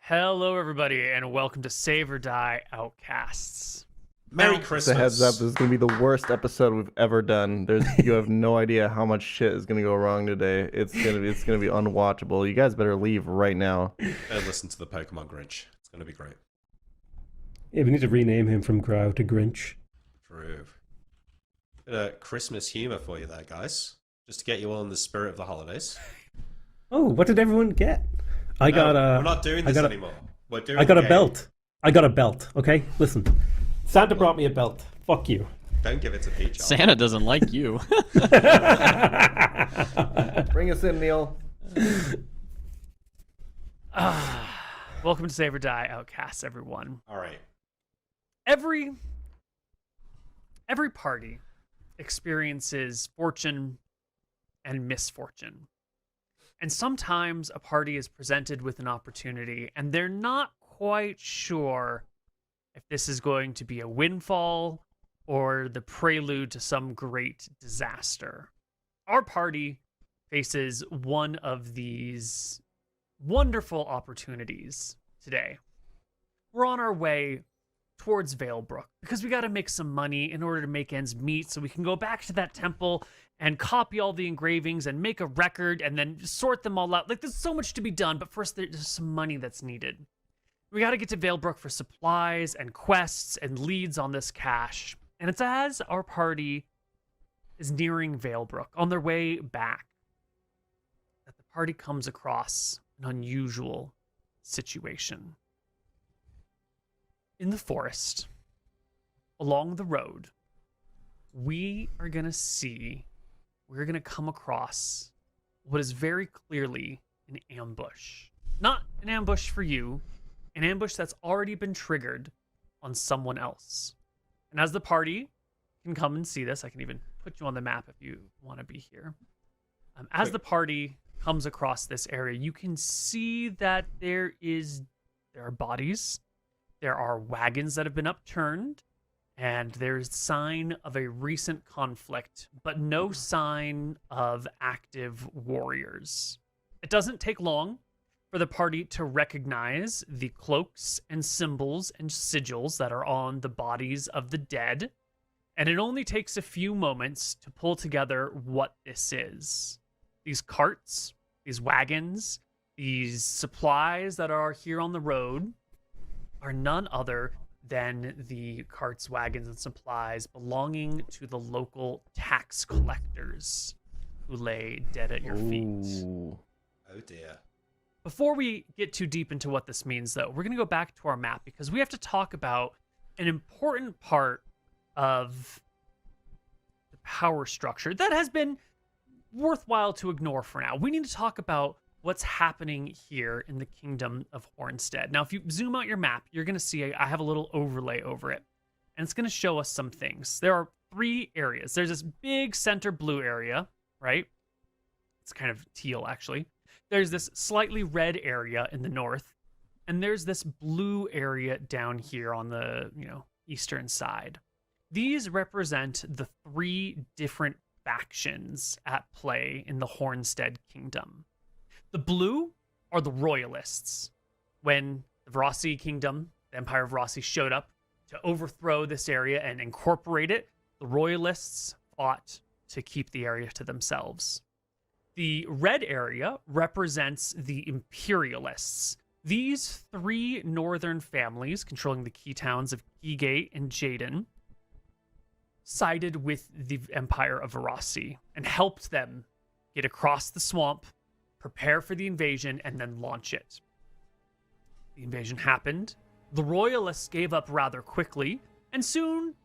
Hello, everybody, and welcome to Save or Die Outcasts. Merry Christmas. Just a heads up, this is going to be the worst episode we've ever done. You have no idea how much shit is going to go wrong today. It's going to be unwatchable. You guys better leave right now. And listen to the Pokemon Grinch. It's going to be great. Yeah, we need to rename him from Grow to Grinch. True. Bit of Christmas humor for you there, guys. Just to get you all in the spirit of the holidays. Oh, what did everyone get? We're not doing this anymore. I got a belt. I got a belt, okay? Listen. Santa brought me a belt. Fuck you. Don't give it to Peach. Santa doesn't like you. Bring us in, Neil. Welcome to Save or Die Outcasts, everyone. All right. Every party experiences fortune and misfortune. And sometimes a party is presented with an opportunity and they're not quite sure if this is going to be a windfall or the prelude to some great disaster. Our party faces one of these wonderful opportunities today. We're on our way towards Valebrook because we got to make some money in order to make ends meet so we can go back to that temple and copy all the engravings and make a record and then sort them all out. Like, there's so much to be done, but first there's some money that's needed. We got to get to Valebrook for supplies and quests and leads on this cache. And it's as our party is nearing Valebrook on their way back that the party comes across an unusual situation. In the forest, along the road, we're going to come across what is very clearly an ambush. Not an ambush for you, an ambush that's already been triggered on someone else. And as the party can come and see this, I can even put you on the map if you want to be here. As the party comes across this area, you can see that there are bodies, there are wagons that have been upturned, and there's sign of a recent conflict, but no sign of active warriors. It doesn't take long for the party to recognize the cloaks and symbols and sigils that are on the bodies of the dead, and it only takes a few moments to pull together what this is. These carts, these wagons, these supplies that are here on the road are none other than the carts, wagons, and supplies belonging to the local tax collectors who lay dead at your feet. Ooh. Oh, dear. Before we get too deep into what this means, though, we're going to go back to our map because we have to talk about an important part of the power structure that has been worthwhile to ignore for now. We need to talk about what's happening here in the Kingdom of Hornstead. Now, if you zoom out your map, you're going to see I have a little overlay over it, and it's going to show us some things. There are 3 areas. There's this big center blue area, right? It's kind of teal, actually. There's this slightly red area in the north, and there's this blue area down here on the, eastern side. These represent the 3 different factions at play in the Hornstead Kingdom. The blue are the royalists. When the Varasi Kingdom, the Empire of Varasi, showed up to overthrow this area and incorporate it, the royalists fought to keep the area to themselves. The red area represents the imperialists. These 3 northern families controlling the key towns of Keygate and Jaden sided with the Empire of Varasi and helped them get across the swamp, prepare for the invasion, and then launch it. The invasion happened. The royalists gave up rather quickly, and soon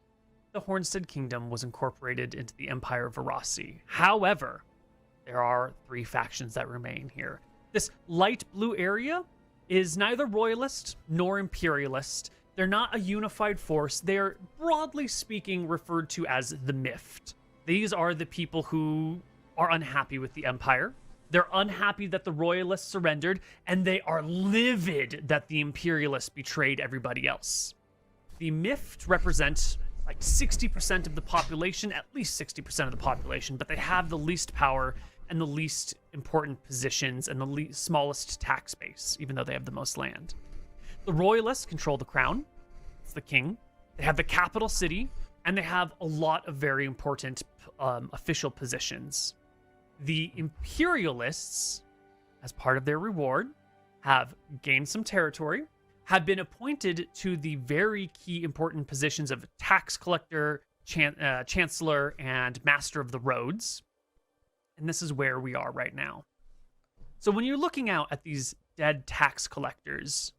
the Hornstead Kingdom was incorporated into the Empire of Varasi. However, there are 3 factions that remain here. This light blue area is neither royalist nor imperialist. They're not a unified force. They're, broadly speaking, referred to as the Mift. These are the people who are unhappy with the Empire. They're unhappy that the royalists surrendered, and they are livid that the imperialists betrayed everybody else. The Mift represent like 60% of the population, at least 60% of the population, but they have the least power and the least important positions and the smallest tax base, even though they have the most land. The royalists control the crown. It's the king. They have the capital city, and they have a lot of very important official positions. The imperialists, as part of their reward, have gained some territory, have been appointed to the very key important positions of tax collector, chancellor, and master of the roads. And this is where we are right now. So when you're looking out at these dead tax collectors,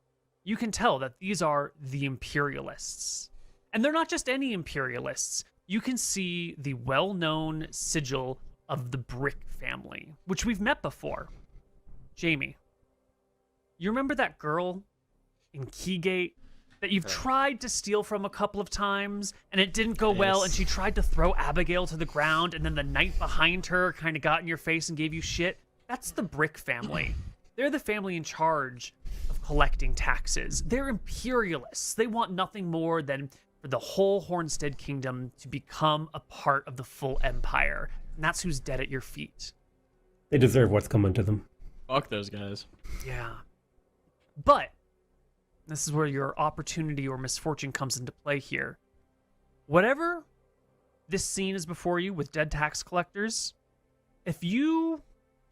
you can tell that these are the imperialists. And they're not just any imperialists. You can see the well-known sigil of the Brick family, which we've met before. Jamie, you remember that girl in Keygate that you've tried to steal from a couple of times and it didn't go well, and she tried to throw Abigail to the ground, and then the knight behind her kind of got in your face and gave you shit? That's the Brick family. They're the family in charge of collecting taxes. They're imperialists. They want nothing more than for the whole Hornstead kingdom to become a part of the full empire. And that's who's dead at your feet. They deserve what's coming to them. Fuck those guys. Yeah. But this is where your opportunity or misfortune comes into play here. Whatever this scene is before you with dead tax collectors, if you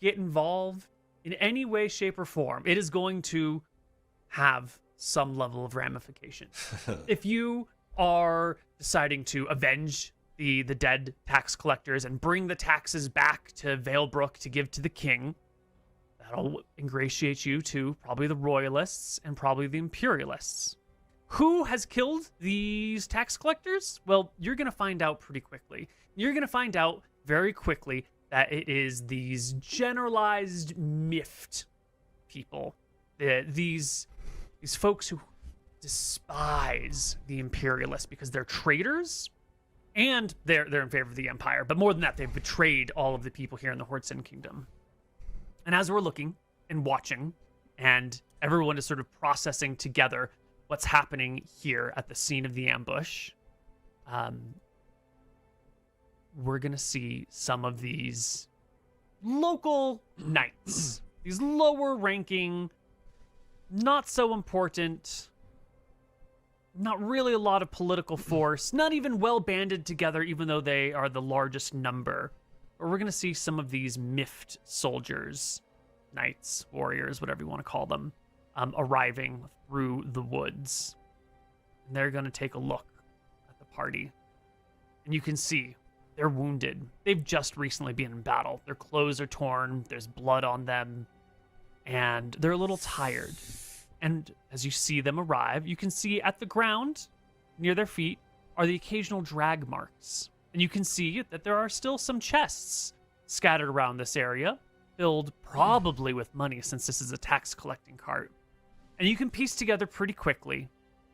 get involved in any way, shape, or form, it is going to have some level of ramification. If you are deciding to avenge the dead tax collectors and bring the taxes back to Valebrook to give to the king, that'll ingratiate you to probably the royalists and probably the imperialists. Who has killed these tax collectors? Well, you're going to find out pretty quickly. You're going to find out very quickly that it is these generalized miffed people. These folks who despise the imperialists because they're traitors and they're in favor of the empire. But more than that, they've betrayed all of the people here in the Hortson Kingdom. And as we're looking and watching, and everyone is sort of processing together what's happening here at the scene of the ambush, we're going to see some of these local knights, these lower ranking, not so important, not really a lot of political force, not even well banded together, even though they are the largest number. Or we're going to see some of these miffed soldiers, knights, warriors, whatever you want to call them, arriving through the woods. And they're going to take a look at the party. And you can see they're wounded. They've just recently been in battle. Their clothes are torn. There's blood on them. And they're a little tired. And as you see them arrive, you can see at the ground near their feet are the occasional drag marks. And you can see that there are still some chests scattered around this area, filled probably with money since this is a tax collecting cart. And you can piece together pretty quickly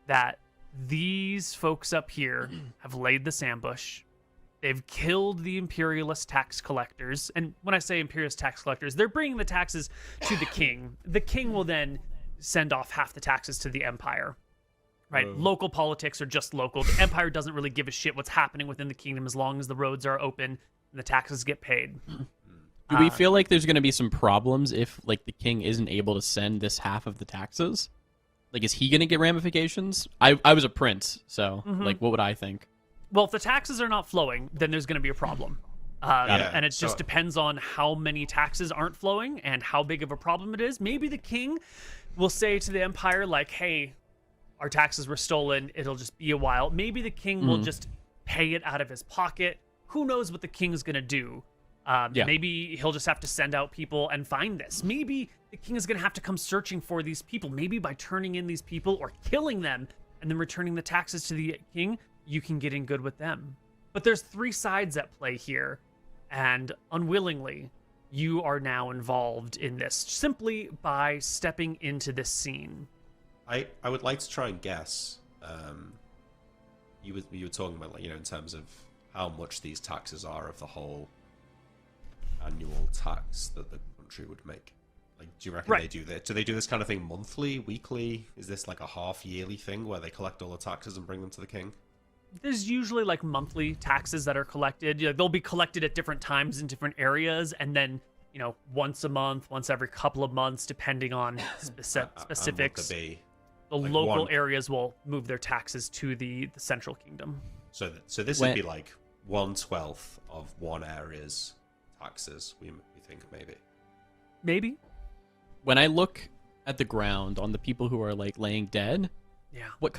that these folks up here have laid this ambush. They've killed the imperialist tax collectors. And when I say imperialist tax collectors, they're bringing the taxes to the king. The king will then send off half the taxes to the empire. Right? Local politics are just local. The empire doesn't really give a shit what's happening within the kingdom as long as the roads are open and the taxes get paid. Do we feel like there's going to be some problems if, like, the king isn't able to send this half of the taxes? Like, is he going to get ramifications? I was a prince, so, like, what would I think? Well, if the taxes are not flowing, then there's going to be a problem. And it just depends on how many taxes aren't flowing and how big of a problem it is. Maybe the king will say to the empire, like, hey, our taxes were stolen. It'll just be a while. Maybe the king will just pay it out of his pocket. Who knows what the king's going to do? Maybe he'll just have to send out people and find this. Maybe the king is going to have to come searching for these people. Maybe by turning in these people or killing them and then returning the taxes to the king, you can get in good with them. But there's three sides at play here, and unwillingly, you are now involved in this simply by stepping into this scene. I would like to try and guess. You were talking about, like, in terms of how much these taxes are of the whole annual tax that the country would make. Like, do you reckon they do that? Do they do this kind of thing monthly, weekly? Is this like a half-yearly thing where they collect all the taxes and bring them to the king? There's usually like monthly taxes that are collected. They'll be collected at different times in different areas, and then once a month, once every couple of months, depending on specifics. Be The like local areas will move their taxes to the central kingdom. so this would be like 1/12 of one area's taxes. We think maybe. When I look at the ground on the people who are like laying dead, Yeah. what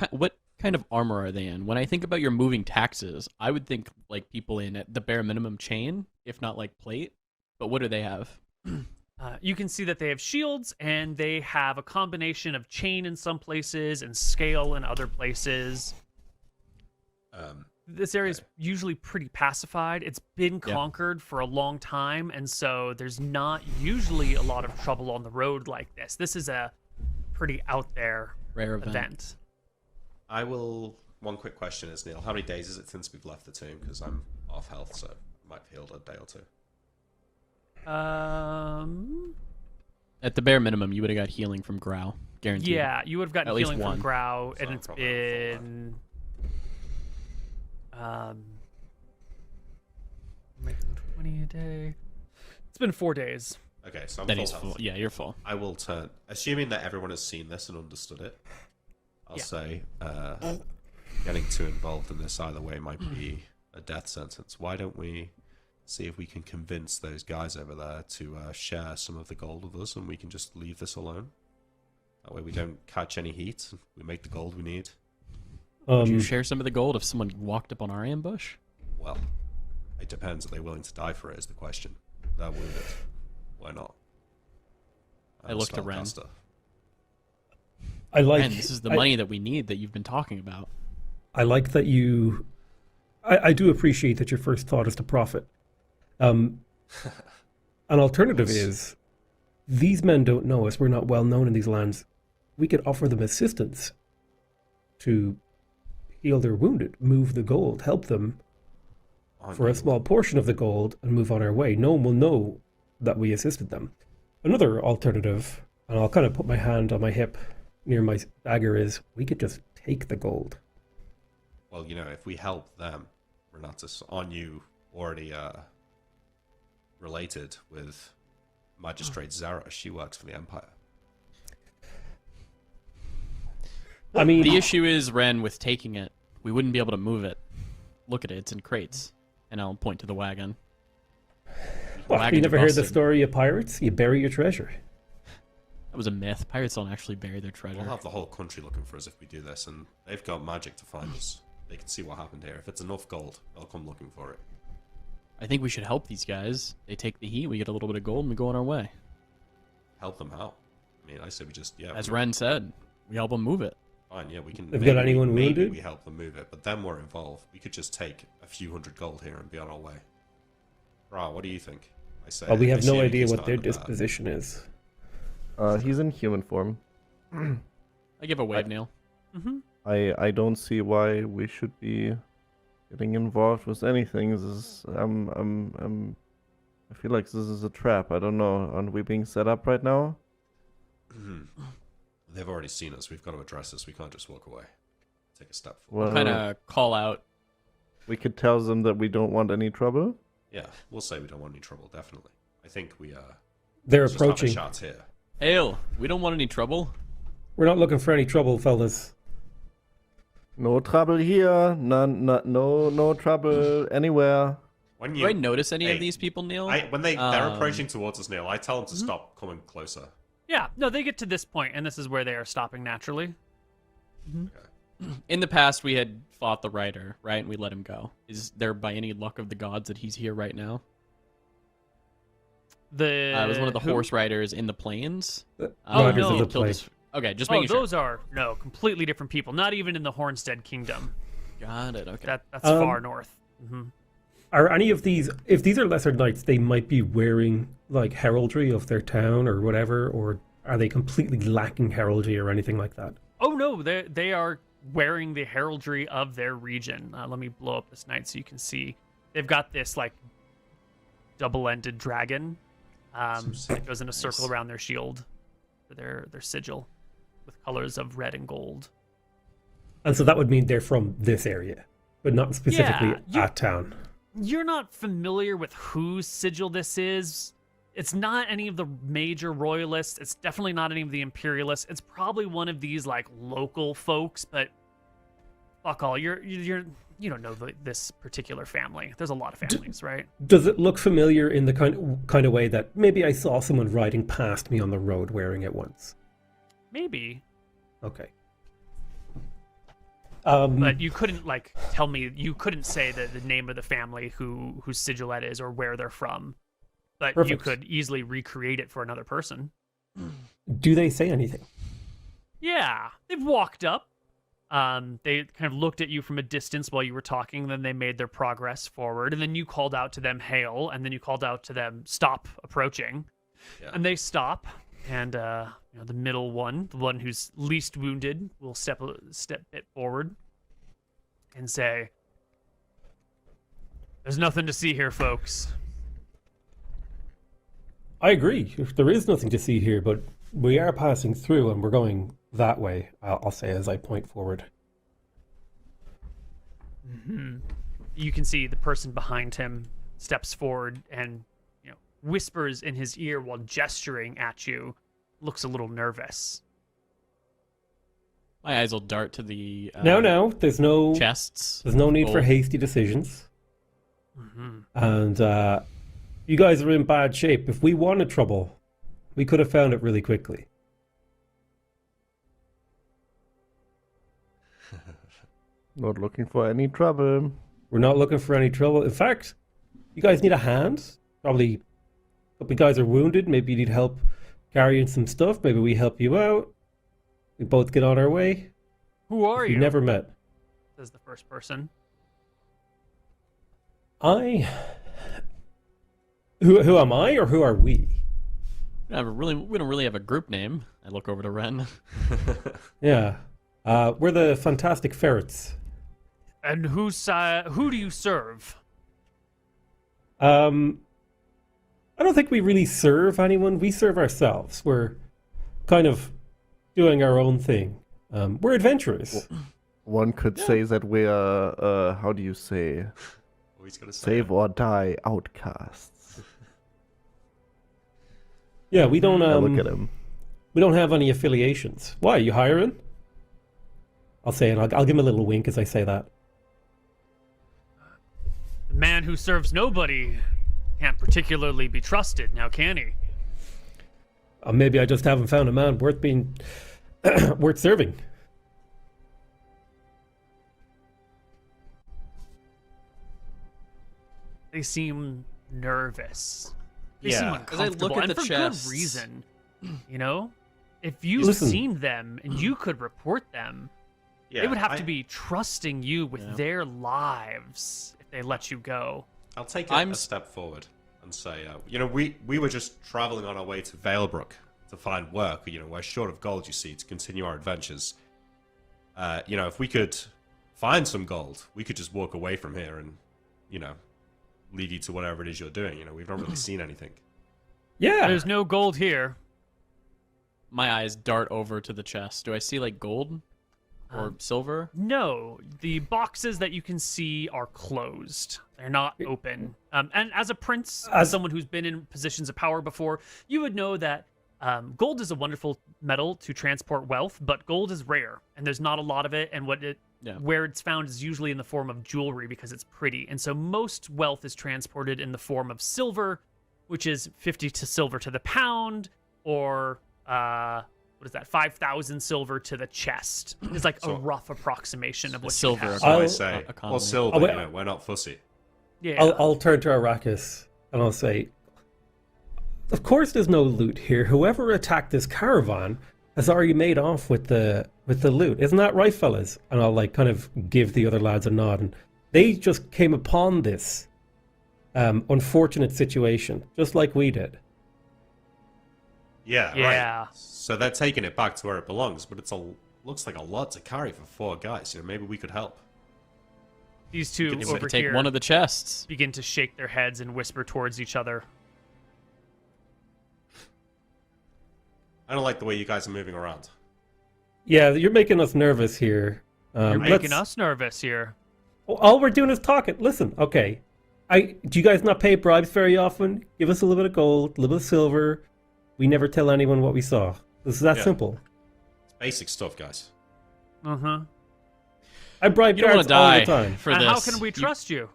kind of armor are they in? When I think about your moving taxes, I would think like people in the bare minimum chain, if not like plate. But what do they have? You can see that they have shields, and they have a combination of chain in some places and scale in other places. This area is usually pretty pacified. It's been conquered for a long time, and so there's not usually a lot of trouble on the road like this. This is a pretty out there Rare event. One quick question is, Neil, how many days is it since we've left the tomb? Because I'm off health, so I might heal a day or two. At the bare minimum, you would have got healing from Grow, guaranteed. Yeah, you would have gotten At least healing from one. Grow, So and it's probably been making 20 a day. It's been 4 days. Okay, so I'm Then full he's health. full. Yeah, you're full. I will turn, assuming that everyone has seen this and understood it. I'll say getting too involved in this either way might be a death sentence. Why don't we see if we can convince those guys over there to share some of the gold with us, and we can just leave this alone? That way we don't catch any heat. We make the gold we need. Would you share some of the gold if someone walked up on our ambush? Well, it depends. Are they willing to die for it is the question. They're wounded. Why not? I look to Ren. Spellcaster. I like. And this is the money that we need that you've been talking about. I like that you. I do appreciate that your first thought is to profit. An alternative is, these men don't know us. We're not well known in these lands. We could offer them assistance to heal their wounded, move the gold, help them for a small portion of the gold, and move on our way. No one will know that we assisted them. Another alternative, and I'll kind of put my hand on my hip near my dagger, is we could just take the gold. Well, if we help them, Renatus, aren't you already related with Magistrate Zara? She works for the Empire. I mean, The issue is, Ren, with taking it, we wouldn't be able to move it. Look at it, it's in crates. And I'll point to the wagon. you never heard the story of pirates? You bury your treasure. That was a myth. Pirates don't actually bury their treasure. We'll have the whole country looking for us if we do this, and they've got magic to find us. They can see what happened here. If it's enough gold, they'll come looking for it. I think we should help these guys. They take the heat, we get a little bit of gold, and we go on our way. Help them how? I mean, I say we just, As Ren said, we help them move it. fine, we can. They've got anyone maybe wounded? we help them move it, but then we're involved. We could just take a few hundred gold here and be on our way. Ra, what do you think? I say. Well, we have no assuming idea he's what not their in the bad. disposition is. He's in human form. I give a wave, Neil. Mm-hmm. I don't see why we should be getting involved with anything. This is I feel like this is a trap. I don't know. Aren't we being set up right now? They've already seen us. We've got to address this. We can't just walk away. Take a step forward. Well, Kind of call out. we could tell them that we don't want any trouble. Yeah, we'll say we don't want any trouble. Definitely. I think we They're just have a approaching. shot here. Hail, we don't want any trouble. We're not looking for any trouble, fellas. No trouble here. No trouble anywhere. When Do you I notice any Hey, of these people, Neil? when they're approaching towards us, Neil, I tell them to stop coming closer. Yeah, no, they get to this point, and this is where they are stopping naturally. In the past, we had fought the writer, right? And we let him go. Is there, by any luck of the gods, that he's here right now? The It was one of the who? horse riders in the plains. Riders no. of the Killed Plague. his- Okay, just Oh, making sure. those are completely different people. Not even in the Hornstead Kingdom. Got it. Okay. That's far north. Mm-hmm. Are any of these, if these are lesser knights, they might be wearing like heraldry of their town or whatever, or are they completely lacking heraldry or anything like that? Oh no, they are wearing the heraldry of their region. Let me blow up this knight so you can see. They've got this like double-ended dragon that goes in a circle around their shield for their sigil with colors of red and gold. And so that would mean they're from this area, but not specifically Yeah, at town. You're not familiar with whose sigil this is. It's not any of the major royalists. It's definitely not any of the imperialists. It's probably one of these like local folks, but fuck all. You don't know this particular family. There's a lot of families, right? Does it look familiar in the kind of way that maybe I saw someone riding past me on the road wearing it once? Maybe. Okay. But you couldn't like tell me. You couldn't say the name of the family whose sigil that is or where they're from. But you Perfect. could easily recreate it for another person. Do they say anything? Yeah, they've walked up. They kind of looked at you from a distance while you were talking. Then they made their progress forward, and then you called out to them, "Hail!" And then you called out to them, "Stop approaching." Yeah. And they stop. And the middle one, the one who's least wounded, will step bit forward and say, "There's nothing to see here, folks." I agree. There is nothing to see here, but we are passing through and we're going that way, I'll say as I point forward. You can see the person behind him steps forward and whispers in his ear while gesturing at you, looks a little nervous. My eyes will dart to the No, there's no chests. There's no need for Gold. hasty decisions. And you guys are in bad shape. If we wanted trouble, we could have found it really quickly. Not looking for any trouble. We're not looking for any trouble. In fact, you guys need a hand. Probably a couple of guys are wounded. Maybe you need help carrying some stuff. Maybe we help you out. We both get on our way. Who are We you? never met. Says the first person. Who am I, or who are we? We don't really have a group name. I look over to Ren. Yeah. We're the Fantastic Ferrets. And who do you serve? I don't think we really serve anyone. We serve ourselves. We're kind of doing our own thing. We're adventurers. One could say that we are, how do you say, Oh, he's gonna say save or die outcasts. Yeah, we don't. Look at him. We don't have any affiliations. Why are you hiring? I'll say it. I'll give him a little wink as I say that. The man who serves nobody can't particularly be trusted, now can he? Maybe I just haven't found a man worth being worth serving. They seem nervous. They seem Yeah, as I uncomfortable, look at and the for chests. good reason. If you've Listen. seen them and you could report them, yeah, they would have to be trusting you with Yeah. their lives if they let you go. I'll take I'm a step forward and say, we were just traveling on our way to Valebrook to find work. We're short of gold, you see, to continue our adventures. If we could find some gold, we could just walk away from here and, lead you to whatever it is you're doing. We've not really seen anything. Yeah. There's no gold here. My eyes dart over to the chest. Do I see like gold or silver? No, the boxes that you can see are closed. They're not open. And as a prince, as someone who's been in positions of power before, you would know that gold is a wonderful metal to transport wealth, but gold is rare, and there's not a lot of it. And where it's found is usually in the form of jewelry because it's pretty. And so most wealth is transported in the form of silver, which is 50 to silver to the pound, or what is that? 5,000 silver to the chest. It's like a rough approximation of what Silver. you have. That's what I I'll- say. economy. Or silver, Oh, wait. we're not fussy. Yeah. I'll turn to Arrakis and I'll say, of course there's no loot here. Whoever attacked this caravan has already made off with the loot. Isn't that right, fellas? And I'll kind of give the other lads a nod. And they just came upon this unfortunate situation, just like we did. Yeah, Yeah. right. So they're taking it back to where it belongs, but looks like a lot to carry for 4 guys. Maybe we could help. These two You over could take here one of the chests. begin to shake their heads and whisper towards each other. I don't like the way you guys are moving around. Yeah, you're making us nervous here. You're making us nervous here. All we're doing is talking. Listen, okay. Do you guys not pay bribes very often? Give us a little bit of gold, a little bit of silver. We never tell anyone what we saw. This is that simple. It's basic stuff, guys. Uh-huh. I bribe You don't want guards to all die the time. for And this. how can we trust you?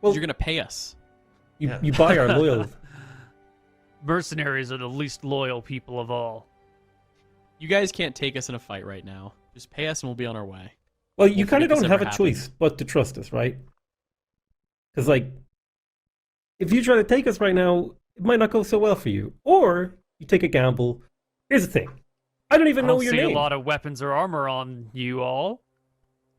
Well, You're gonna pay us. You buy our loyalty. Mercenaries are the least loyal people of all. You guys can't take us in a fight right now. Just pay us and we'll be on our way. Well, you We'll kind of forget this don't have a ever choice but to trust us, right? Because, like, if you try to take us right now, it might not go so well for you. Or you take a gamble. Here's the thing. I don't even I know don't your see name. a lot of weapons or armor on you all.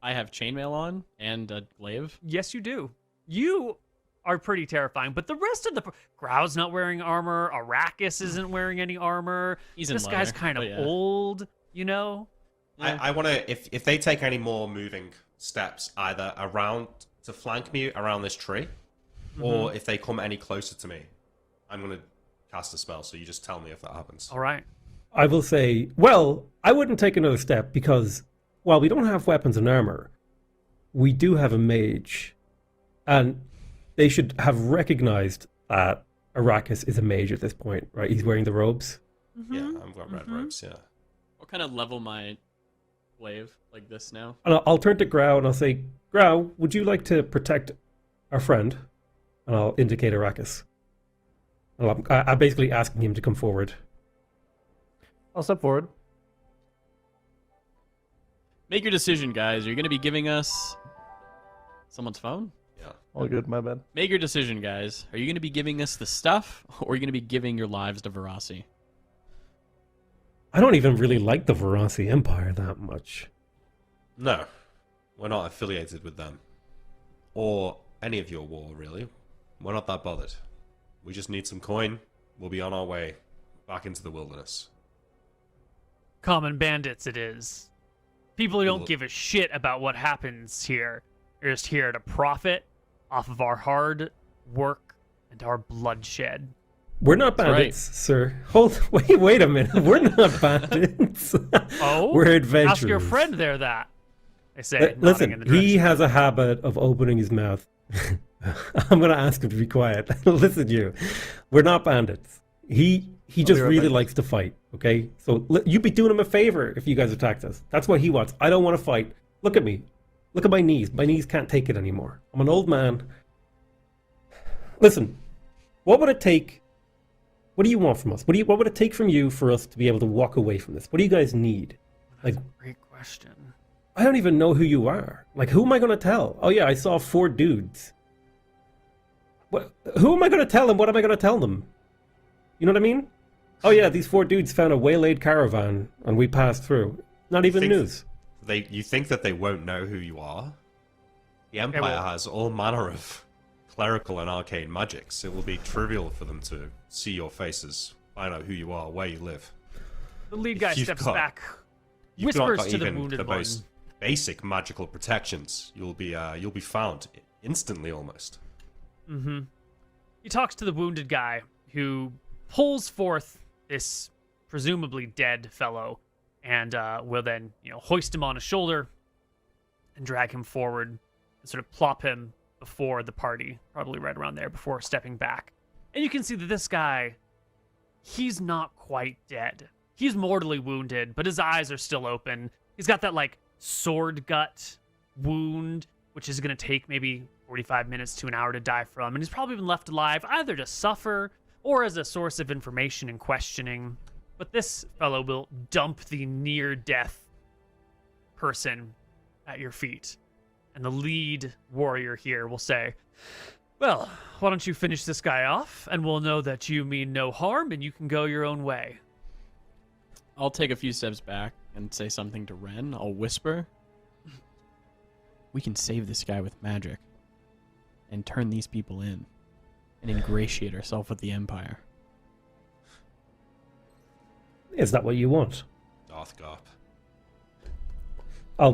I have chainmail on and a glaive. Yes, you do. You are pretty terrifying, but the rest of the Grow's not wearing armor. Arrakis isn't wearing any armor. He's in This guy's leather, kind of but yeah. old, you know. Yeah. I want to, if they take any more moving steps, either around to flank me around this tree, or if they come any closer to me, I'm going to cast a spell. So you just tell me if that happens. All right. I will say, well, I wouldn't take another step because while we don't have weapons and armor, we do have a mage. And they should have recognized that Arrakis is a mage at this point, right? He's wearing the robes. Yeah, I've got red robes, yeah. What kind of level my glaive like this now? And I'll turn to Grau and I'll say, Grau, would you like to protect our friend? And I'll indicate Arrakis. And I'm basically asking him to come forward. I'll step forward. Make your decision, guys. Are you going to be giving us someone's phone? Yeah. All good, my bad. Make your decision, guys. Are you going to be giving us the stuff, or are you going to be giving your lives to Verasi? I don't even really like the Verasi Empire that much. No, we're not affiliated with them. Or any of your war, really. We're not that bothered. We just need some coin. We'll be on our way back into the wilderness. Common bandits it is. People who don't Well- give a shit about what happens here. They're just here to profit off of our hard work and our bloodshed. We're not That's right. bandits, sir. Wait a minute. We're not bandits. Oh? We're adventurers. Ask your friend there that. They say, nodding in Listen, the he direction. has a habit of opening his mouth. I'm going to ask him to be quiet. Listen, you. We're not bandits. He just be right really back. likes to fight, okay? So you'd be doing him a favor if you guys attacked us. That's what he wants. I don't want to fight. Look at me. Look at my knees. My knees can't take it anymore. I'm an old man. Listen, what would it take? What do you want from us? What would it take from you for us to be able to walk away from this? What do you guys need? Like, Great question. I don't even know who you are. Like, who am I going to tell? Oh, yeah, I saw 4 dudes. Who am I going to tell them? What am I going to tell them? You know what I mean? Oh, yeah, these 4 dudes found a waylaid caravan, and we passed through. Not even Think- news. You think that they won't know who you are? The Empire well- has all manner of clerical and arcane magics. It will be trivial for them to see your faces, find out who you are, where you live. The lead guy You've steps got- back, You've not whispers got to the even wounded the one. most basic magical protections. You'll be found instantly almost. Mm-hmm. He talks to the wounded guy who pulls forth this presumably dead fellow and will then, hoist him on his shoulder and drag him forward and sort of plop him before the party, probably right around there, before stepping back. And you can see that this guy, he's not quite dead. He's mortally wounded, but his eyes are still open. He's got that, sword gut wound, which is going to take maybe 45 minutes to an hour to die from. And he's probably been left alive either to suffer or as a source of information and questioning. But this fellow will dump the near-death person at your feet. And the lead warrior here will say, well, why don't you finish this guy off, and we'll know that you mean no harm, and you can go your own way. I'll take a few steps back and say something to Ren. I'll whisper. We can save this guy with magic and turn these people in and ingratiate ourselves with the Empire. Is that what you want? Darth Garp. I'll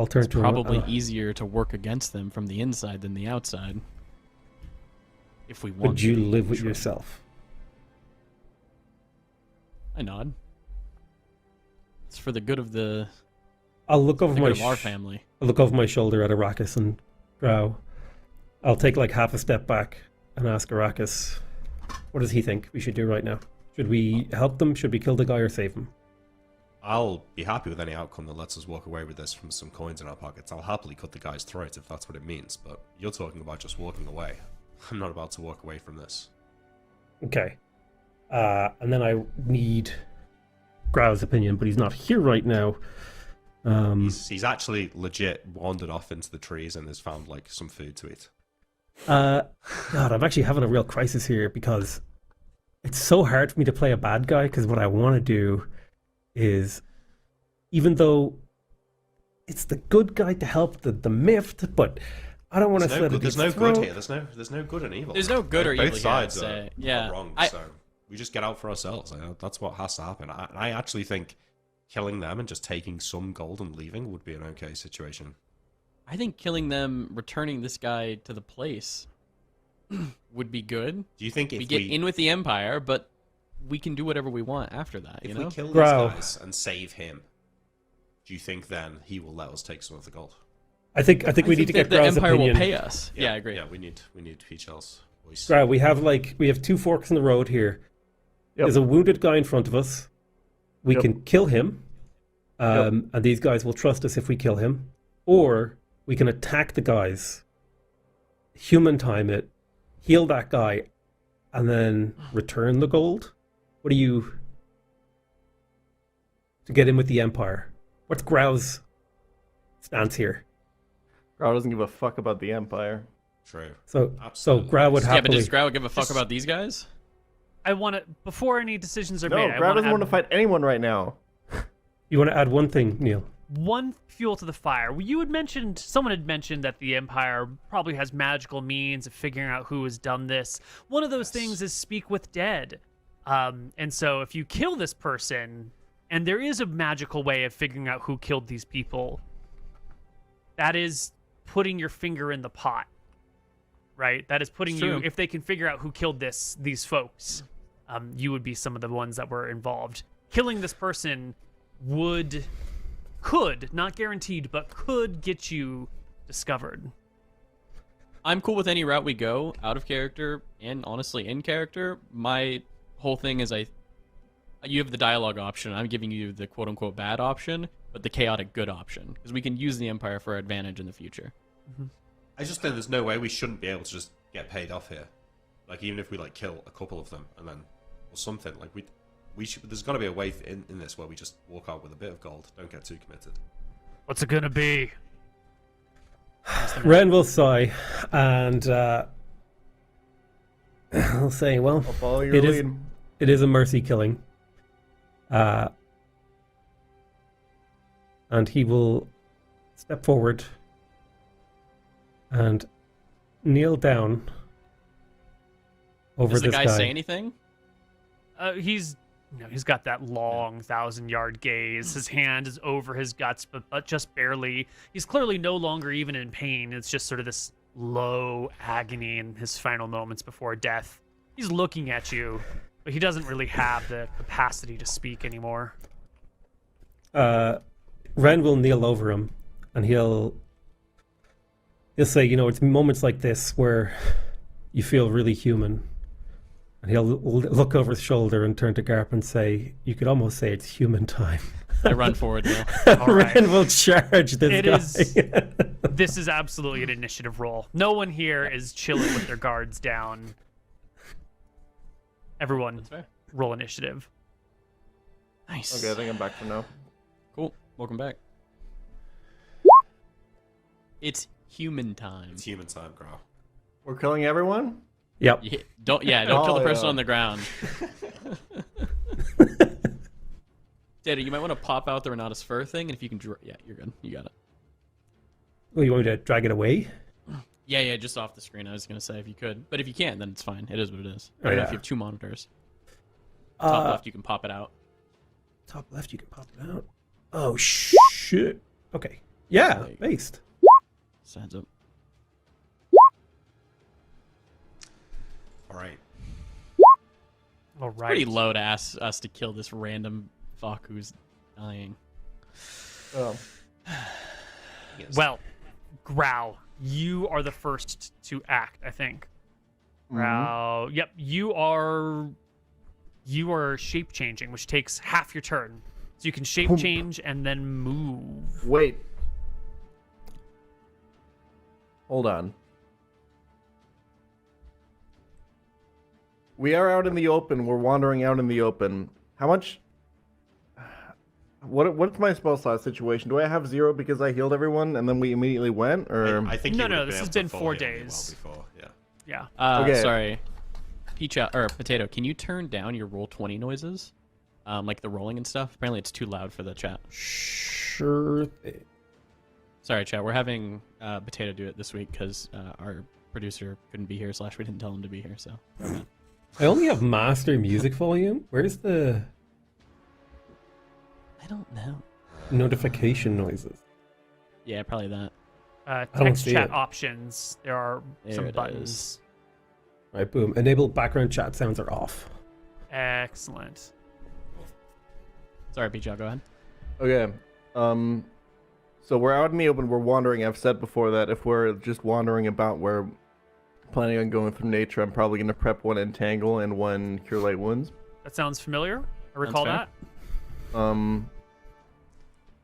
turn It's to him. probably easier to work against them from the inside than the outside. If we want Would you to, live with sure. yourself? I nod. It's for the good of the, I'll look over the my good of our family. I'll look over my shoulder at Arrakis and Grau. I'll take like half a step back and ask Arrakis, what does he think we should do right now? Should we help them? Should we kill the guy or save him? I'll be happy with any outcome that lets us walk away with this from some coins in our pockets. I'll happily cut the guy's throat if that's what it means, but you're talking about just walking away. I'm not about to walk away from this. Okay. And then I need Grau's opinion, but he's not here right now. He's actually legit wandered off into the trees and has found like some food to eat. God, I'm actually having a real crisis here because it's so hard for me to play a bad guy because what I want to do is, even though it's the good guy to help the miffed, but I don't want to slit There's no good here. There's no good and evil. There's no good or evil. Both sides are are wrong. So we just get out for ourselves. That's what has to happen. I actually think killing them and just taking some gold and leaving would be an okay situation. I think killing them, returning this guy to the place, would be good. Do you think if we get in with the Empire, but we can do whatever we want after that? If you we know? kill these Grau. guys and save him, do you think then he will let us take some of the gold? I think we need to get the Grau's Empire opinion. will pay us. Yeah, I agree. Yeah, we need Peachel's voice. Grau, we have two forks in the road here. Yep. There's a wounded guy in front of us. We Yep. can kill him, and these guys will trust us if we kill him, or we can attack the guys, human time it, heal that guy, and then return the gold. What do you to get in with the Empire? What's Grau's stance here? Grau doesn't give a fuck about the Empire. True. So Absolutely. Grau would Yeah, but happily. does Grau give a fuck about these guys? I want to, before any decisions are No, made, I Grau want doesn't to want to fight anyone right now. You want to add one thing, Neil? one fuel to the fire. Someone had mentioned that the Empire probably has magical means of figuring out who has done this. One of those things is speak with dead. And so if you kill this person, and there is a magical way of figuring out who killed these people, that is putting your finger in the pot, right? That is putting It's you, true. if they can figure out who killed these folks, you would be some of the ones that were involved. Killing this person could, not guaranteed, but could get you discovered. I'm cool with any route we go, out of character and honestly in character. My whole thing is you have the dialogue option. I'm giving you the quote unquote bad option, but the chaotic good option, because we can use the Empire for our advantage in the future. I just think there's no way we shouldn't be able to just get paid off here. Like even if we like kill a couple of them and then or something, like we should. There's got to be a way in this where we just walk out with a bit of gold. Don't get too committed. What's it gonna be? Ren will sigh, and I'll say, well, I'll follow your it lead. is a mercy killing. And he will step forward and kneel down over Does the this guy guy. say anything? He's got that long 1,000-yard gaze. His hand is over his guts, but just barely. He's clearly no longer even in pain. It's just sort of this low agony in his final moments before death. He's looking at you, but he doesn't really have the capacity to speak anymore. Ren will kneel over him, and he'll say, it's moments like this where you feel really human. And he'll look over his shoulder and turn to Garp and say, you could almost say it's human time. I run forward now. All right. Ren will charge this It guy. is- This is absolutely an initiative roll. No one here is chilling with their guards down. Everyone, That's fair. roll initiative. Nice. Okay, I think I'm back for now. Cool. Welcome back. It's human time. It's human time, Grau. We're killing everyone? Yep. Don't kill the person yeah. on the ground. Daddy, you might want to pop out the Renatus fur thing, and if you can, yeah, you're good. You got it. Oh, you want me to drag it away? Yeah, just off the screen. I was gonna say if you could, but if you can't, then it's fine. It is what it is. Oh, I don't know if yeah. you have two monitors. Top Uh, left, you can pop it out. Top left, you can pop it out. Oh, shit. Okay. Yeah, There you go. based. Stands up. All right. All right. Pretty low to ask us to kill this random fuck who's dying. Oh. Yes. Well, Grau, you are the first to act, I think. Mhm. Yep, you are shape changing, which takes half your turn. So you can shape Boom. change and then move. Wait. Hold on. We are out in the open. We're wandering out in the open. How much? What's my spell slot situation? Do I have 0 because I healed everyone and then we immediately went, or I think No, you would no, have this been has able to been full 4 heal me days. well before. Yeah. Yeah. Okay. Sorry. Potato, can you turn down your roll 20 noises? Like the rolling and stuff? Apparently it's too loud for the chat. Sure thing. Sorry, chat. We're having Potato do it this week because our producer couldn't be here, / we didn't tell him to be here, so. I only have master music volume. Where's the I don't know. notification noises? Yeah, probably that. don't Text see chat it. options. There are There some it buttons. is. Right, boom. Enable background chat sounds are off. Excellent. Sorry, Peach, go ahead. okay. So we're out in the open. We're wandering. I've said before that if we're just wandering about, we're planning on going through nature. I'm probably gonna prep 1 entangle and 1 cure light wounds. That sounds familiar. I recall fair. that. All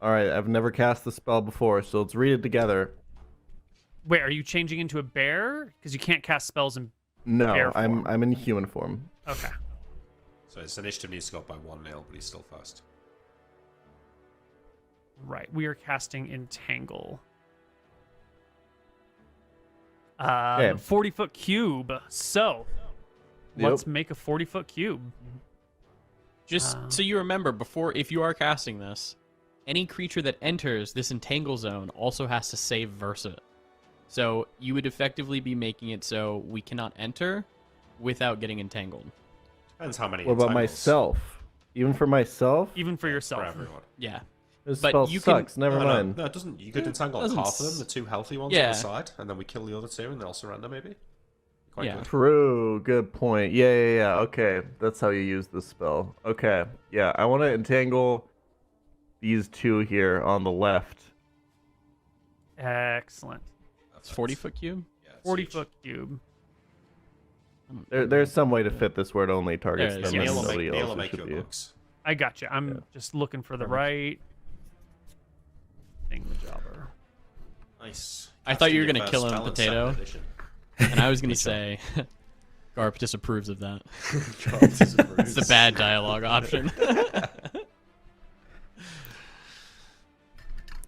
right. I've never cast the spell before, so let's read it together. Wait, are you changing into a bear? Because you can't cast spells in. No, Bear form. I'm in human form. Okay. So his initiative needs to go up by 1 nil, but he's still first. Right. We are casting Entangle. Okay. 40-foot cube. So, Yep. let's make a 40-foot cube. Just so you remember, before, if you are casting this, any creature that enters this entangle zone also has to save versus it. So you would effectively be making it so we cannot enter without getting entangled. Depends how many. What about entangles. myself? Even for myself? Even for For yourself. everyone. Yeah. This But spell you can- sucks. Never No, mind. No, it doesn't. You could entangle doesn't half of them, s- the 2 healthy ones on Yeah. the side, and then we kill the other 2 and they'll surrender, maybe? Quite Yeah. good. True. Good point. Yeah. Okay. That's how you use this spell. Okay. Yeah. I want to entangle these 2 here on the left. Excellent. It's 40-foot cube? Yeah, it's 40-foot cube. There's some way to fit this where it only targets There it is. them huge. and Neil will nobody make, Neil else. will It make you should a be. box. I got you. I'm just looking for the Perfect. right thingamajobber. Nice. I thought you were Casting gonna your kill first him, spell in Potato. 2nd edition. And I was going to say, Garp disapproves of that. God, this is rude. It's the bad dialogue option.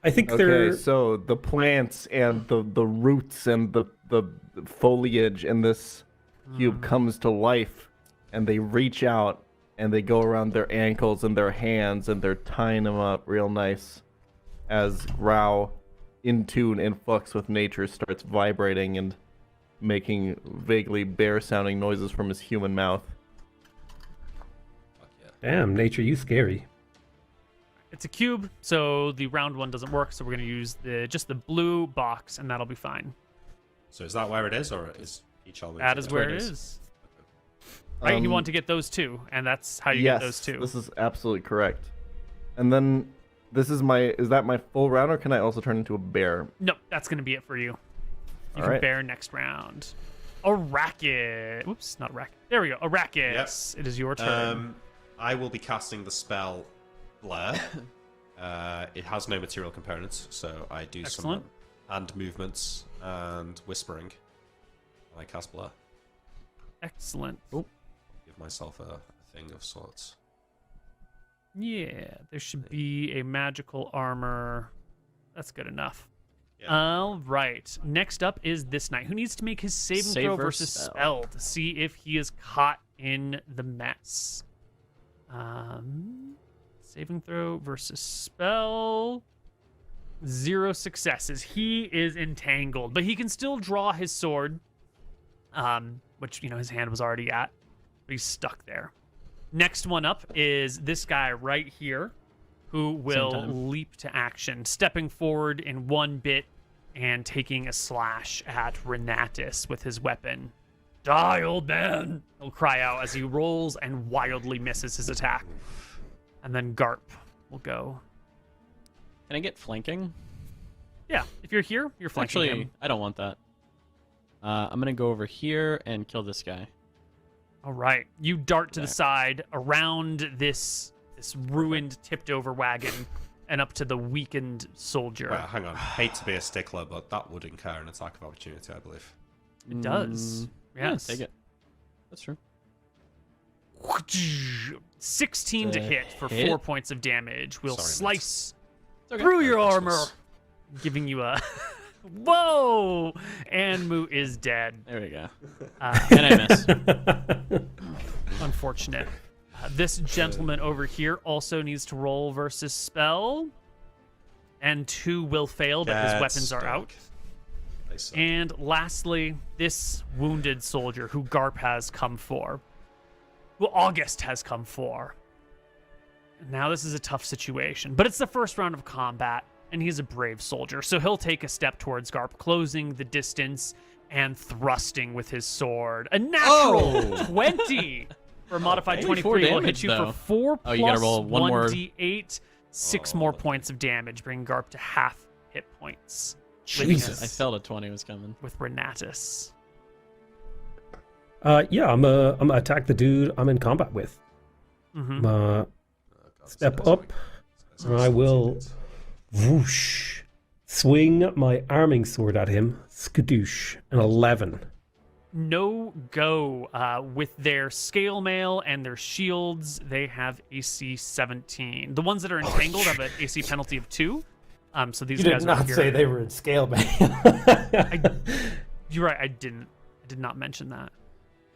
I think Okay, they're so the plants and the roots and the foliage in this cube comes to life, and they reach out and they go around their ankles and their hands and they're tying them up real nice as Grau, in tune, in flux with nature, starts vibrating and making vaguely bear-sounding noises from his human mouth. Fuck yeah. damn nature. You scary. It's a cube, so the round one doesn't work, so we're going to use just the blue box, and that'll be fine. So is that where it is, or is each always? That is where it is. Right, you want to get those 2, and that's how you yes, get those 2. this is absolutely correct. And then this is that my full round, or can I also turn into a bear? No, that's going to be it for you. You can Alright. bear next round. Arrakis. Oops, not Arrakis. There we go. Arrakis. It is your turn. I will be casting the spell Blur. It has no material components, so I do Excellent. some hand movements and whispering. I cast Blur. Excellent. Give myself a thing of sorts. Yeah, there should be a magical armor. That's good enough. Yeah. All right. Next up is this knight, who needs to make his saving Save throw versus versus spell. spell to see if he is caught in the mess. Saving throw versus spell. 0 successes. He is entangled, but he can still draw his sword, which, his hand was already at, but he's stuck there. Next one up is this guy right here, who will time. leap to action, stepping forward in 1 bit and taking a slash at Renatus with his weapon. Die, old man! He'll cry out as he rolls and wildly misses his attack. And then Garp will go. Can I get flanking? Yeah, if you're here, you're flanking Actually, him. I don't want that. I'm gonna go over here and kill this guy. All right. You dart to the Back. side around this ruined, tipped-over wagon and up to the weakened soldier. Wait, hang on. Hate to be a stickler, but that would incur an attack of opportunity, I believe. It does. Yeah, Yes. take it. That's true. 16 to hit for hit? 4 points of damage. Will Sorry, mate. slice It's okay. through your Christmas. armor, giving you a whoa. And Moo is dead. There we go. Uh, And I miss. Unfortunate. This gentleman over here also needs to roll versus spell, and 2 will fail, but his Get weapons are stuck. out. They suck. And lastly, this wounded soldier who Garp has come for. Well, August has come for. Now this is a tough situation, but it's the first round of combat, and he's a brave soldier, so he'll take a step towards Garp, closing the distance and thrusting with his sword. A natural 20 for a modified 84 23 will hit damage, you though. for 4 Oh, you gotta roll one more. 1d8, 6 more points of damage, bringing Garp to half hit points. Jesus. I felt a 20 was coming. With Renatus. Yeah, I'm gonna attack the dude I'm in combat with. Mm-hmm. God, Step that's up. like- I will whoosh swing my arming sword at him. Skadoosh. An 11. No go with their scale mail and their shields. They have AC 17. The ones that are entangled have an AC penalty of 2. So these You guys did are not here. say they were in scale, man. You're right. I did not mention that.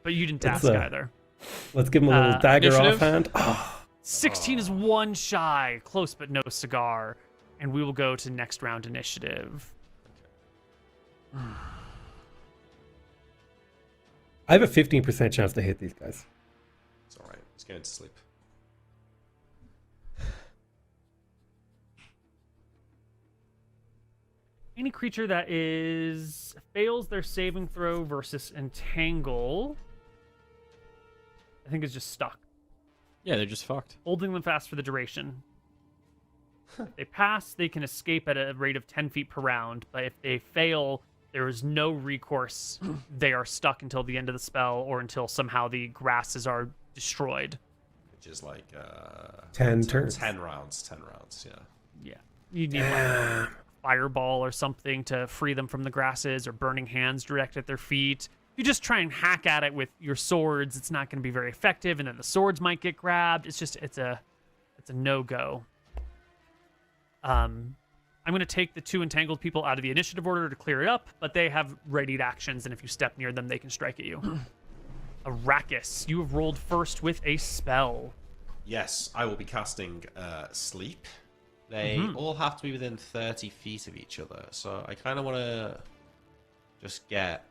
But you didn't It's, ask either. Let's give him a little dagger initiative? offhand. Oh, 16 is one shy, close but no cigar, and we will go to next round initiative. I have a 15% chance to hit these guys. It's alright. He's going to sleep. Any creature that fails their saving throw versus entangle, I think is just stuck. Yeah, they're just fucked. Holding them fast for the duration. If they pass, they can escape at a rate of 10 feet per round, but if they fail, there is no recourse. They are stuck until the end of the spell or until somehow the grasses are destroyed. Which is like 10 turns. 10 rounds. 10 rounds, yeah. Yeah. You need like a fireball or something to free them from the grasses, or burning hands direct at their feet. If you just try and hack at it with your swords, it's not going to be very effective, and then the swords might get grabbed. It's a no-go. I'm going to take the 2 entangled people out of the initiative order to clear it up, but they have readied actions, and if you step near them, they can strike at you. Arrakis, you have rolled first with a spell. Yes, I will be casting Sleep. They all have to be within 30 feet of each other, so I kind of want to just get...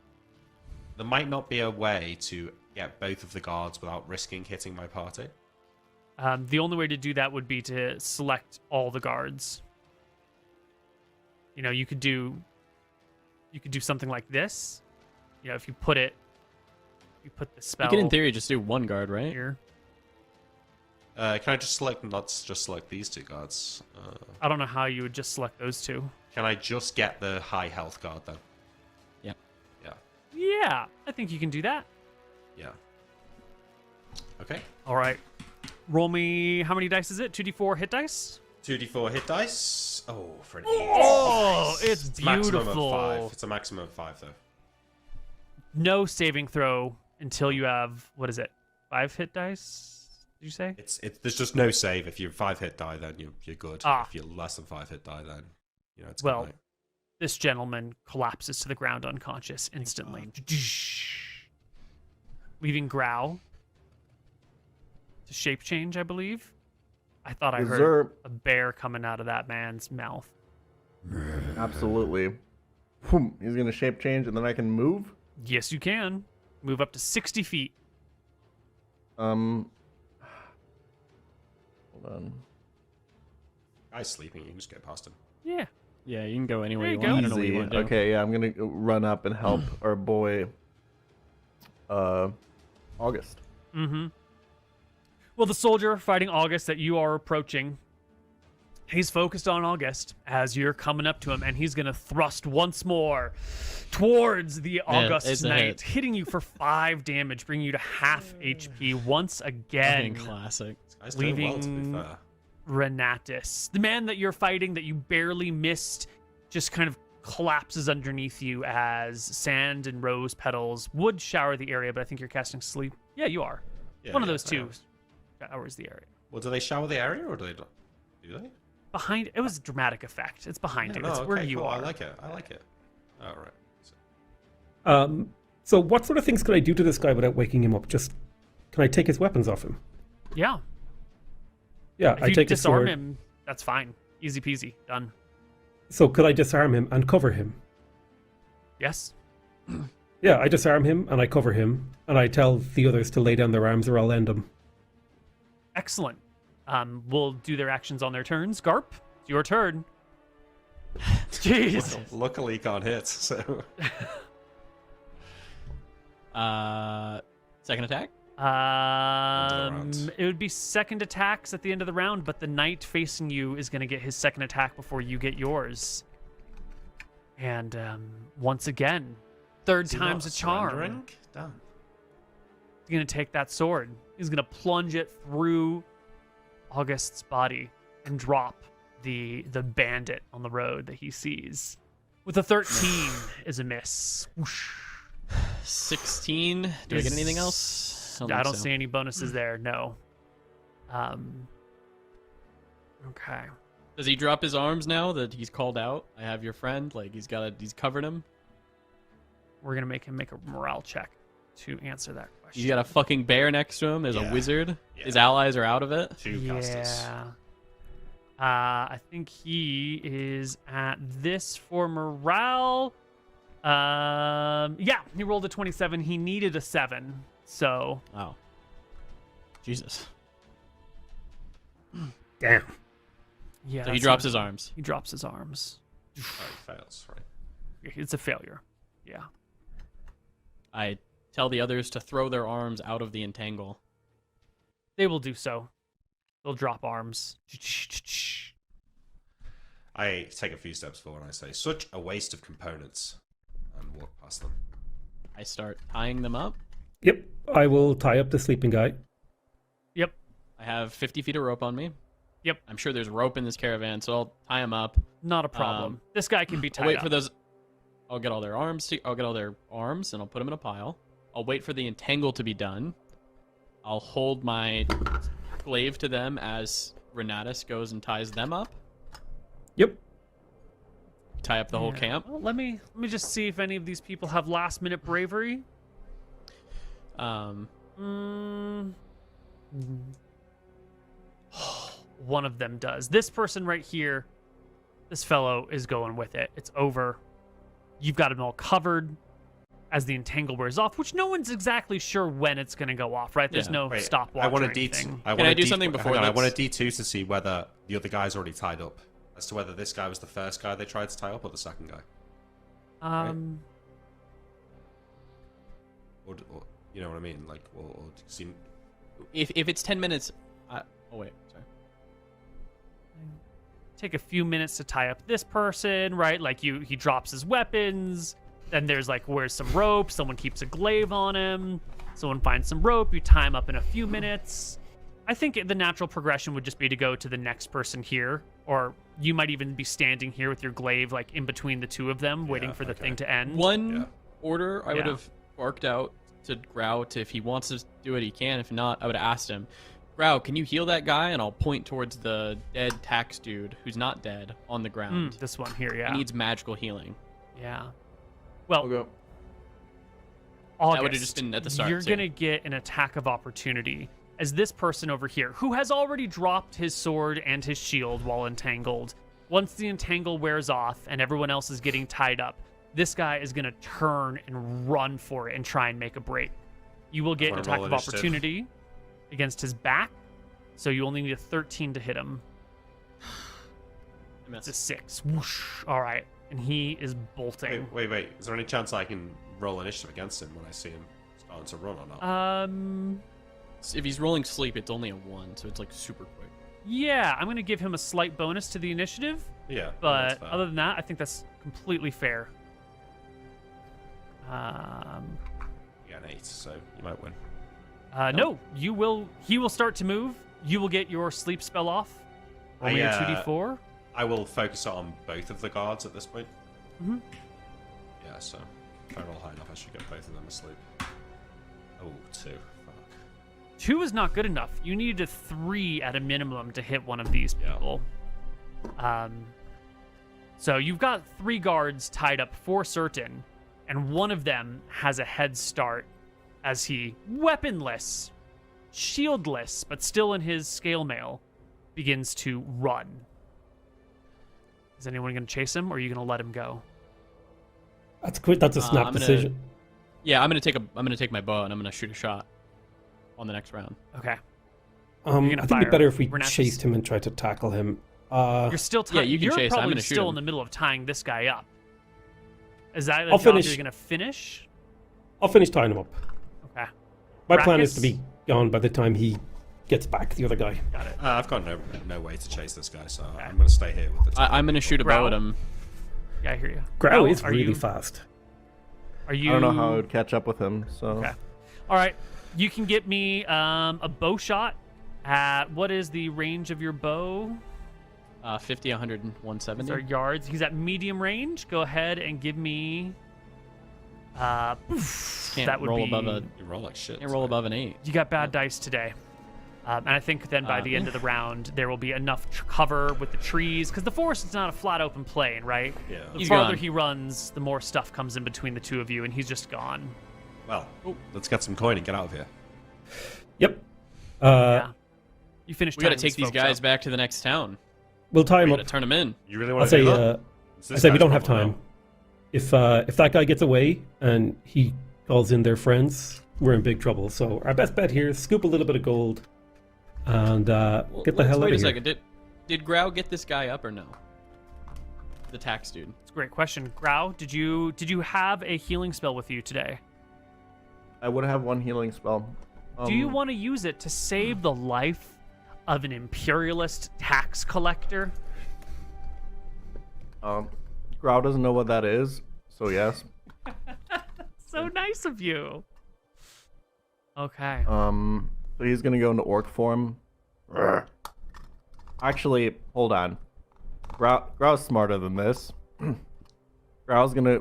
There might not be a way to get both of the guards without risking hitting my party. The only way to do that would be to select all the guards. You know, you could do something like this. You know, if you put the spell You can, in theory, just do one guard, right? here. Can I just select, not just select these 2 guards? I don't know how you would just select those 2. Can I just get the high health guard then? Yeah. Yeah. Yeah, I think you can do that. Yeah. Okay. All right. Roll me, how many dice is it? 2d4 hit dice? 2d4 hit dice. Oh, for an 8. Oh, it's Maximum of beautiful. 5. It's a maximum of 5, though. No saving throw until you have, what is it, 5 hit dice? Did you say? It's there's just no save. If you're 5 hit die, then you're good. Ah. If you're less than 5 hit die, then it's Well, good night. this gentleman collapses to the ground unconscious instantly, leaving Growl to shape change, I believe. I thought I heard Berserk. a bear coming out of that man's mouth. Absolutely. Whoom. He's gonna shape change, and then I can move. Yes, you can. Move up to 60 feet. Hold on. Guy's sleeping. You can just get past him. Yeah. Yeah, you can go anywhere There you you want. go. I don't know what you Easy. want to do. Okay, yeah, I'm gonna run up and help our boy, August. Mm-hmm. Well, the soldier fighting August that you are approaching He's focused on August as you're coming up to him, and he's going to thrust once more towards the August it's a Knight, hit. hitting you for 5 damage, bringing you to half HP once again, Fucking classic. Guy's doing well, to be leaving fair. Renatus. The man that you're fighting that you barely missed just kind of collapses underneath you as sand and rose petals would shower the area, but I think you're casting sleep. Yeah, you are. Yeah, One of yeah, those I two am. showers the area. Well, do they shower the area or do they not? Do they? Behind it was a dramatic effect. It's behind Yeah, you. no, It's okay, where you cool. are. I like it. All right. So what sort of things can I do to this guy without waking him up? Just can I take his weapons off him? Yeah. Yeah, If I you take his disarm sword. him, that's fine. Easy peasy. Done. So could I disarm him and cover him? Yes. Yeah, I disarm him and I cover him, and I tell the others to lay down their arms or I'll end them. Excellent. We'll do their actions on their turns. Garp, it's your turn. Jeez. Luckily, he can't hit. So Second attack. round. It would be second attacks at the end of the round, but the knight facing you is going to get his second attack before you get yours. And once again, third Is he time's not a charm. surrendering? Damn. He's going to take that sword. He's going to plunge it through August's body and drop the bandit on the road that he sees. With a 13 is a miss. Whoosh. 16. Do I get anything else? I think don't so. see any bonuses there. No. Okay. Does he drop his arms now that he's called out? I have your friend. Like he's covered him. We're gonna make him make a morale check to answer that question. He's got a fucking bear next to him. There's Yeah. a wizard. Yeah. His allies are out of it. 2 casters. Yeah. I think he is at this for morale. Yeah, he rolled a 27. He needed a 7. So Wow. Jesus. Damn. yeah. So he that's drops not- his arms. He drops his arms. Oh, he fails, right? It's a failure. Yeah. I tell the others to throw their arms out of the entangle. They will do so. They'll drop arms. I take a few steps forward and I say, "Such a waste of components," and walk past them. I start tying them up. Yep, I will tie up the sleeping guy. Yep. I have 50 feet of rope on me. Yep. I'm sure there's rope in this caravan, so I'll tie them up. Not a problem. This guy can be I'll tied wait up. for those. I'll get all their arms. I'll get all their arms, and I'll put them in a pile. I'll wait for the entangle to be done. I'll hold my glaive to them as Renatus goes and ties them up. Yep. Tie up the whole Yeah. camp. Well, let me just see if any of these people have last minute bravery. One of them does. This person right here, this fellow is going with it. It's over. You've got him all covered as the entangle wears off, which no one's exactly sure when it's going to go off, right? There's Yeah. no Wait, stopwatch I want or a D2. anything. I Can want I a do D- something hang before on, I want a that's- D2 to see whether the other guy's already tied up, as to whether this guy was the first guy they tried to tie up or the second guy. Or you know what I mean? Like, or see, If it's 10 minutes. Oh wait, sorry. Take a few minutes to tie up this person, right? Like he drops his weapons. Then there's like, where's some rope? Someone keeps a glaive on him. Someone finds some rope. You tie him up in a few minutes. I think the natural progression would just be to go to the next person here, or you might even be standing here with your glaive, like in between the two of them, waiting for the okay. thing to end. One Yeah. order I would Yeah. have barked out to Grout. If he wants to do it, he can. If not, I would have asked him, Grout, can you heal that guy? And I'll point towards the dead tax dude who's not dead on the ground. This one here, yeah. He needs magical healing. Yeah. Well, I'll go. August, would've just been at the start, You're too. going to get an attack of opportunity as this person over here, who has already dropped his sword and his shield while entangled. Once the entangle wears off and everyone else is getting tied up, this guy is going to turn and run for it and try and make a break. You will get an Wanna attack roll of initiative? opportunity against his back, so you only need a 13 to hit him. I It's a missed. 6. Whoosh. All right. And he is bolting. wait. Is there any chance I can roll initiative against him when I see him starting to run or not? If he's rolling sleep, it's only a 1, so it's like super quick. Yeah, I'm going to give him a slight bonus to the initiative, Yeah. but that's fair. other than that, I think that's completely fair. You got an 8, so you might win. No, you will. He will start to move. You will get your sleep spell off. Roll me your 2d4. I will focus on both of the guards at this point. Mm-hmm. Yeah, so if I roll high enough, I should get both of them asleep. Oh, 2. Fuck. 2 is not good enough. You needed a 3 at a minimum to hit one of these Yeah. people. So you've got 3 guards tied up for certain, and one of them has a head start as he, weaponless, shieldless, but still in his scale mail, begins to run. Is anyone going to chase him, or are you going to let him go? That's quick. That's a snap I'm gonna- decision. Yeah, I'm gonna take my bow and I'm gonna shoot a shot on the next round. Okay. I gonna think it'd fire be better if we Renessus? chased him and tried to tackle him. You're still yeah, you can You're chase. I'm probably gonna shoot still him. in the middle of tying this guy up. Is that a I'll job finish. you're going to finish? I'll finish tying him up. Okay. My plan is to Brackus? be gone by the time he gets back, the other guy. Got it. I've got no way to chase this guy, so I'm going to stay here with the team. I'm gonna shoot a bow at him. Yeah, I hear you. Growl Now, is are really you, fast. Are you? I don't know how I would catch up with him. So Okay. All right. You can get me a bow shot at what is the range of your bow? 50, 100, and These 170. are yards. He's at medium range. Go ahead and give me. Can't that would roll be. above a. You roll like shit. Can't roll so- above an 8. You got bad dice today. And I think then by the end of the round, there will be enough cover with the trees, because the forest is not a flat open plain, right? Yeah. The He's farther gone. he runs, the more stuff comes in between the two of you, and he's just gone. Well, let's get some coin and get out of here. Yep. Yeah. You finished. We gotta tying take these folks guys up. back to the next town. We'll tie We him gotta up. turn them in. You really I'll want to say, do that? I say we don't have time. If that guy gets away and he calls in their friends, we're in big trouble. So our best bet here is scoop a little bit of gold and get the hell out Wait of a here. second. Did Grau get this guy up or no? The tax dude. It's a great question. Grau, did you have a healing spell with you today? I would have one healing spell. Do you want to use it to save the life of an imperialist tax collector? Grau doesn't know what that is, so yes. So nice of you. Okay. So he's gonna go into orc form. Actually, hold on. Grau's smarter than this. Grau's gonna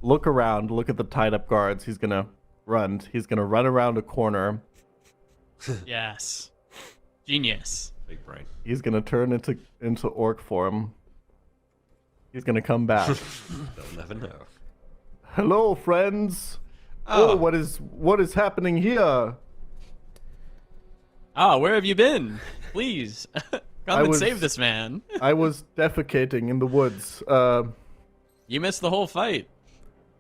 look around, look at the tied up guards. He's gonna run. He's gonna run around a corner. Yes. Genius. Big brain. He's gonna turn into orc form. He's gonna come back. They'll never know. Hello, friends. Oh. Oh, what is happening here? Ah, where have you been? Please. Come I and was- save this man. I was defecating in the woods. You missed the whole fight.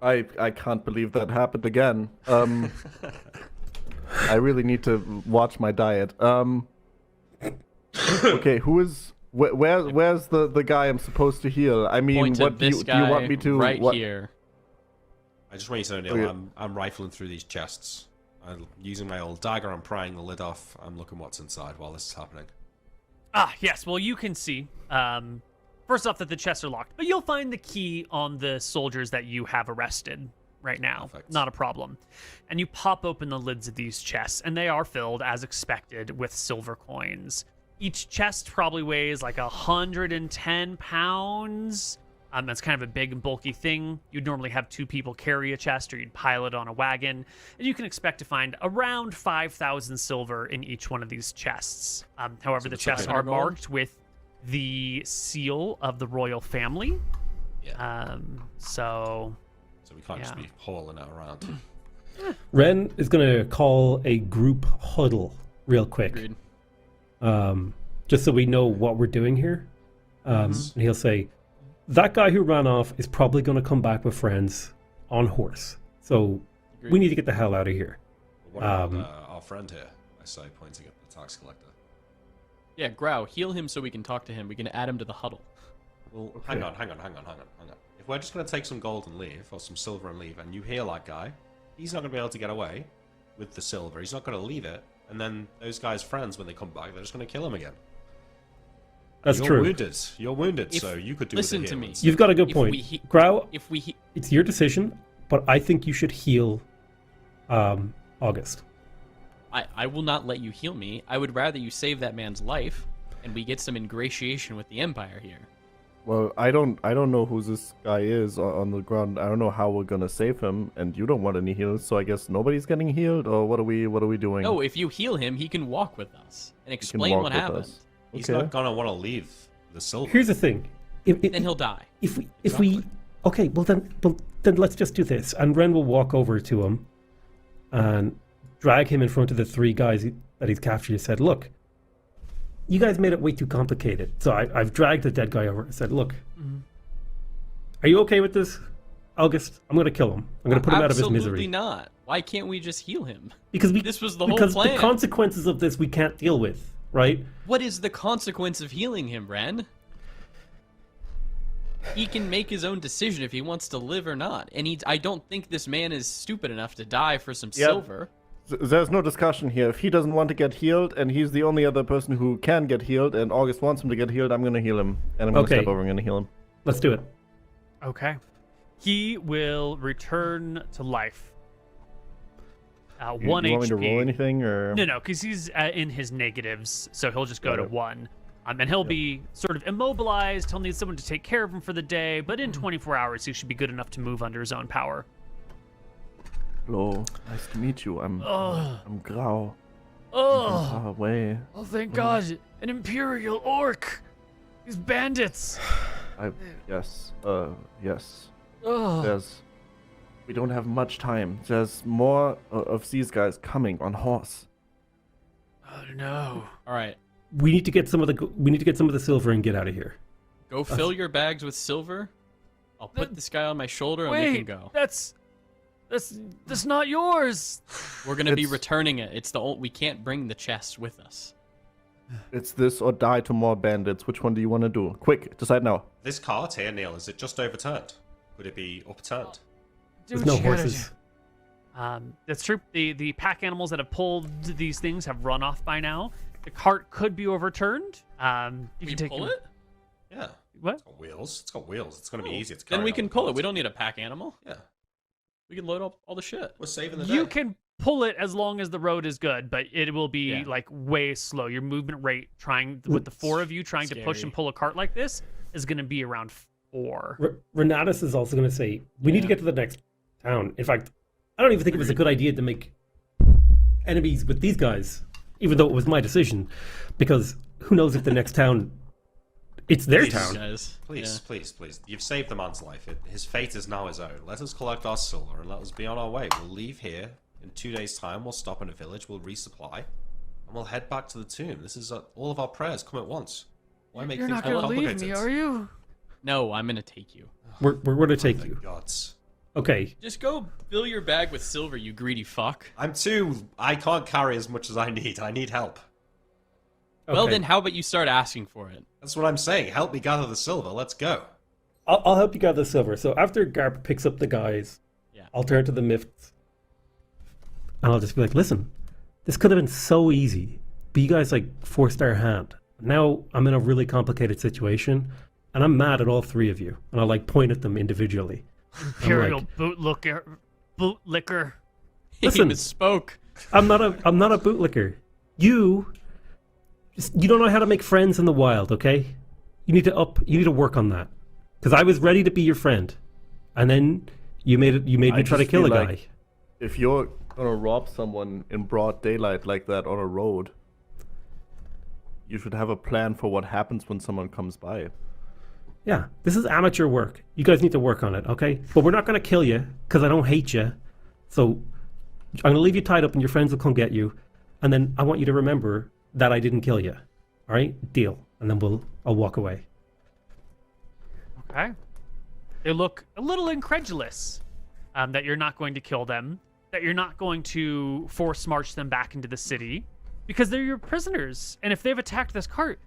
I can't believe that happened again. I really need to watch my diet. Okay, where's the guy I'm supposed to heal? I mean, Point to what do this you guy want me to right what? here. I just want you to know, Neil, Okay. I'm rifling through these chests. I'm using my old dagger. I'm prying the lid off. I'm looking what's inside while this is happening. Yes. Well, you can see. First off, that the chests are locked, but you'll find the key on the soldiers that you have arrested right now. Perfect. Not a problem. And you pop open the lids of these chests, and they are filled, as expected, with silver coins. Each chest probably weighs like 110 pounds. That's kind of a big and bulky thing. You'd normally have 2 people carry a chest, or you'd pile it on a wagon. And you can expect to find around 5,000 silver in each one of these chests. However, the it's chests okay. are Gold? marked with the seal of the royal family. Yeah. So So we can't just yeah. be hauling it around. Ren is gonna call a group huddle real quick, Agreed. just so we know what we're doing here. And he'll say, "That guy who ran off is probably gonna come back with friends on horse. So we Agreed. need to get the hell out of here." What about Um, our friend here? I say, pointing at the tax collector. Yeah, Grau, heal him so we can talk to him. We can add him to the huddle. Well, hang on. If we're just going to take some gold and leave, or some silver and leave, and you heal that guy, he's not going to be able to get away with the silver. He's not going to leave it, and then those guys' friends, when they come back, they're just going to kill him again. That's You're true. wounded. You're wounded, If- so you could do listen with the to me. healings. You've got a good If point. we Grau, If we it's your decision, but I think you should heal August. I will not let you heal me. I would rather you save that man's life, and we get some ingratiation with the Empire here. Well, I don't know who this guy is on the ground. I don't know how we're gonna save him, and you don't want any heals, so I guess nobody's getting healed. Or what are we doing? No, if you heal him, he can walk with us and He can explain walk what with happened. us. He's Okay. not gonna want to leave the silver. Here's the thing. Then he'll die. If we Exactly. okay, well then let's just do this. And Ren will walk over to him and drag him in front of the three guys that he's captured. He said, "Look, you guys made it way too complicated." So I've dragged the dead guy over and said, "Look, are you okay with this, August? I'm going to kill him. I'm going to put him out of his misery." Absolutely not. Why can't we just heal him? Because This was the whole because plan. the consequences of this we can't deal with, right? What is the consequence of healing him, Ren? He can make his own decision if he wants to live or not. And I don't think this man is stupid enough to die for some Yep. silver. There's no discussion here. If he doesn't want to get healed, and he's the only other person who can get healed, and August wants him to get healed, I'm gonna heal him, and I'm gonna Okay. step over and gonna heal him. Let's do it. Okay. He will return to life. You 1 want me to HP. roll anything, or No, because he's in his negatives, so he'll just go Got to it. 1. And he'll be sort of immobilized. He'll need someone to take care of him for the day, but in 24 hours, he should be good enough to move under his own power. hello, nice to meet you. I'm Grau. Oh, Far away. oh, thank God. An Imperial Orc. These bandits. Yes. Yes. Oh, We don't have much time. There's more of these guys coming on horse. oh no. All right. We need to get some of the silver and get out of here. Go fill your bags with silver. I'll put this guy on my shoulder and we can Wait, go. that's not yours. We're going to be It's- returning it. It's the old, we can't bring the chest with us. It's this or die to more bandits. Which one do you want to do? Quick, decide now. This cart here, Neil, is it just overturned? Could it be upturned? Do There's what no you gotta horses. do. That's true. The pack animals that have pulled these things have run off by now. The cart could be overturned. You We can take pull it? Yeah. What? It's got wheels. It's got wheels. It's gonna be Oh, easier to carry. Then we on can the pull it. cart. We don't need a pack animal. Yeah. We can load up all the shit. We're saving the You day. can pull it as long as the road is good, but it will be Yeah. like way slow. Your movement rate with the four of you trying to push Scary. and pull a cart like this is going to be around 4. Renatus is also going to say, we need to get to the next town. In fact, I don't even think it was a good idea to make enemies with these guys, even though it was my decision, because who knows if the next town, it's their Please. town. Guys. Please, Yeah. please, please. You've saved the man's life. His fate is now his own. Let us collect our silver and let us be on our way. We'll leave here in 2 days' time. We'll stop in a village. We'll resupply, and we'll head back to the tomb. This is all of our prayers come at once. Why make You're things not more going to leave complicated? me, are you? No, I'm going to take you. We're going to take Thank you. gods. Okay. Just go fill your bag with silver, you greedy fuck. I can't carry as much as I need. I need help. Well, Okay. then how about you start asking for it? That's what I'm saying. Help me gather the silver. Let's go. I'll help you gather the silver. So after Garp picks up the guys, Yeah. I'll turn to the Mifts, and I'll just be like, listen, this could have been so easy, but you guys like forced our hand. Now I'm in a really complicated situation, and I'm mad at all three of you. And I'll like point at them individually. Imperial like- bootlicker. Listen. He misspoke. I'm not a bootlicker. You don't know how to make friends in the wild, okay? You need to work on that. Because I was ready to be your friend, and then you made me I try to just kill a feel guy. like if you're gonna rob someone in broad daylight like that on a road, you should have a plan for what happens when someone comes by. Yeah, this is amateur work. You guys need to work on it, okay? But we're not going to kill you, because I don't hate you. So I'm going to leave you tied up and your friends will come get you. And then I want you to remember that I didn't kill you. All right? Deal. And then I'll walk away. Okay. They look a little incredulous that you're not going to kill them, that you're not going to force march them back into the city, because they're your prisoners. And if they've attacked this cart,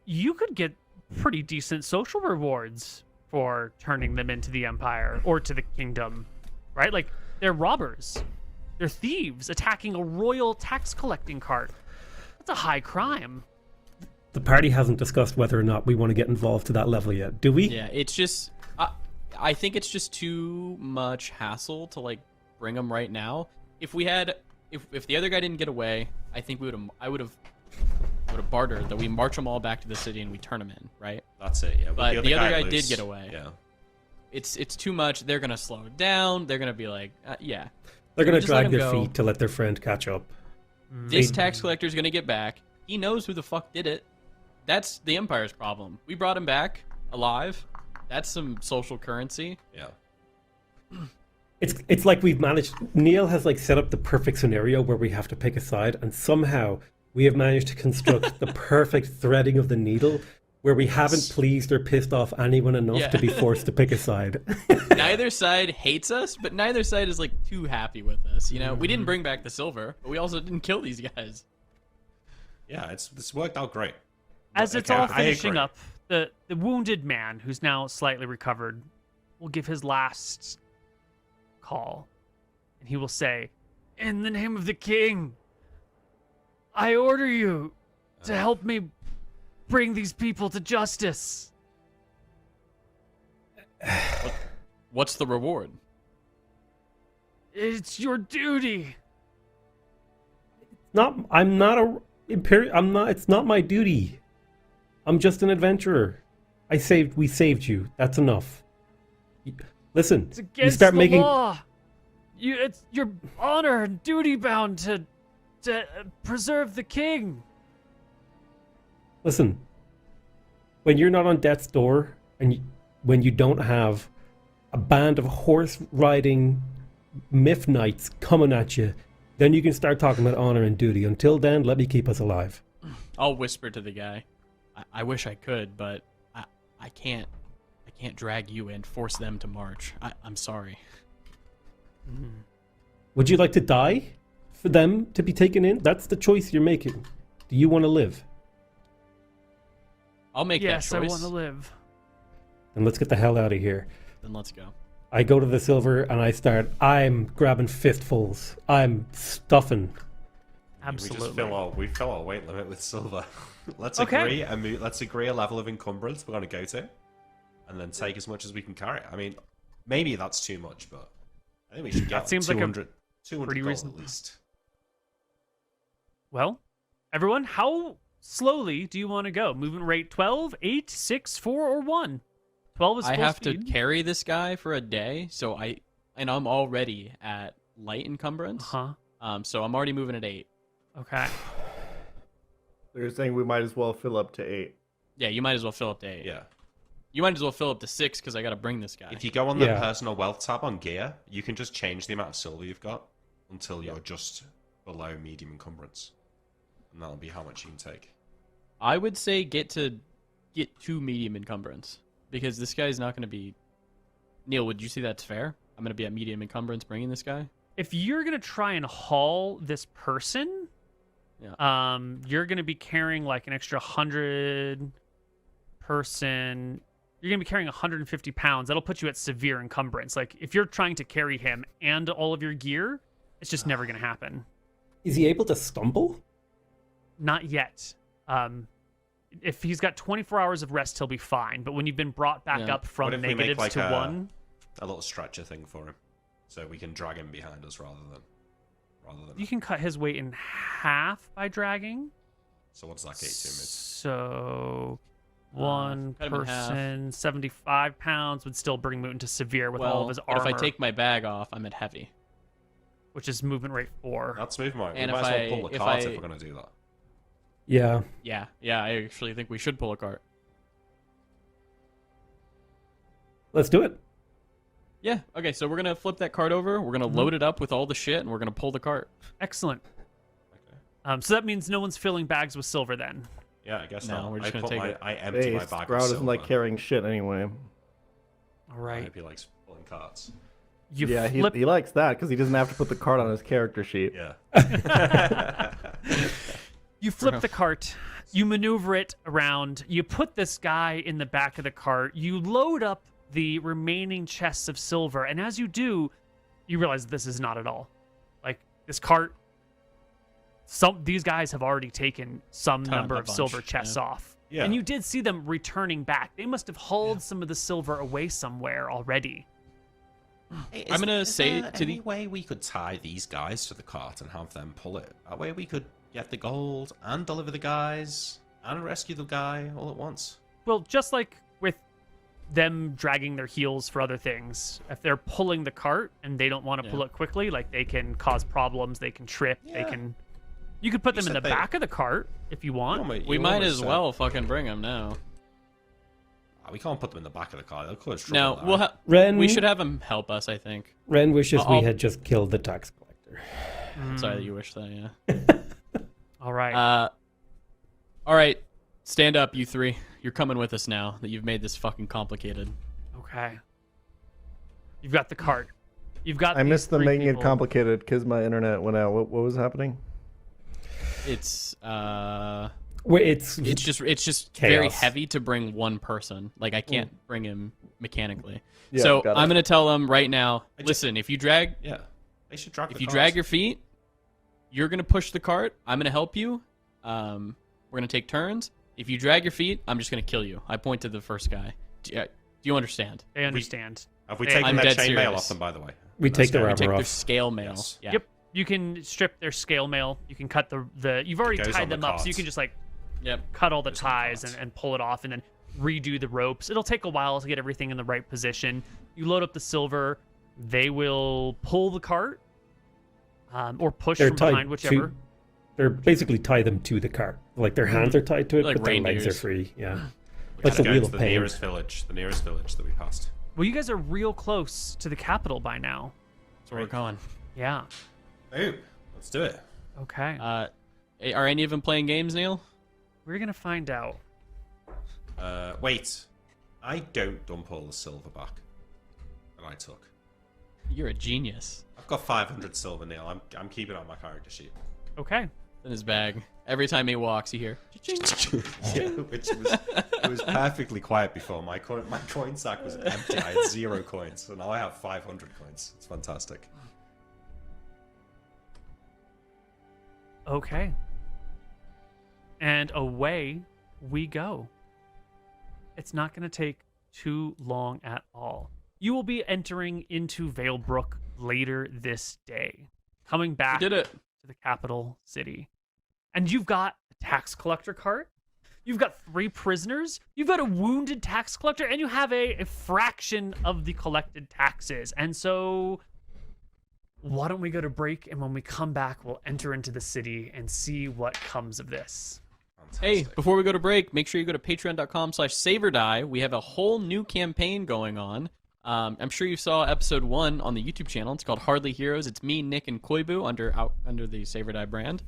you could get pretty decent social rewards for turning them into the Empire or to the kingdom, right? Like, they're robbers. They're thieves attacking a royal tax collecting cart. That's a high crime. the party hasn't discussed whether or not we want to get involved to that level yet, do we? Yeah, it's just I think it's just too much hassle to like bring them right now. If we had, if the other guy didn't get away, I think I would have bartered that we march them all back to the city and we turn them in, right? That's it. Yeah. With But the other guy did loose, get away. Yeah. It's too much. They're gonna slow it down. They're gonna be like, yeah. They're going to Just let drag him their go. feet to let their friend catch up. This tax collector's gonna get back. He knows who the fuck did it. That's the Empire's problem. We brought him back alive. That's some social currency. Yeah. It's like we've managed. Neil has like set up the perfect scenario where we have to pick a side, and somehow we have managed to construct the perfect threading of the needle where we haven't pleased or pissed off anyone enough to be forced to pick a side. Neither side hates us, but neither side is like too happy with us. You know, we didn't bring back the silver, but we also didn't kill these guys. Yeah, it's worked out great. As it's Okay, all I finishing agree. up, the wounded man, who's now slightly recovered, will give his last call. And he will say, "In the name of the king, I order you to help me bring these people to justice." What's the reward? It's your duty. I'm not a imperial. I'm not. It's not my duty. I'm just an adventurer. We saved you. That's enough. Listen, It's you against start the making. law. It's your honor and duty bound to preserve the king. Listen, when you're not on death's door, and when you don't have a band of horse-riding myth knights coming at you, then you can start talking about honor and duty. Until then, let me keep us alive. I'll whisper to the guy. I wish I could, but I can't. I can't drag you in, force them to march. I'm sorry. Would you like to die for them to be taken in? That's the choice you're making. Do you want to live? I'll make Yes, that I choice. want to live. Then let's get the hell out of here. Then let's go. I go to the silver and I'm grabbing fistfuls. I'm stuffing. Absolutely. We fill our weight limit with silver. Let's Okay. agree a level of encumbrance we're going to go to, and then take as much as we can carry. I mean, maybe that's too much, but I think we should get That seems like a 200 pretty gold reasonable- at least. Well, everyone, how slowly do you want to go? Movement rate 12, 8, 6, 4, or 1? 12 is I full have speed. to carry this guy for a day, so I'm already at light encumbrance. So I'm already moving at 8. Okay. So you're saying we might as well fill up to 8. Yeah, you might as well fill up to 8. Yeah. You might as well fill up to 6 because I got to bring this guy. If you go on the Yeah. personal wealth tab on gear, you can just change the amount of silver you've got until you're just below medium encumbrance, and that'll be how much you can take. I would say get to medium encumbrance because this guy's not going to be. Neil, would you say that's fair? I'm going to be at medium encumbrance bringing this guy. If you're going to try and haul this person, you're going to be carrying like an extra 100 person. You're going to be carrying 150 pounds. That'll put you at severe encumbrance. Like, if you're trying to carry him and all of your gear, it's just never going to happen. Is he able to stumble? Not yet. If he's got 24 hours of rest, he'll be fine. But when you've been brought back Yeah. up from What if we make, negatives like, to a- 1, A little stretcher thing for him, so we can drag him behind us rather than. you can cut his weight in half by dragging. So what's that get to? So one cut him in half. person, 75 pounds, would still bring Mooten to severe with all of his but armor, if I take my bag off, I'm at heavy. which is movement rate 4. That's movement. We And might if as well I- pull the if cart I- if we're going to do that. Yeah. Yeah, I actually think we should pull a cart. Let's do it. Yeah, okay, so we're going to flip that cart over, we're going to load it up with all the shit, and we're going to pull the cart. Excellent. Okay. So that means no one's filling bags with silver then. Yeah, I guess No, not. we're just I gonna put take it. I empty Hey, my bag. Sprout of doesn't like silver. carrying shit anyway. All I right. hope he likes pulling carts. You Yeah, flip. he likes that because he doesn't have to put the card on his character sheet. Yeah. You flip the cart, you maneuver it around, you put this guy in the back of the cart, you load up the remaining chests of silver, and as you do, you realize this is not at all. Like, this cart these guys have already taken some number of silver chests off. Yeah. And you did see them returning back. They must have hauled some of the silver away somewhere already. Hey, I'm gonna say there to any way we could tie these guys to the cart and have them pull it. That way we could get the gold and deliver the guys and rescue the guy all at once. Well, just like with them dragging their heels for other things, if they're pulling the cart and they don't want to pull it quickly, like they can cause problems, they can trip, they can... You could put them in the back of the cart if you want. We might as well fucking bring them now. We can't put them in the back of the car. They'll cause No, trouble. we should have him help us, I think. Ren wishes we had just killed the tax collector. Sorry that you wish that, yeah. All right. All right, stand up, you three. You're coming with us now that you've made this fucking complicated. Okay. You've got the cart. You've got. I missed them making people. it complicated because my internet went out. What was happening? It's It's just very chaos. heavy to bring one person. Like I can't bring him mechanically. Yeah, so got it. I'm gonna tell them right now. Listen, if you drag They should drag if the you cars. drag your feet, you're gonna push the cart. I'm gonna help you. We're gonna take turns. If you drag your feet, I'm just gonna kill you. I point to the first guy. Do you understand? They understand. Have we Hey, taken I'm their dead chainmail serious. off them, by the way? We take the We rubber take their off. scale mail. Yes. Yeah. Yep. You can strip their scale mail. You can cut the. You've already Goes tied on the them up, so you cart. can just like Yep. cut all the Goes on the ties cart. and pull it off, and then redo the ropes. It'll take a while to get everything in the right position. You load up the silver. They will pull the cart, or push They're from tied behind, whichever. They're basically tie them to the cart. Like their hands are tied to it, Like but their legs are reindeers. free. Yeah. We Like just the go Wheel to of the Pain. nearest village that we passed. Well, you guys are real close to the capital by now. That's where we're going. Yeah. Boom. Let's do it. Okay. Are any of them playing games, Neil? We're gonna find out. Wait. I don't dump all the silver back that I took. You're a genius. I've got 500 silver, Neil. I'm keeping it on my character sheet. Okay. In his bag. Every time he walks, you hear. Yeah, which was it was perfectly quiet before. My coin sack was empty. I had 0 coins, so now I have 500 coins. It's fantastic. Okay. And away we go. It's not going to take too long at all. You will be entering into Valebrook later this day, coming back Did it. to the capital city. And you've got a tax collector cart, you've got 3 prisoners, you've got a wounded tax collector, and you have a fraction of the collected taxes. And so why don't we go to break, and when we come back, we'll enter into the city and see what comes of this. Hey, Fantastic. before we go to break, make sure you go to patreon.com/SaverDie. We have a whole new campaign going on. I'm sure you saw episode 1 on the YouTube channel. It's called Hardly Heroes. It's me, Nick, and Koibu under the SaverDie brand.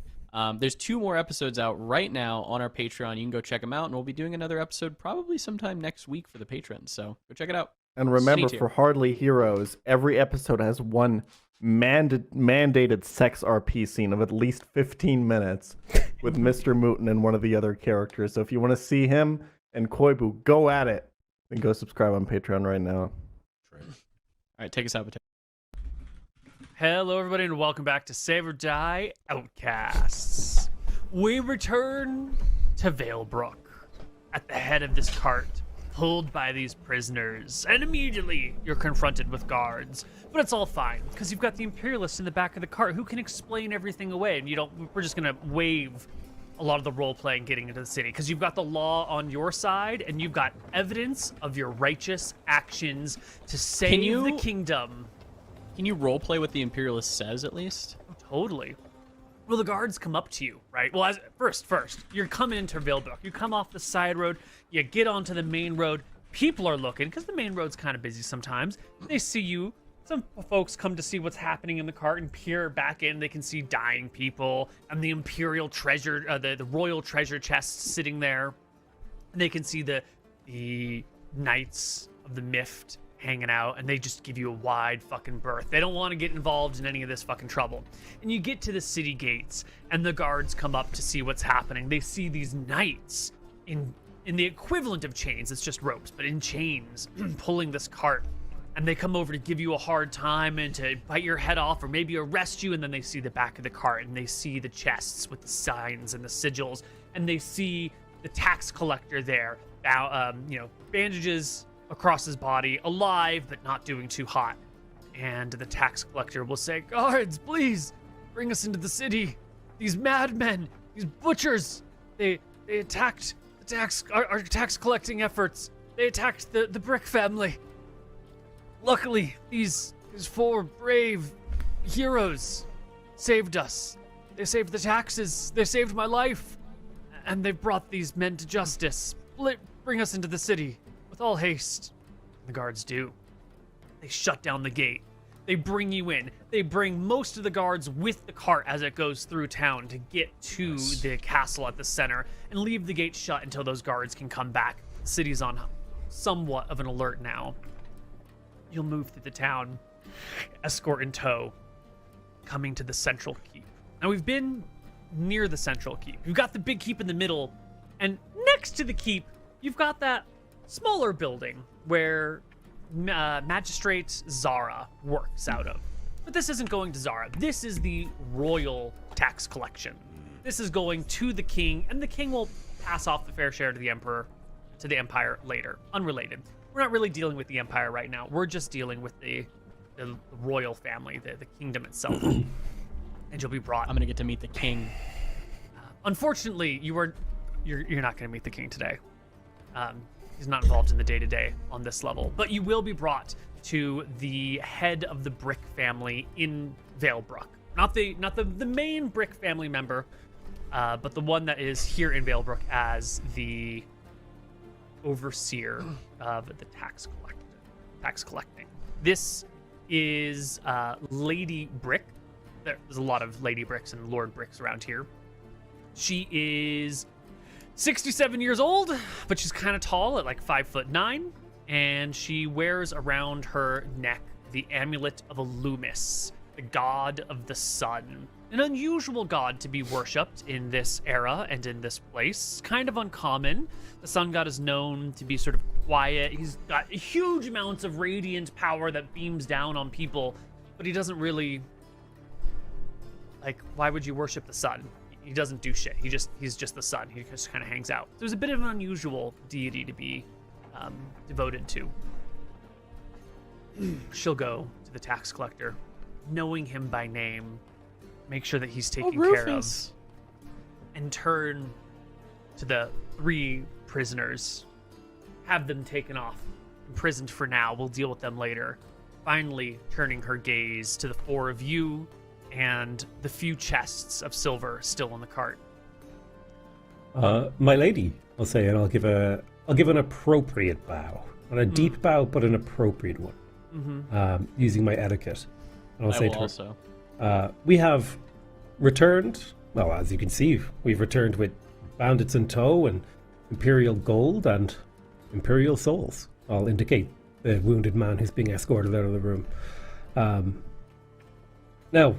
There's 2 more episodes out right now on our Patreon. You can go check them out, and we'll be doing another episode probably sometime next week for the patrons. So go check it out. And remember, Stay for tuned. Hardly Heroes, every episode has one mandated sex RP scene of at least 15 minutes with MrMouton and one of the other characters. So if you want to see him and Koibu go at it, then go subscribe on Patreon right now. All right, take us out, Potato. Hello, everybody, and welcome back to Save or Die Outcasts. We return to Valebrook at the head of this cart, pulled by these prisoners, and immediately you're confronted with guards. But it's all fine, because you've got the Imperialists in the back of the cart who can explain everything away, and we're just gonna waive a lot of the role-playing getting into the city, because you've got the law on your side, and you've got evidence of your righteous actions to save the kingdom. Can you roleplay what the Imperialist says, at least? Oh, totally. Well, the guards come up to you, right? Well, first, you're coming into Valebrook. You come off the side road, you get onto the main road. People are looking, because the main road's kind of busy sometimes. They see you. Some folks come to see what's happening in the cart and peer back in. They can see dying people and the imperial treasure, the royal treasure chests sitting there. And they can see the knights of the Mift hanging out, and they just give you a wide fucking berth. They don't want to get involved in any of this fucking trouble. And you get to the city gates, and the guards come up to see what's happening. They see these knights in the equivalent of chains. It's just ropes, but in chains, pulling this cart. and they come over to give you a hard time and to bite your head off or maybe arrest you, and then they see the back of the cart and they see the chests with the signs and the sigils, and they see the tax collector there, bandages across his body, alive but not doing too hot. And the tax collector will say, "Guards, please bring us into the city. These madmen, these butchers, they attacked our tax collecting efforts. They attacked the Brick family. Luckily, these 4 brave heroes saved us. They saved the taxes. They saved my life. And they've brought these men to justice. Bring us into the city with all haste." The guards do. They shut down the gate. They bring you in. They bring most of the guards with the cart as it goes through town to get to the castle at the center and leave the gate shut until those guards can come back. The city's on somewhat of an alert now. You'll move through the town, escort in tow, coming to the central keep. Now, we've been near the central keep. You've got the big keep in the middle, and next to the keep, you've got that smaller building where Magistrate Zara works out of. But this isn't going to Zara. This is the royal tax collection. This is going to the king, and the king will pass off the fair share to the emperor, to the empire later. Unrelated. We're not really dealing with the empire right now. We're just dealing with the royal family, the kingdom itself. And you'll be brought. I'm gonna get to meet the king. Unfortunately, you're not going to meet the king today. He's not involved in the day-to-day on this level, but you will be brought to the head of the Brick family in Valebrook. Not the main Brick family member, but the one that is here in Valebrook as the overseer of the tax collecting. This is Lady Brick. There's a lot of Lady Bricks and Lord Bricks around here. She is 67 years old, but she's kind of tall at like 5'9", and she wears around her neck the amulet of Illumis, the god of the sun. An unusual god to be worshipped in this era and in this place. Kind of uncommon. The sun god is known to be sort of quiet. He's got huge amounts of radiant power that beams down on people, but he doesn't really... Like, why would you worship the sun? He doesn't do shit. He's just the sun. He just kind of hangs out. So it's a bit of an unusual deity to be devoted to. She'll go to the tax collector, knowing him by name, make sure that he's taken care of, and turn to the 3 prisoners, have them taken off, imprisoned for now. We'll deal with them later. Finally, turning her gaze to the 4 of you and the few chests of silver still in the cart. My lady, I'll say, and I'll give an appropriate bow. Not a deep bow, but an appropriate one. Using my etiquette. And I'll say to her, we have returned, well, as you can see, we've returned with bandits in tow and imperial gold and imperial souls. I'll indicate the wounded man who's being escorted out of the room. Now,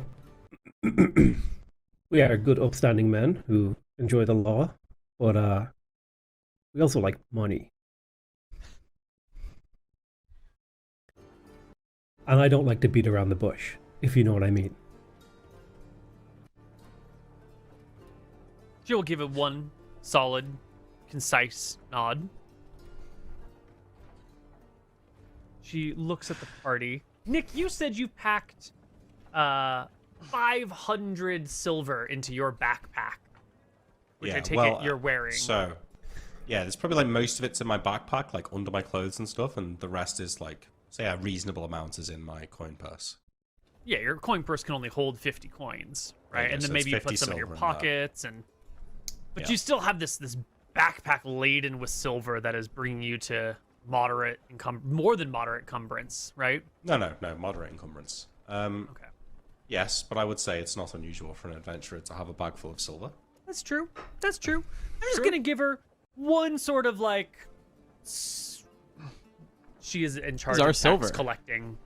we are good upstanding men who enjoy the law, but we also like money. And I don't like to beat around the bush, if you know what I mean. She will give it one solid, concise nod. She looks at the party. Nick, you said you packed 500 silver into your backpack, which I take it you're wearing. So, yeah, there's probably like most of it's in my backpack, like under my clothes and stuff, and the rest is like, say, a reasonable amount is in my coin purse. Yeah, your coin purse can only hold 50 coins, right? Okay, and then so maybe you put some in your pockets, but you still have this backpack laden with silver that is bringing you to more than moderate encumbrance, right? No, moderate encumbrance. Okay. Yes, but I would say it's not unusual for an adventurer to have a bag full of silver. That's true. I'm just gonna give her one sort of like. She is in charge of tax silver collecting.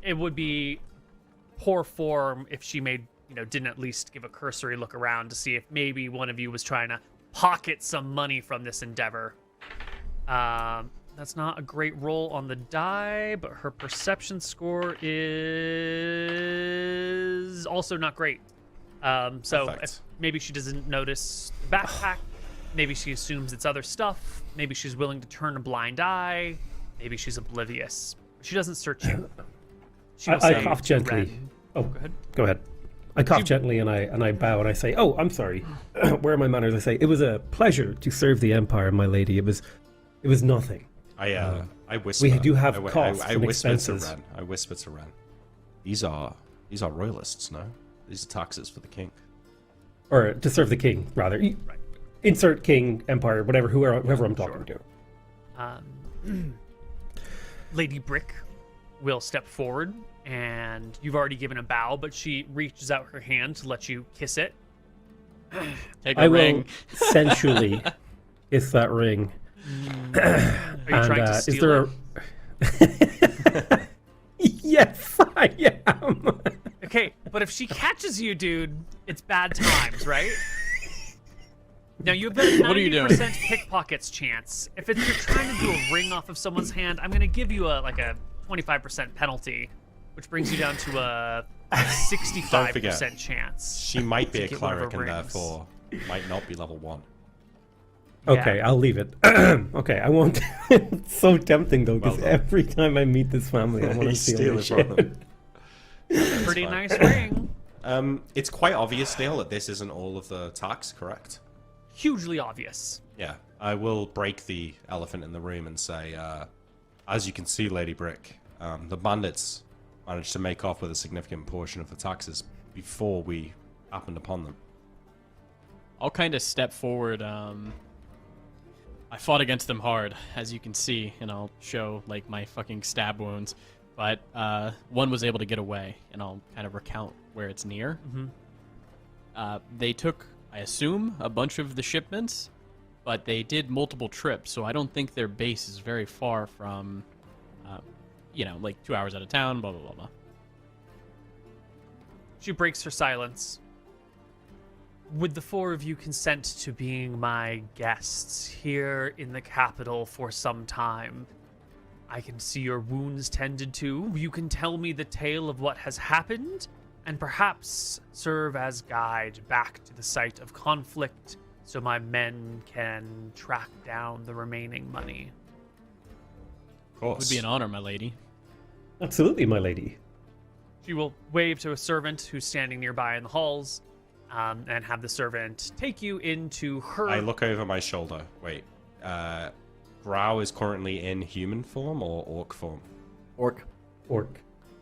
It would be poor form if she didn't at least give a cursory look around to see if maybe one of you was trying to pocket some money from this endeavor. That's not a great roll on the die, but her perception score is also not great. So Perfect. maybe she doesn't notice the backpack. Maybe she assumes it's other stuff. Maybe she's willing to turn a blind eye. Maybe she's oblivious. She doesn't search you. She will I say cough gently. Ren. Oh, Go ahead. go ahead. I cough gently and I bow and I say, "Oh, I'm sorry. Where are my manners?" I say, "It was a pleasure to serve the Empire, my lady. It was nothing." I whisper. We do have I, costs I and whisper expenses. to Ren. I whisper to Ren. These are royalists, no? These are taxes for the king. Or to serve the king, rather. Insert king, empire, whoever I'm talking to. Lady Brick will step forward, and you've already given a bow, but she reaches out her hand to let you kiss it. Take a I ring. will sensually kiss that ring. Are you trying to steal it? Yes, I am. Okay, but if she catches you, dude, it's bad times, right? Now you've got a 90% What are you doing? pickpockets chance. If you're trying to do a ring off of someone's hand, I'm gonna give you a 25% penalty, which brings you down to a 65% chance. She might be to a get one of her cleric and rings. therefore might not be level 1. Okay, Yeah. I'll leave it. Okay, I won't. It's so tempting though, because Well done. every time I meet this family, I want to You steal steal their it from shit. them. Pretty fine. nice ring. It's quite obvious, Neil, that this isn't all of the tax, correct? Hugely obvious. Yeah. I will break the elephant in the room and say, as you can see, Lady Brick, the bandits managed to make off with a significant portion of the taxes before we happened upon them. I'll kind of step forward. I fought against them hard, as you can see, and I'll show like my fucking stab wounds. But one was able to get away, and I'll kind of recount where it's near. They took, I assume, a bunch of the shipments, but they did multiple trips, so I don't think their base is very far from, like 2 hours out of town, blah, blah, blah, blah. She breaks her silence. Would the four of you consent to being my guests here in the capital for some time? I can see your wounds tended to. You can tell me the tale of what has happened, and perhaps serve as guide back to the site of conflict so my men can track down the remaining money. Of course. Would be an honor, my lady. Absolutely, my lady. She will wave to a servant who's standing nearby in the halls, and have the servant take you into her... I look over my shoulder. Wait. Grau is currently in human form or orc form? Orc.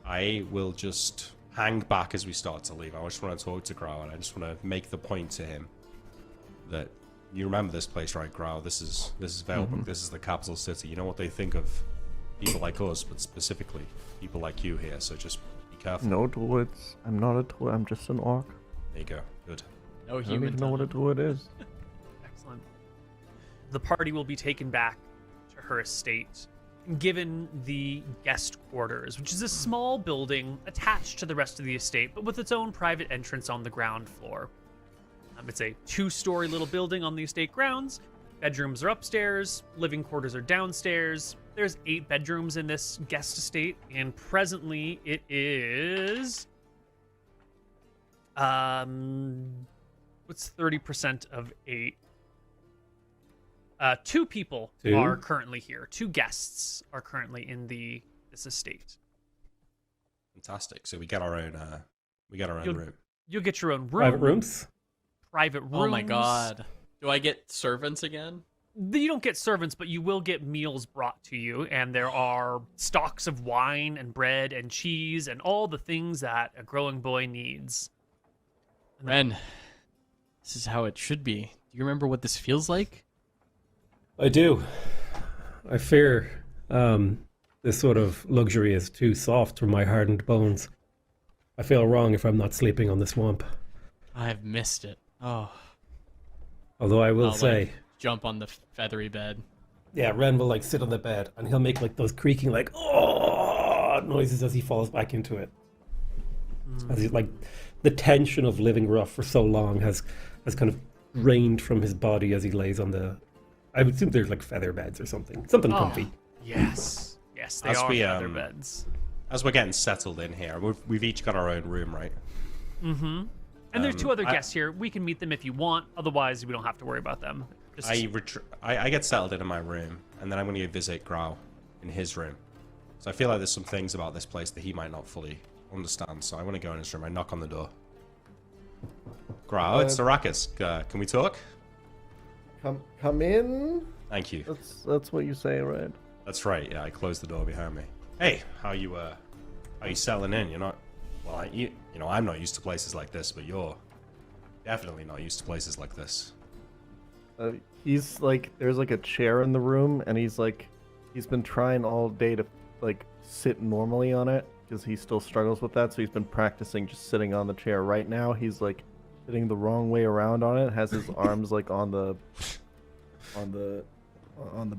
I will just hang back as we start to leave. I just want to talk to Grau, and I just want to make the point to him that you remember this place, right, Grau? This is Veilbrook. This is the capital city. You know what they think of people like us, but specifically people like you here. So just be careful. No druids. I'm not a druid. I'm just an orc. There you go. Good. No I don't human even know what a tongue. druid is. Excellent. The party will be taken back to her estate, given the guest quarters, which is a small building attached to the rest of the estate, but with its own private entrance on the ground floor. It's a 2-story little building on the estate grounds. Bedrooms are upstairs, living quarters are downstairs. There's 8 bedrooms in this guest estate, and presently it is... what's 30% of 8? 2 people Two? are currently here. 2 guests are currently in this estate. Fantastic. So we get our own room. You'll get your own room. Private rooms? Private rooms. Oh my god. Do I get servants again? You don't get servants, but you will get meals brought to you, and there are stocks of wine and bread and cheese and all the things that a growing boy needs. Ren, this is how it should be. Do you remember what this feels like? I do. I fear this sort of luxury is too soft for my hardened bones. I feel wrong if I'm not sleeping on the swamp. I've missed it. Oh. Although I will I'll, say, jump on the feathery bed. yeah, Ren will like sit on the bed and he'll make like those creaking like oh noises as he falls back into it. As he, like the tension of living rough for so long has kind of drained from his body as he lays on the. I would assume there's like feather beds or something Oh, comfy. Yes. Yes, they As are we, feather um, beds. As we're getting settled in here, we've each got our own room, right? Mm-hmm. And there's 2 other I- guests here. We can meet them if you want. Otherwise, we don't have to worry about them. Just... I get settled in my room, and then I'm going to go visit Grau in his room. So I feel like there's some things about this place that he might not fully understand. So I want to go in his room. I knock on the door. Grau, it's Arrakis. Can we talk? Come in. Thank you. That's what you say, right? That's right. Yeah, I closed the door behind me. Hey, how you settling in? You're not. Well, I'm not used to places like this, but you're definitely not used to places like this. He's like, there's like a chair in the room, and he's been trying all day to like sit normally on it because he still struggles with that. So he's been practicing just sitting on the chair. Right now, he's like sitting the wrong way around on it. Has his arms like on the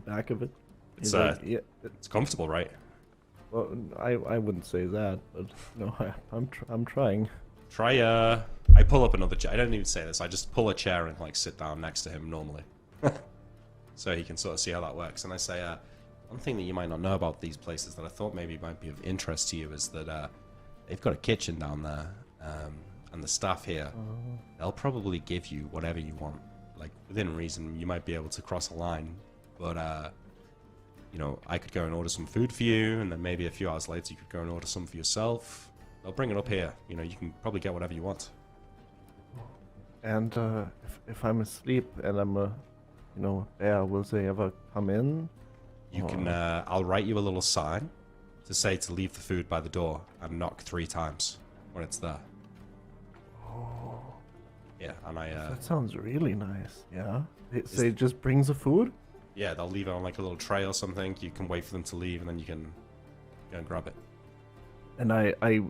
back of it. It's He's yeah. it's comfortable, right? Well, I wouldn't say that, but no, I'm trying. I pull up another chair. I don't even say this. I just pull a chair and like sit down next to him normally, so he can sort of see how that works. And I say, one thing that you might not know about these places that I thought maybe might be of interest to you is that they've got a kitchen down there, and the staff here, they'll probably give you whatever you want, like within reason. You might be able to cross a line, but you know, I could go and order some food for you, and then maybe a few hours later you could go and order some for yourself. They'll bring it up here. You know, you can probably get whatever you want. And if I'm asleep and I'm there, will they ever come in? You can. I'll write you a little sign to say to leave the food by the door and knock 3 times when it's there. Oh, Yeah, and that sounds really nice. Yeah, they just brings the food. Yeah, they'll leave it on like a little tray or something. You can wait for them to leave, and then you can go and grab it. And I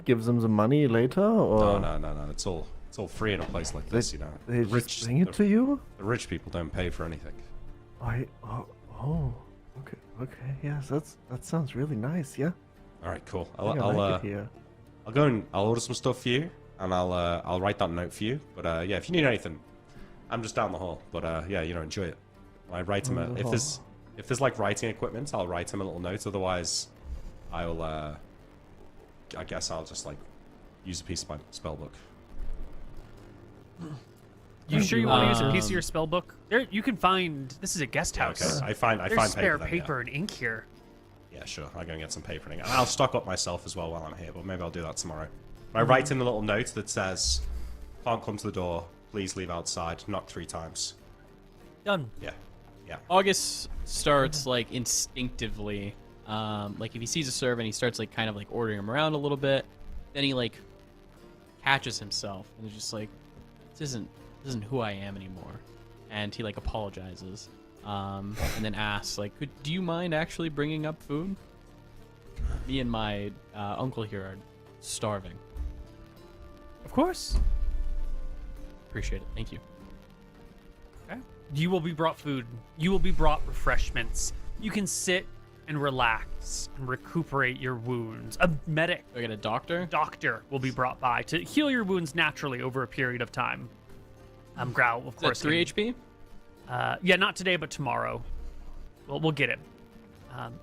gives them the money later, or No. It's all free in a place like this, you know. they just bring it to you. The rich people don't pay for anything. Okay, yes, that sounds really nice. Yeah. All right, cool. I like it here. I'll go and I'll order some stuff for you, and I'll write that note for you. But yeah, if you need anything, I'm just down the hall. But yeah, you know, enjoy it. I write him if there's like writing equipment, I'll write him a little note. Otherwise, I guess I'll just like use a piece of my spell book. You sure you want to use a piece of your spell book? There, you can find. This is a guest Yeah, house. okay. I find There's spare paper. paper and ink here. Yeah, sure. I'll go and get some paper and ink. And I'll stock up myself as well while I'm here, but maybe I'll do that tomorrow. But I write in a little note that says, "Can't come to the door. Please leave outside. Knock 3 times." Done. Yeah. August starts like instinctively, like if he sees a servant, he starts like kind of like ordering him around a little bit. Then he like catches himself and is just like, this isn't who I am anymore. And he like apologizes, and then asks like, do you mind actually bringing up food? Me and my uncle here are starving. Of course. Appreciate it. Thank you. Okay. You will be brought food. You will be brought refreshments. You can sit and relax and recuperate your wounds. A medic, Do I get a doctor? doctor will be brought by to heal your wounds naturally over a period of time. Grau, of Is that course. 3 HP? Yeah, not today, but tomorrow. We'll get it.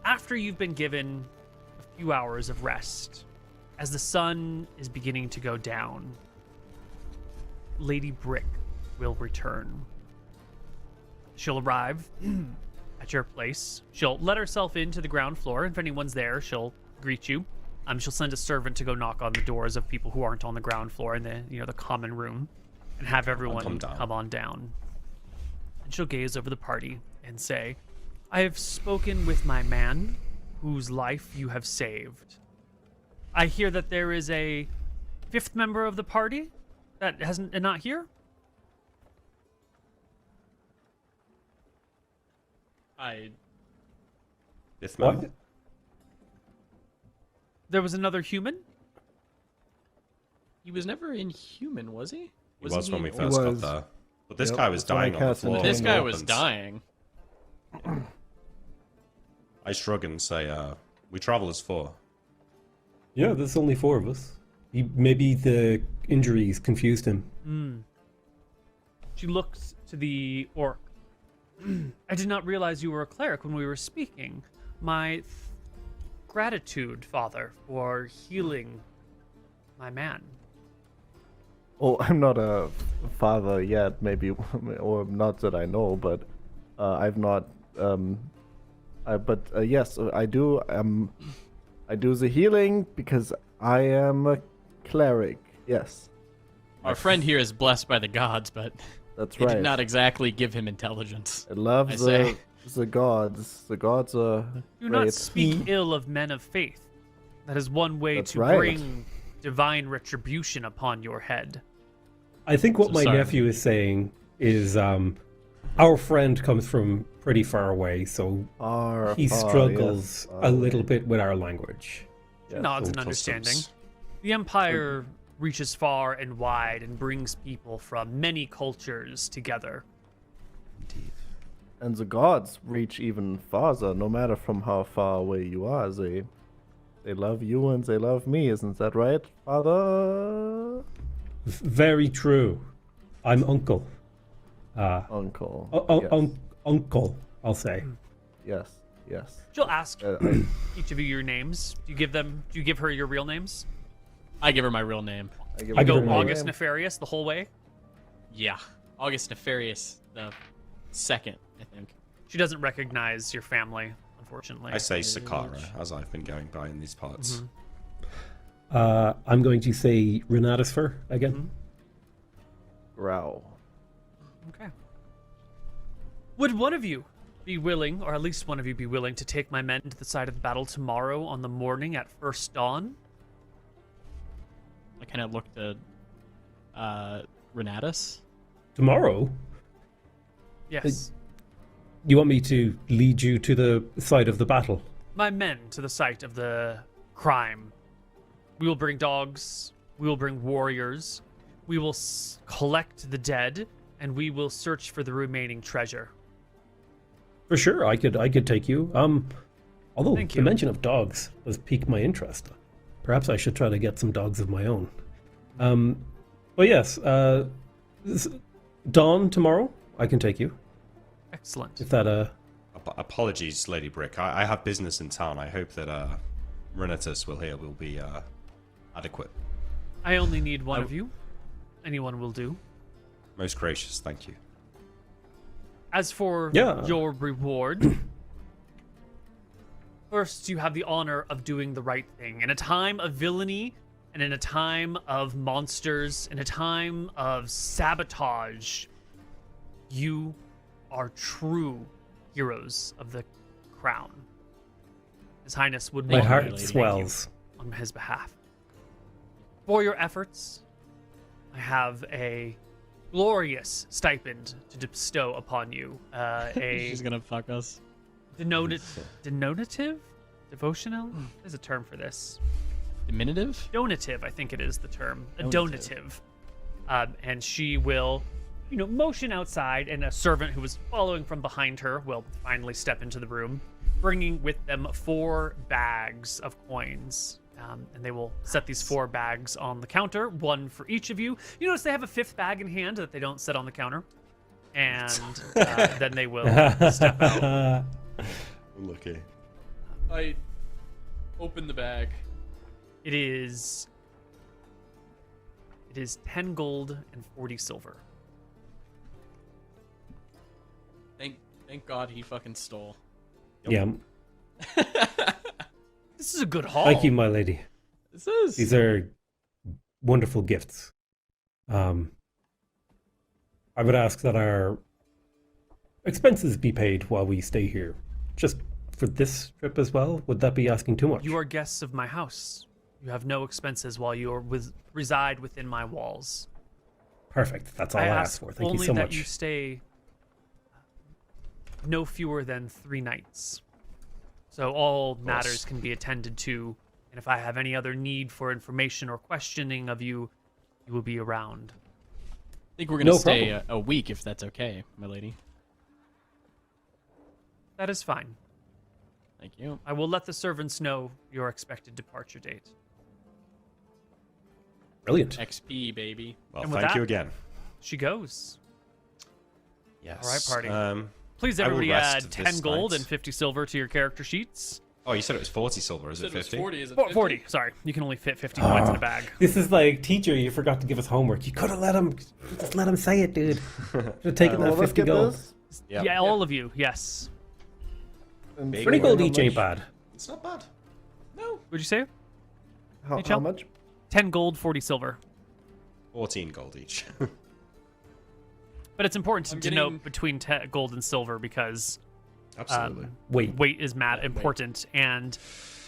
After you've been given a few hours of rest, as the sun is beginning to go down, Lady Brick will return. She'll arrive at your place. She'll let herself into the ground floor. If anyone's there, she'll greet you. She'll send a servant to go knock on the doors of people who aren't on the ground floor in the common room, and have everyone come on down. And she'll gaze over the party and say, "I have spoken with my man, whose life you have saved. I hear that there is a 5th member of the party that not here." This What? man. There was another human? He was never inhuman, was he? He was when we an first got was. there. But this Yep, guy was that's when I dying on the cast floor. Entangle. This guy was Opens. dying. I shrug and say, we travel as 4. Yeah, there's only 4 of us. Maybe the injuries confused him. She looks to the orc. "I did not realize you were a cleric when we were speaking. my gratitude, Father, for healing my man. Oh, I'm not a father yet, maybe, or not that I know, but I've not. Yes, I do. I do the healing because I am a cleric. Yes, Our friend here is blessed by the gods, but that's they right. did not exactly give him intelligence. I love I say. the gods. The gods are Do great. not speak ill of men of faith. That is one way That's to right. bring divine retribution upon your head. I think what So my sorry. nephew is saying is our friend comes from pretty far away, so Far, he far, struggles yes, a little bit with our language. yes. Nods So in understanding. Customs. The Empire reaches far and wide and brings people from many cultures together. Indeed. And the gods reach even farther, no matter from how far away you are. They love you and they love me, isn't that right, Father? Very true. I'm uncle. Uncle. Yes. Uncle, I'll say. Yes, yes. She'll ask I- each of you your names. Do you give her your real names? I give her my real name. give I her give Go her my my August name. Nefarious the whole way? Yeah. August Nefarious, the second, I think. She doesn't recognize your family, unfortunately. I say Sakara, as I've been going by in these parts. I'm going to say Renatusfer again. Growl. Okay. Would one of you be willing, or at least one of you be willing, to take my men to the side of the battle tomorrow on the morning at first dawn? I kind of looked at Renatus. Tomorrow, Yes. you want me to lead you to the site of the battle? My men to the site of the crime. We will bring dogs. We will bring warriors. We will collect the dead, and we will search for the remaining treasure. For sure, I could take you. Although Thank the you. mention of dogs has piqued my interest. Perhaps I should try to get some dogs of my own. But yes, dawn tomorrow, I can take you. Excellent. If that Apologies, Lady Brick. I have business in town. I hope that Renatus will be adequate. I only need one of you. Anyone will do. Most gracious, thank you. As for Yeah. your reward, first you have the honor of doing the right thing. In a time of villainy, and in a time of monsters, in a time of sabotage, you are true heroes of the crown. His Highness would my want me heart to thank you swells. on his behalf. For your efforts, I have a glorious stipend to bestow upon you. A She's gonna fuck us. denotative? Devotional? There's a term for this. Diminutive? Donative, I think it is the term. A Donative. donative. And she will, motion outside, and a servant who was following from behind her will finally step into the room, bringing with them 4 bags of coins. And they will set these 4 bags on the counter, one for each of you. You notice they have a 5th bag in hand that they don't set on the counter. And then they will step out. Lucky. I open the bag. It is 10 gold and 40 silver. Thank God he fucking stole. Yeah. This is a good haul. Thank you, my lady. This is. These are wonderful gifts. I would ask that our expenses be paid while we stay here. Just for this trip as well? Would that be asking too much? You are guests of my house. You have no expenses while you reside within my walls. Perfect. That's all I asked for. Thank you only so that much. you stay no fewer than 3 nights. So all matters can be attended to, and if I have any other need for information or questioning of you, you will be around. I think we're gonna No stay problem. a week if that's okay, my lady. That is fine. Thank you. I will let the servants know your expected departure date. Brilliant. XP, baby. Well, And with thank you that- again. She goes. Yes. All right, party. Please, I will everybody rest add this 10 gold night. and 50 silver to your character sheets. Oh, you said it was 40 silver. Is it 50? 40, sorry. You can only fit 50 points in a bag. This is like, teacher, you forgot to give us homework. You could have just let him say it, dude. Should have taken All that of us 50 get gold. this? Yep. Yeah, all of you, yes. And Big 20 silver, gold how each ain't much? bad. It's not bad. What'd you say? How Chell? much? 10 gold, 40 silver. 14 gold each. But it's important to I'm denote between gold and silver because Absolutely. Wait. is important. And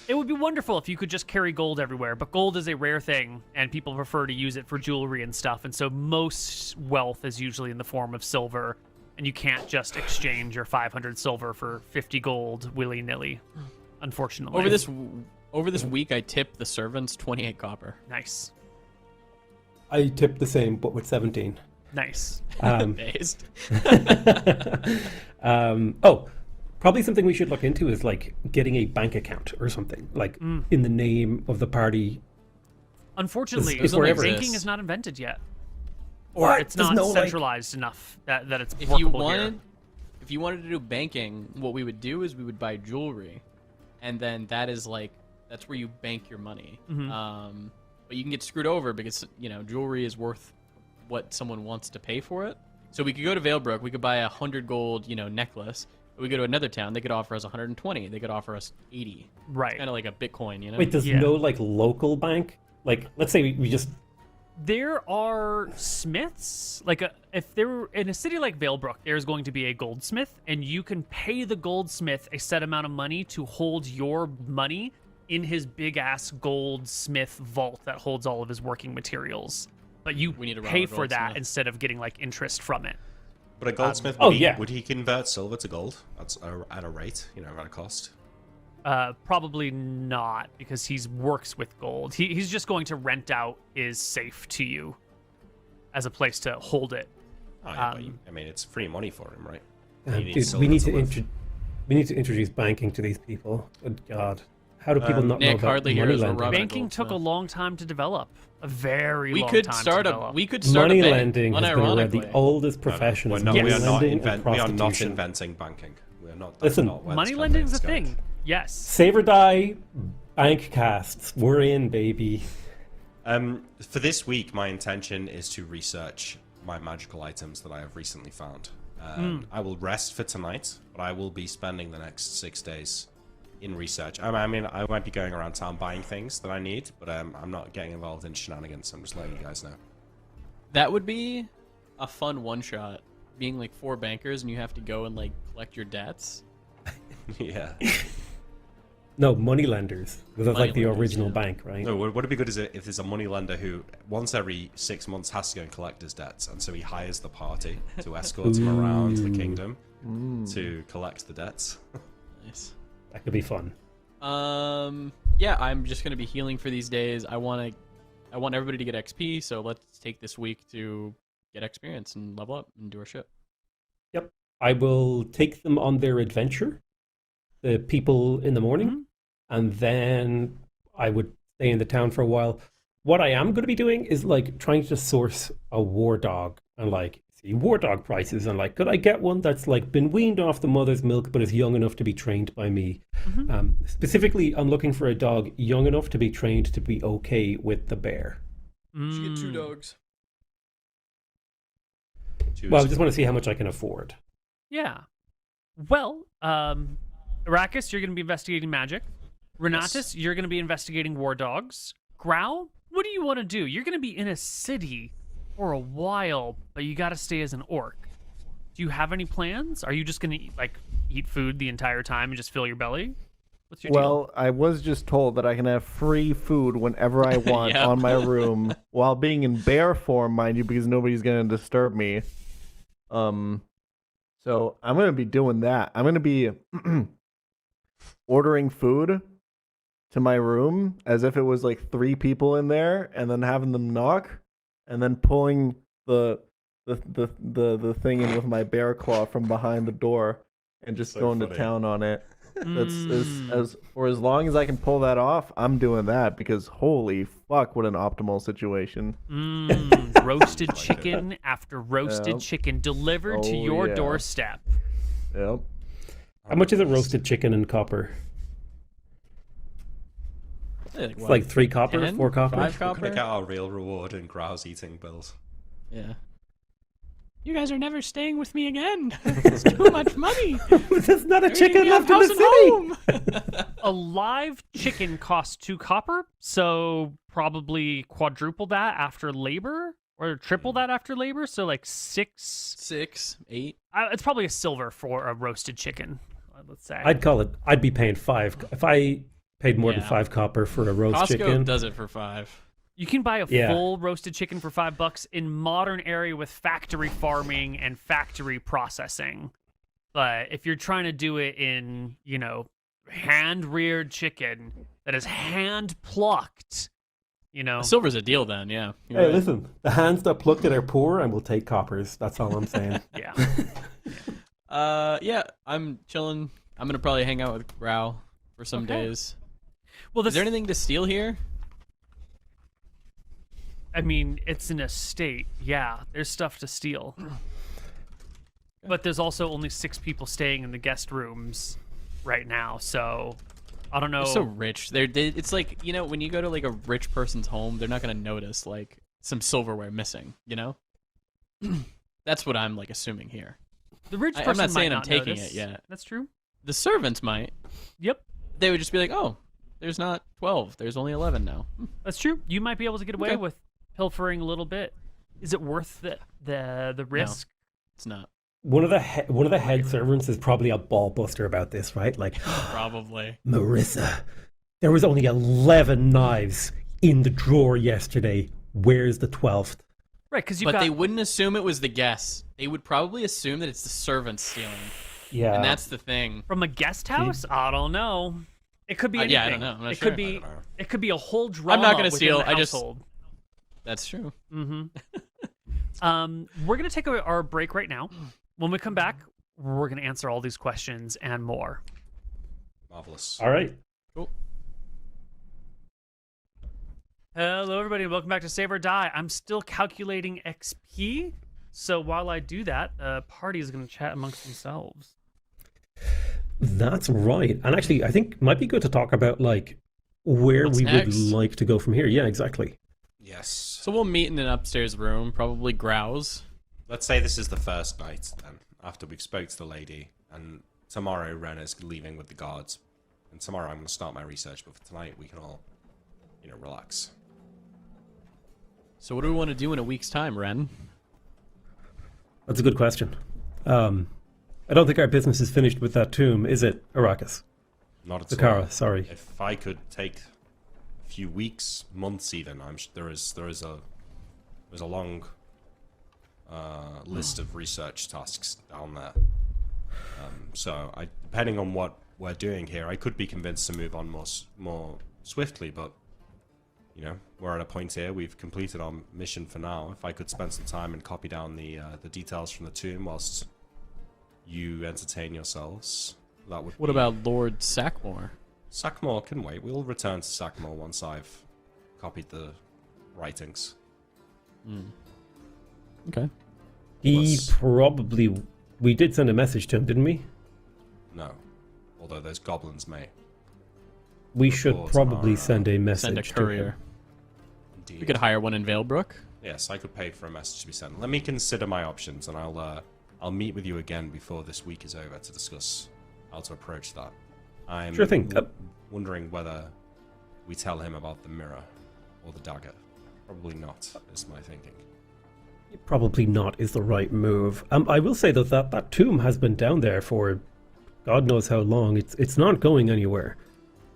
it would be wonderful if you could just carry gold everywhere. But gold is a rare thing, and people prefer to use it for jewelry and stuff. And so most wealth is usually in the form of silver. And you can't just exchange your 500 silver for 50 gold willy-nilly, unfortunately. Over this week, I tipped the servants 28 copper. Nice. I tipped the same, but with 17. Nice. Based. Probably something we should look into is like getting a bank account or something, like in the name of the party. Unfortunately, If we're ever- banking is not invented yet. Or What? it's There's not no, like- centralized enough that it's If workable here. you wanted to do banking, what we would do is we would buy jewelry, and then that's where you bank your money. Mm-hmm. But you can get screwed over because jewelry is worth what someone wants to pay for it. So we could go to Valebrook, we could buy 100 gold necklace. We go to another town, they could offer us 120, they could offer us 80. Right. Kind of like a Bitcoin, Wait, there's Yeah. no like local bank? Like, let's say we just There are smiths. If there were in a city like Valebrook, there's going to be a goldsmith, and you can pay the goldsmith a set amount of money to hold your money in his big ass goldsmith vault that holds all of his working materials. But you We need to run pay our for that goldsmith. instead of getting like interest from it. But a goldsmith, yeah. would he convert silver to gold at a rate, at a cost? Probably not, because he works with gold. He's just going to rent out his safe to you as a place to hold it. Oh, yeah, but it's free money for him, right? He needs dude, silver we need to to live. we need to introduce banking to these people. Good God, how do people not know Nick, about hardly money heroes, we're lending? robbing- Banking took a goldsmith. long time to develop. A very We long could time start to a develop. Money bank, lending has been around the unironically. oldest profession. We're is not, money we are not, lending and we are not prostitution. inventing banking. We are not. That's Listen, not where Money this lending's a campaign's going. thing. Yes. Save or die, bank casts. We're in, baby. For this week, my intention is to research my magical items that I have recently found. I will rest for tonight, but I will be spending the next 6 days in research. I might be going around town buying things that I need, but I'm not getting involved in shenanigans. I'm just letting you guys know. That would be a fun one-shot, being like 4 bankers and you have to go and like collect your debts. Yeah. No, money lenders. Because that's Money like the lenders, original yeah. bank, right? No, what would be good is if there's a money lender who once every 6 months has to go and collect his debts, and so he hires the party to escort him around the kingdom to collect the debts. Nice. That could be fun. Yeah, I'm just gonna be healing for these days. I want everybody to get XP, so let's take this week to get experience and level up and do our shit. Yep. I will take them on their adventure, the people in the morning, and then I would stay in the town for a while. What I am going to be doing is like trying to source a war dog and like see war dog prices and like, could I get one that's like been weaned off the mother's milk but is young enough to be trained by me? Specifically, I'm looking for a dog young enough to be trained to be okay with the bear. Should get 2 dogs. Well, I just want to see how much I can afford. Yeah. Well, Arrakis, you're going to be investigating magic. Renatus, you're going to be investigating war dogs. Grau, what do you want to do? You're going to be in a city for a while, but you got to stay as an orc. Do you have any plans? Are you just going to eat food the entire time and just fill your belly? What's your Well, I was just told that I can have free food whenever I want Yeah. on my room while being in bear form, mind you, because nobody's going to disturb me. So I'm going to be doing that. I'm going to be ordering food to my room as if it was like 3 people in there, and then having them knock, and then pulling the thing in with my bear claw from behind the door, and just So going funny. to town on it. That's deal? as for as long as I can pull that off, I'm doing that, because holy fuck, what an optimal situation. Roasted chicken after roasted Yeah. chicken delivered to Oh, your yeah. doorstep. Yep. How much is a roasted chicken in copper? Like, It's like 3 copper, 10? 4 copper. 5 We're gonna copper? get our real reward in Grow's eating bills. Yeah. You guys are never staying with me again. It's too much money. There's not a They're chicken eating me left out in the house city. and home. A live chicken costs 2 copper, so probably quadruple that after labor, or triple that after labor. So like 6. 6, 8. It's probably a silver for a roasted chicken. Let's say. I'd be paying 5 if I paid more than Yeah. 5 copper for a roast Costco chicken. does it for 5. You can buy a Yeah. full roasted chicken for $5 in modern area with factory farming and factory processing. But if you're trying to do it in, hand-reared chicken that is hand-plucked, Silver's a deal then, yeah. You're Hey, right. listen, the hands that plucked it are poor and will take coppers. That's all I'm saying. yeah. Yeah, I'm chilling. I'm gonna probably hang out with Grow for some Okay. days. Well, Is there anything to steal here? I mean, it's an estate. Yeah, there's stuff to steal. But there's also only 6 people staying in the guest rooms right now, so I don't know. They're so rich. It's like, when you go to like a rich person's home, they're not gonna notice like some silverware missing. That's what I'm like assuming here. The rich I'm person not saying might I'm not taking notice. it yet. That's true. The servants might. Yep, They would just be like, "Oh, there's not 12. There's only 11 now." that's true. You might be able to get away Okay. with pilfering a little bit. Is it worth the risk? It's not. One of the head servants is probably a ball buster about this, right? Like, Probably. Marissa, there was only 11 knives in the drawer yesterday. Where's the 12th? Right, because you But got they wouldn't assume it was the guests. They would probably assume that it's the servants stealing. Yeah. And that's the thing. from a guest house. I don't know. It could be anything. Yeah, I don't know. I'm not it sure. could be. I don't know. It could be a whole drama. not gonna within steal, the I just- household. That's true. We're gonna take our break right now. When we come back, we're gonna answer all these questions and more. Marvelous. All right. Cool. Hello, everybody, and welcome back to Save or Die. I'm still calculating XP, so while I do that, party is gonna chat amongst themselves. That's right. And actually, I think it might be good to talk about like where What's we next? would like to go from here. Yeah, exactly. Yes. So we'll meet in an upstairs room, probably Growls. Let's say this is the first night then, after we've spoke to the lady, and tomorrow Ren is leaving with the guards, and tomorrow I'm going to start my research, but for tonight we can all, relax. So what do we want to do in a week's time, Ren? That's a good question. I don't think our business is finished with that tomb, is it, Arrakis? Not at all. Zakara, sorry. If I could take a few weeks, months even, there's a long list of research tasks down there. So depending on what we're doing here, I could be convinced to move on more swiftly, but we're at a point here. We've completed our mission for now. If I could spend some time and copy down the details from the tomb whilst you entertain yourselves, that would. What be... about Lord Sackmore? Sackmore can wait. We'll return to Sackmore once I've copied the writings. Okay. He Plus- probably... We did send a message to him, didn't we? No, although those goblins may. We should Reports probably are, send a message Send a to him. courier. Indeed. We could hire one in Valebrook. Yes, I could pay for a message to be sent. Let me consider my options, and I'll meet with you again before this week is over to discuss how to approach that. I'm Sure thing. wondering whether we tell him about the mirror or the dagger. Probably not, is my thinking. Probably not is the right move. I will say, though, that tomb has been down there for God knows how long. It's not going anywhere.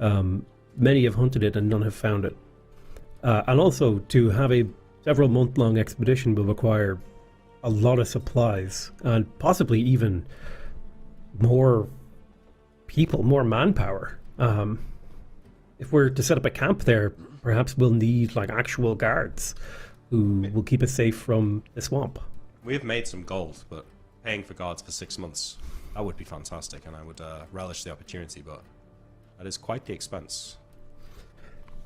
Many have hunted it and none have found it. And also, to have a several month-long expedition will require a lot of supplies and possibly even more people, more manpower. If we're to set up a camp there, perhaps we'll need like actual guards who will keep us safe from the swamp. We have made some gold, but paying for guards for 6 months, that would be fantastic, and I would relish the opportunity, but that is quite the expense.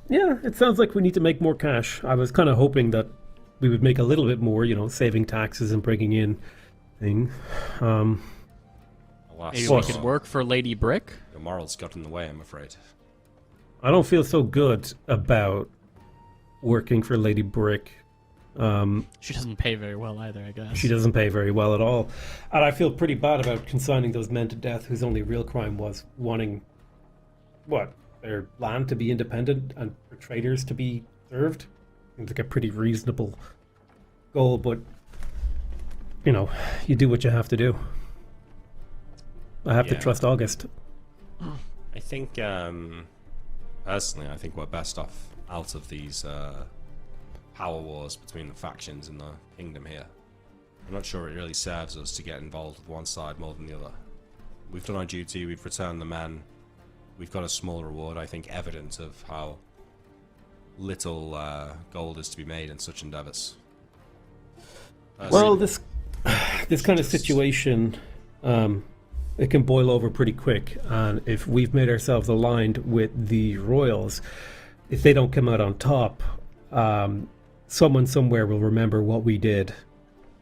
Yeah, it sounds like we need to make more cash. I was kind of hoping that we would make a little bit more, saving taxes and bringing in things. I'll Alas, Maybe What? we could work for Lady Brick. Your morals got in the way, I'm afraid. I don't feel so good about working for Lady Brick. She doesn't pay very well either, I guess. She doesn't pay very well at all. And I feel pretty bad about consigning those men to death whose only real crime was wanting, their land to be independent and for traders to be served. Seems like a pretty reasonable goal, but, you do what you have to do. I have to Yeah. trust August. I think, personally, I think we're best off out of these power wars between the factions in the kingdom here. I'm not sure it really serves us to get involved with one side more than the other. We've done our duty, we've returned the men, we've got a small reward, I think evident of how little gold is to be made in such endeavors. Well, this kind of situation, it can boil over pretty quick. And if we've made ourselves aligned with the royals, if they don't come out on top, someone somewhere will remember what we did.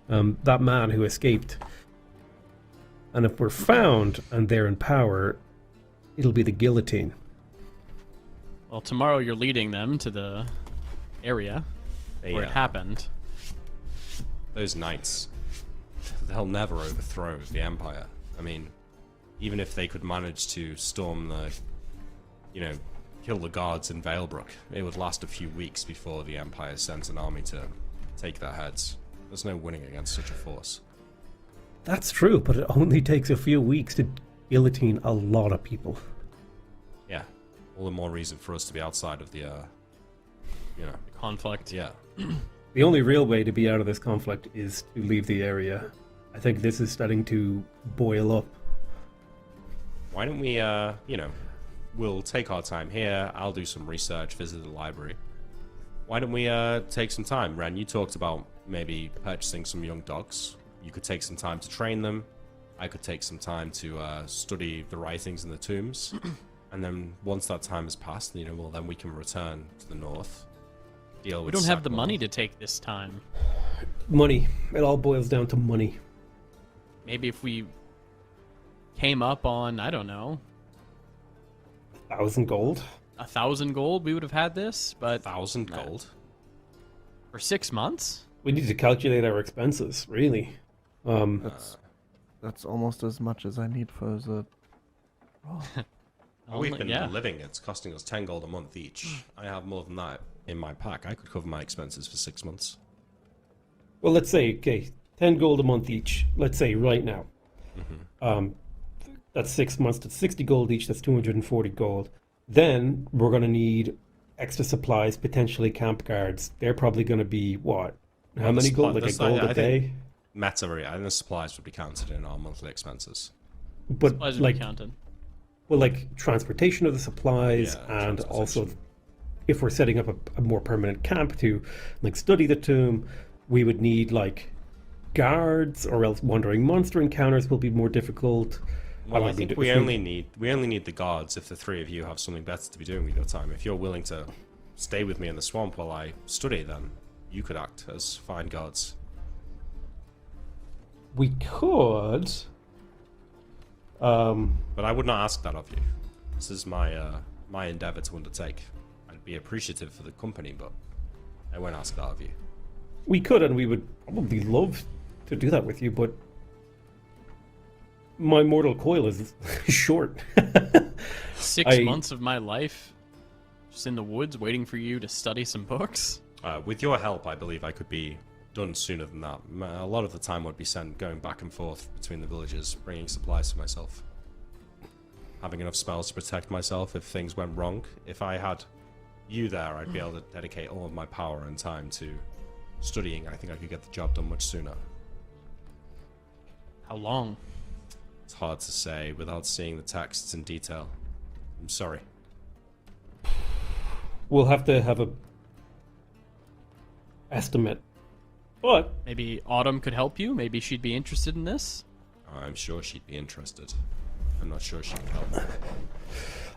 That man who escaped. And if we're found and they're in power, it'll be the guillotine. Well, tomorrow you're leading them to the area where it happened. Those knights, they'll never overthrow the Empire. I mean, even if they could manage to storm the, kill the guards in Valebrook, it would last a few weeks before the Empire sends an army to take their heads. There's no winning against such a force. That's true, but it only takes a few weeks to guillotine a lot of people. Yeah, all the more reason for us to be outside of the, Conflict. yeah. The only real way to be out of this conflict is to leave the area. I think this is starting to boil up. Why don't we, we'll take our time here. I'll do some research, visit the library. Why don't we take some time? Ren, you talked about maybe purchasing some young dogs. You could take some time to train them. I could take some time to study the writings in the tombs. And then once that time has passed, then we can return to the north. Deal We with don't have the Sackmore. money to take this time. Money. It all boils down to money. Maybe if we came up on, I don't know, 1,000 gold. 1,000 gold, we would have had this, but 1,000 gold. for 6 months? We need to calculate our expenses, really. That's almost as much as I need for the. We've been yeah. living. It's costing us 10 gold a month each. I have more than that in my pack. I could cover my expenses for 6 months. Well, let's say, 10 gold a month each. Let's say right now. That's 6 months. That's 60 gold each. That's 240 gold. Then we're going to need extra supplies, potentially camp guards. They're probably going to be what? How Well, the many supply- gold? Like a the- gold I a think- day? I think the supplies would be counted in our monthly expenses. But Supplies would like, be counted. well, like transportation of the supplies, Yeah, and also transportation. if we're setting up a more permanent camp to like study the tomb, we would need like guards, or else wandering monster encounters will be more difficult. Well, I mean, think if we only need the guards if the three of you have something better to be doing with your time. If you're willing to stay with me in the swamp while I study, then you could act as fine guards. We could. But I would not ask that of you. This is my endeavor to undertake. I'd be appreciative for the company, but I won't ask that of you. We could, and we would probably love to do that with you, but my mortal coil is short. 6 I- months of my life just in the woods waiting for you to study some books? With your help, I believe I could be done sooner than that. A lot of the time would be spent going back and forth between the villages, bringing supplies for myself. Having enough spells to protect myself if things went wrong. If I had you there, I'd be able to dedicate all of my power and time to studying. I think I could get the job done much sooner. How long? It's hard to say without seeing the texts in detail. I'm sorry. We'll have to have a estimate. But Maybe Autumn could help you? Maybe she'd be interested in this? I'm sure she'd be interested. I'm not sure she can help me.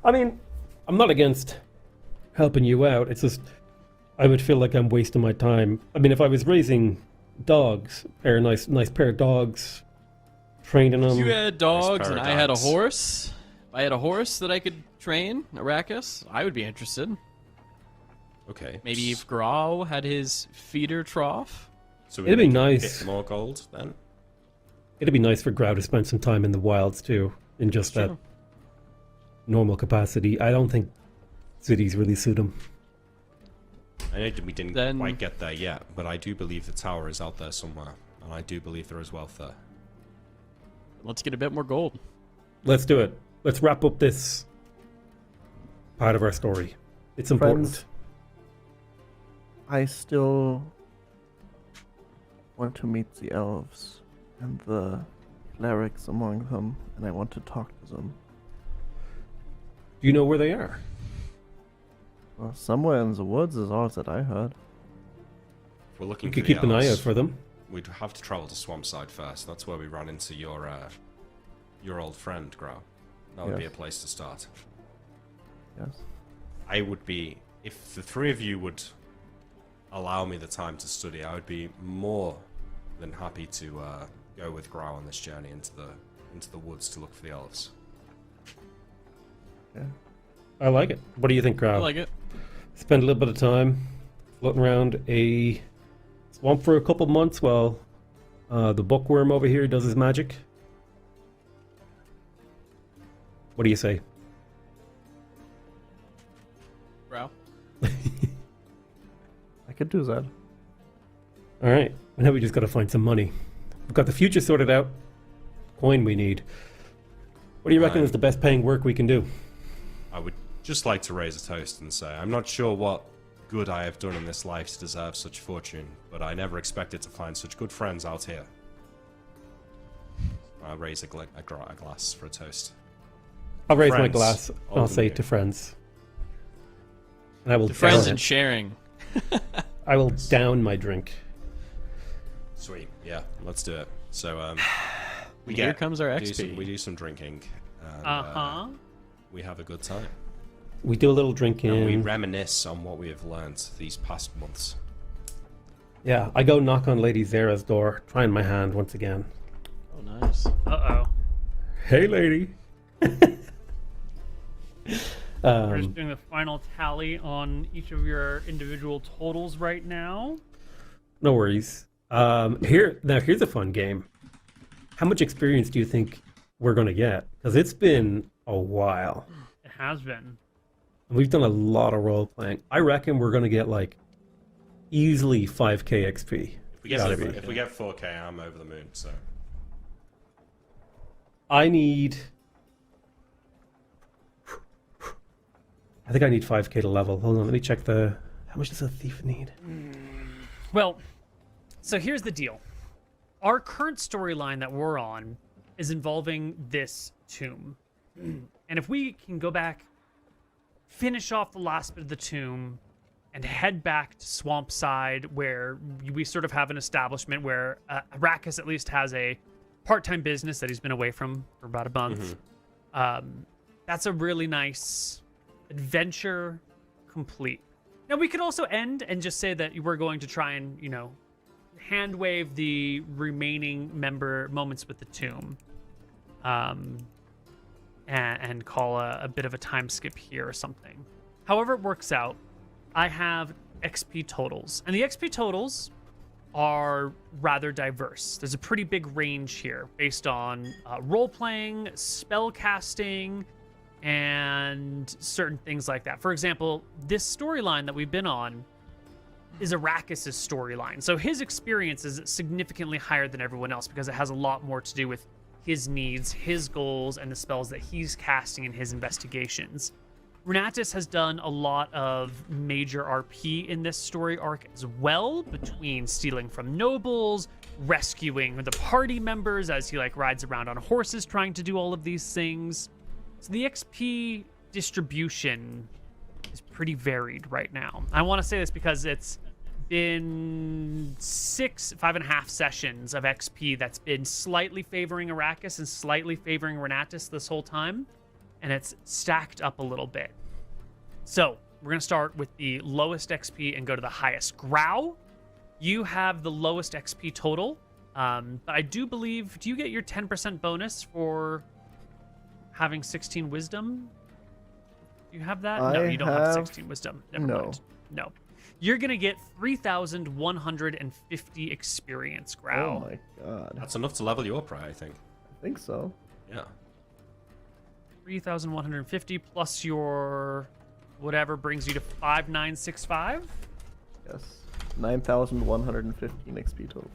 I mean, I'm not against helping you out. It's just I would feel like I'm wasting my time. I mean, if I was raising dogs, or a nice pair of dogs, training If you them. had dogs and I had a paradox. horse, if I had a horse that I could train, Arrakis, I would be interested. Okay. Maybe if Grau had his feeder trough. So It'd be make it a nice. bit more gold then. It'd be nice for Grau to spend some time in the wilds too, in just that True. normal capacity. I don't think cities really suit him. I know we didn't Then- quite get there yet, but I do believe the tower is out there somewhere, and I do believe there is wealth there. Let's get a bit more gold. Let's do it. Let's wrap up this part of our story. It's important. Friends, I still want to meet the elves and the clerics among them, and I want to talk to them. Do you know where they are? Well, somewhere in the woods is all that I heard. If we're looking You for could the keep an eye elves, out for them. we'd have to travel to Swampside first. That's where we ran into your old friend, Grau. That would be a Yes. place to start. Yes. I would be, if the three of you would allow me the time to study, I would be more than happy to go with Grau on this journey into the woods to look for the elves. Yeah. I like it. What do you think, I Grau? like it. Spend a little bit of time floating around a swamp for a couple months while the bookworm over here does his magic. What do you say? Grau. I could do that. All right. Now we just got to find some money. We've got the future sorted out. Coin we need. What do you reckon Right. is the best paying work we can do? I would just like to raise a toast and say, I'm not sure what good I have done in this life to deserve such fortune, but I never expected to find such good friends out here. I'll raise a glass for a toast. I'll raise my Friends. glass. All I'll of say you. to friends. And I will To friends down and sharing. I will down my drink. Sweet, yeah, let's do it. So, Here comes our we XP. do some drinking, and Uh-huh. we have a good time. We do a little drinking. And we reminisce on what we have learned these past months. Yeah, I go knock on Lady Zara's door, trying my hand once again. Oh, nice. Uh-oh. Hey, lady. We're just doing the final tally on each of your individual totals right now. No worries. Here's a fun game. How much experience do you think we're gonna get? Because it's been a while. It has been. And we've done a lot of role playing. I reckon we're gonna get like easily 5k XP. Gotta be. If we get 4K, I'm over the moon. So I think I need 5k to level. Hold on, let me check the. How much does a thief need? Well, so here's the deal. Our current storyline that we're on is involving this tomb. And if we can go back, finish off the last bit of the tomb, and head back to Swampside, where we sort of have an establishment where Arrakis at least has a part-time business that he's been away from for about a month. That's a really nice adventure complete. Now, we could also end and just say that we're going to try and, hand wave the remaining member moments with the tomb. And call a bit of a time skip here or something. However it works out, I have XP totals. And the XP totals are rather diverse. There's a pretty big range here based on role-playing, spell casting, and certain things like that. For example, this storyline that we've been on is Arrakis' storyline. So his experience is significantly higher than everyone else because it has a lot more to do with his needs, his goals, and the spells that he's casting in his investigations. Renatus has done a lot of major RP in this story arc as well, between stealing from nobles, rescuing the party members as he rides around on horses trying to do all of these things. So the XP distribution is pretty varied right now. I want to say this because it's been 5.5 sessions of XP that's been slightly favoring Arrakis and slightly favoring Renatus this whole time, and it's stacked up a little bit. So we're going to start with the lowest XP and go to the highest. Grau, you have the lowest XP total But I do believe, do you get your 10% bonus for having 16 wisdom? Do you have that? No, I you don't have have- 16 wisdom. Never no. mind. No. You're going to get 3,150 experience, Growl. Oh my god. That's enough to level you up, right? I think. I think so. Yeah. 3,150 plus your whatever brings you to 5,965. Yes. 9,115 XP total.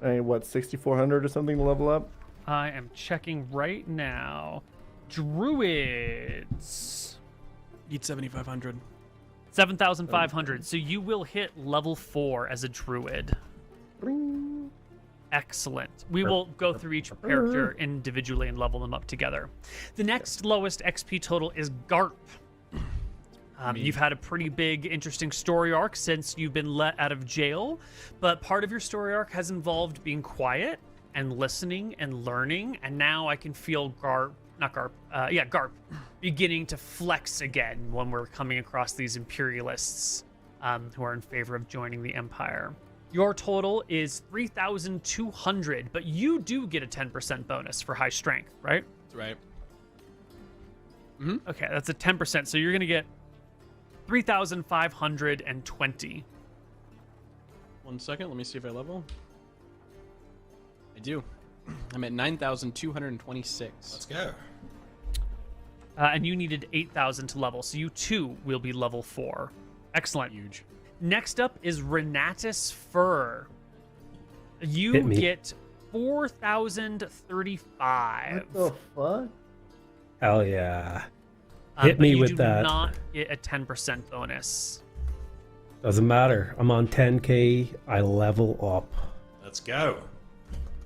I mean, what, 6,400 or something to level up? I am checking right now. Druids. Need 7,500. 7,500. So you will hit level 4 as a druid. Bring. Excellent. We will go through each character individually and level them up together. The next lowest XP total is Garp. You've had a pretty big, interesting story arc since you've been let out of jail, but part of your story arc has involved being quiet and listening and learning, and now I can feel Garp beginning to flex again when we're coming across these imperialists who are in favor of joining the Empire. Your total is 3,200, but you do get a 10% bonus for high strength, right? That's right. Okay, that's a 10%, so you're going to get 3,520. 1 second. Let me see if I level. I do. I'm at 9,226. Let's go. And you needed 8,000 to level, so you too will be level 4. Excellent. Huge. Next up is Renatus Fur. You Hit me. get 4,035. What the fuck? Hell yeah. Hit but me you with do that. not get a 10% bonus. Doesn't matter. I'm on 10k. I level up. Let's go.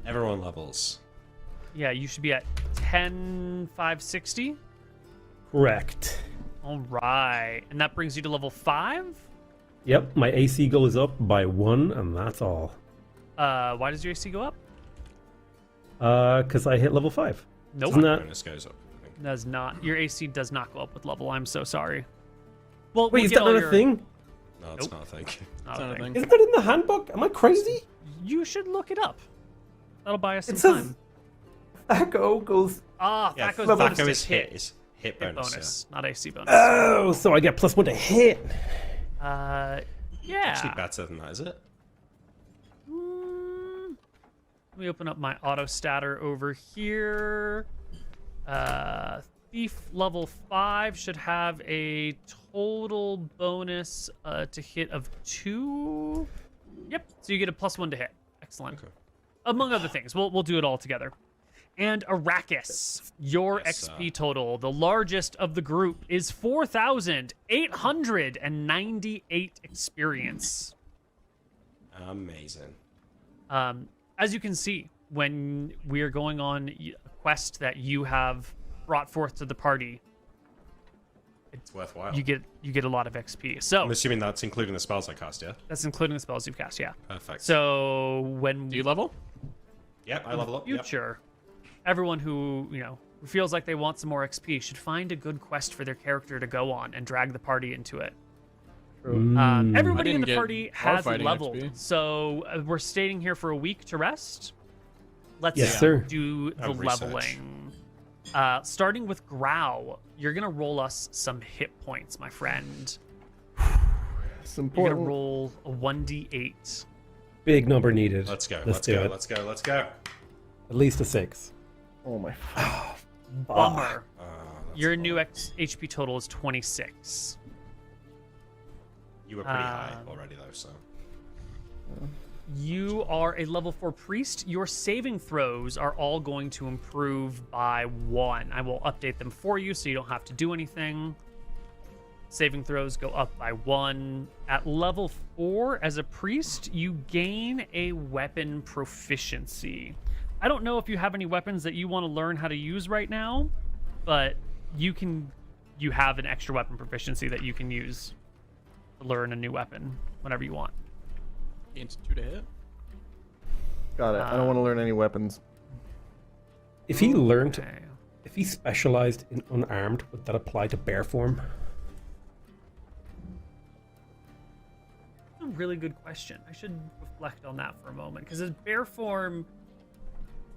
Everyone levels. Yeah, you should be at 10,560. Correct. All right. And that brings you to level 5? Yep, my AC goes up by 1, and that's all. Why does your AC go up? Because I hit level 5. Nope. Isn't that... Bonus goes up. I think. Does not. Your AC does not go up with level. I'm so sorry. Well, Wait, we'll is get that all not your- a thing? No, it's Nope. not a thing. Not It's a not a thing. thing. Isn't that in the handbook? Am I crazy? You should look it up. That'll buy us some It says time. Thaco goes... Ah, Yeah, Thaco's Thaco bonus is is hit. Is hit Hit bonus. bonus, not AC bonus. Oh, so I get +1 to hit. Yeah. Actually, better than that, is it? Let me open up my auto statter over here. Thief level 5 should have a total bonus to hit of 2. Yep. So you get a +1 to hit. Excellent. Okay. Among other things, we'll do it all together. And Arrakis, your Yes, XP total, the largest of the group, is 4,898 experience. Amazing. As you can see, when we are going on a quest that you have brought forth to the party, It's worthwhile. you get a lot of XP. So I'm assuming that's including the spells I cast, yeah? that's including the spells you've cast, yeah. Perfect. So when Do you level? Yep, I level up. Yep. future, everyone who who feels like they want some more XP should find a good quest for their character to go on and drag the party into it. Everybody in didn't the get party has firefighting leveled, XP. so we're staying here for a week to rest. Let's Yes, sir. do the And research. leveling. Starting with Growl, you're gonna roll us some hit points, my friend. It's You're gonna important. roll a 1d8. Big number needed. Let's go. Let's do it. Let's go. Let's go. At least a 6. Oh my. Bummer. That's Your a new lot. HP total is 26. You were pretty high Um, already, though, so. You are a level 4 priest. Your saving throws are all going to improve by 1. I will update them for you so you don't have to do anything. Saving throws go up by 1. At level 4, as a priest, you gain a weapon proficiency. I don't know if you have any weapons that you want to learn how to use right now, but you have an extra weapon proficiency that you can use to learn a new weapon whenever you want. Gains 2 to hit. Got it. I don't want to learn any weapons. If he learned, Okay. if he specialized in unarmed, would that apply to bear form? a really good question. I should reflect on that for a moment because his bear form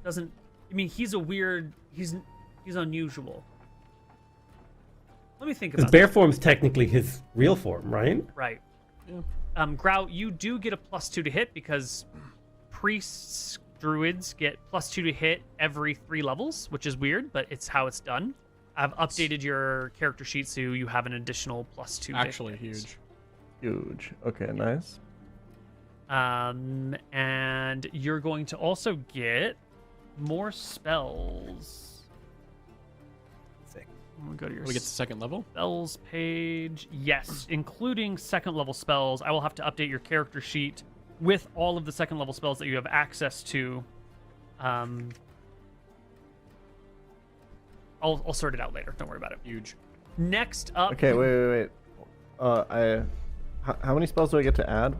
doesn't. I mean, he's a weird. He's unusual. Let me think His about bear that. form's technically his real form, right? Right. Yeah. Grout, you do get a +2 to hit because priests, druids get +2 to hit every 3 levels, which is weird, but it's how it's done. I've updated your character sheet so you have an additional +2. to Actually hit. huge. Huge. Okay, nice. And you're going to also get more spells. Sick. I'm gonna go to your We get the second level. spells page. Yes, including second level spells. I will have to update your character sheet with all of the second level spells that you have access to. I'll sort it out later. Don't worry about it. Huge. Next up. Okay, wait. How many spells do I get to add?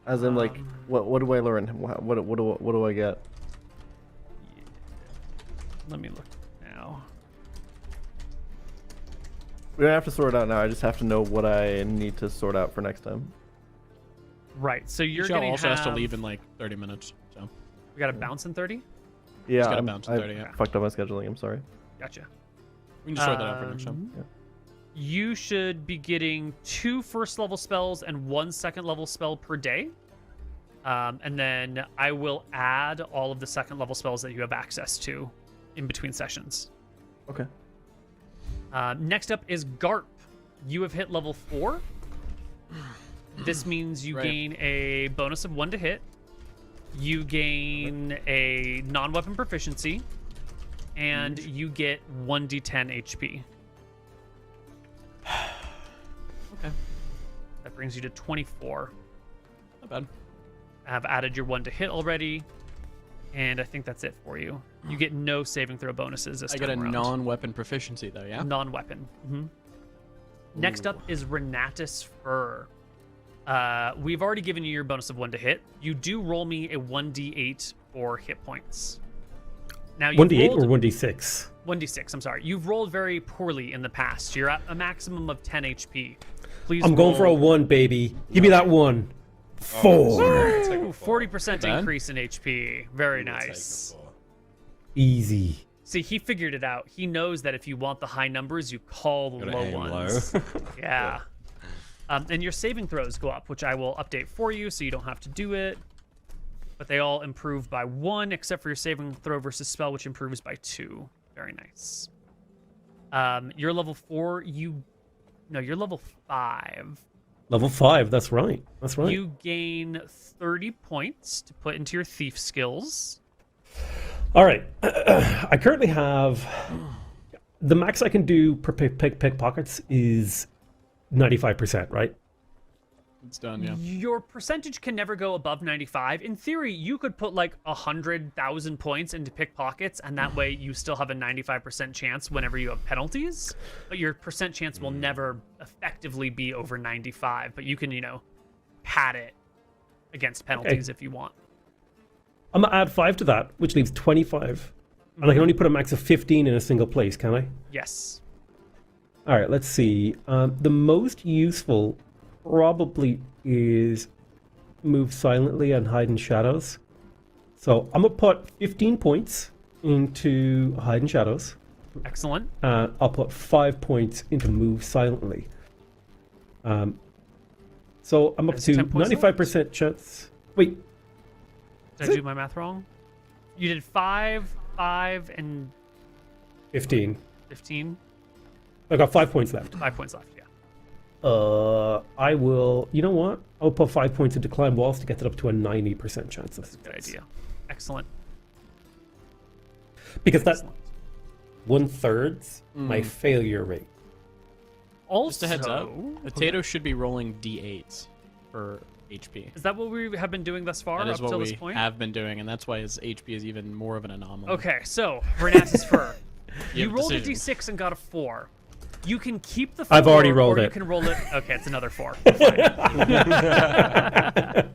As in, like, what do I learn? What do I get? Let me look now. We don't have to sort it out now. I just have to know what I need to sort out for next time. Right. So you're Michelle going also have. has to leave in like 30 minutes. So We got a bounce in 30. Yeah, gotta bounce at 30, I yeah. fucked up my scheduling. I'm sorry. Gotcha. we can just sort that out for next time. Yeah. You should be getting 2 first level spells and 1 second level spell per day. And then I will add all of the second level spells that you have access to in between sessions. Okay. Next up is Garp. You have hit level 4. This means you Right. gain a bonus of 1 to hit. You gain a non-weapon proficiency. And you get 1d10 HP. Okay. That brings you to 24. Not bad. I have added your 1 to hit already. And I think that's it for you. You get no saving throw bonuses this I time get a around. non-weapon proficiency though, yeah? Non-weapon. Next up is Renatus Fur. We've already given you your bonus of 1 to hit. You do roll me a 1d8 for hit points. Now you 1d8 rolled or 1d6? 1d6. I'm sorry. You've rolled very poorly in the past. You're at a maximum of 10 HP. Please. I'm going for a roll 1, baby. Give me that 1. 4. Ooh, 40% Bad. increase in HP. Very We'll take nice. a 4. Easy. See, he figured it out. He knows that if you want the high numbers, you call the Gotta low aim ones. low. Yeah. And your saving throws go up, which I will update for you so you don't have to do it. But they all improve by 1, except for your saving throw versus spell, which improves by 2. Very nice. You're level 4. No, you're level 5. Level 5, that's right. That's right. You gain 30 points to put into your thief skills. All right. I currently have... The max I can do per pickpockets is 95%, right? It's done, yeah. Your percentage can never go above 95. In theory, you could put like 100,000 points into pickpockets, and that way you still have a 95% chance whenever you have penalties. But your percent chance will never effectively be over 95. But you can, pad it against penalties if you want. I'm going to add 5 to that, which leaves 25. And I can only put a max of 15 in a single place, can I? Yes. All right, let's see. The most useful probably is move silently and hide in shadows. So I'm going to put 15 points into hide in shadows. Excellent. I'll put 5 points into move silently. So I'm up Is to 10 points 95% chance. Wait, Did I do my math wrong? You did 5, 5, and 15. 15. I got 5 points left. 5 points left, yeah. I will. You know what? I'll put 5 points into climb walls to get it up to a 90% chance of Good success. idea. Excellent. Because that Excellent. 1/3 my failure rate. Also, Just a heads up. Potato should be rolling d8s for HP. Is that what we have been doing thus far That up is what till we this point? have been doing, and that's why his HP is even more of an anomaly. Okay, so Renatus Fur. You You have a rolled a decision. d6 and got a 4. You can keep the 4. I've already rolled or you it. can roll it. Okay, it's another 4. I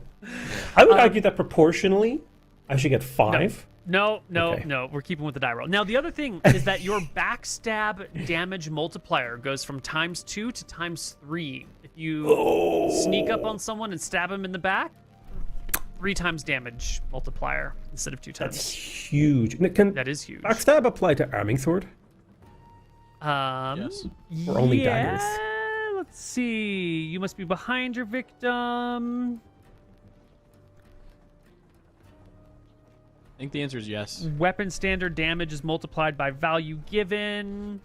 would argue that proportionally, I should get 5. No, Okay. no. We're keeping with the die roll. Now, the other thing is that your backstab damage multiplier goes from ×2 to ×3 if you sneak up on someone and stab him in the back, 3 times damage multiplier instead of 2 That's times. huge. Can That is huge. backstab apply to arming sword? Yes. Or only yeah, daggers? Let's see. You must be behind your victim. I think the answer is yes. Weapon standard damage is multiplied by value given.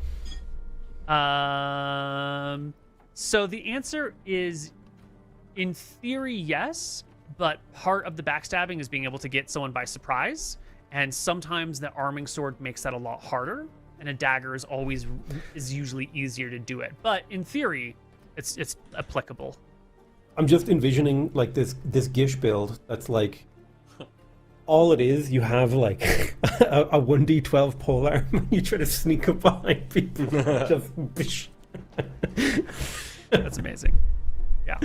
So the answer is, in theory, yes, but part of the backstabbing is being able to get someone by surprise, and sometimes the arming sword makes that a lot harder, and a dagger is usually easier to do it. But in theory, it's applicable. I'm just envisioning like this Gish build that's like all it is, you have like a 1d12 polearm and you try to sneak up behind people. Just bish. That's amazing. Yeah.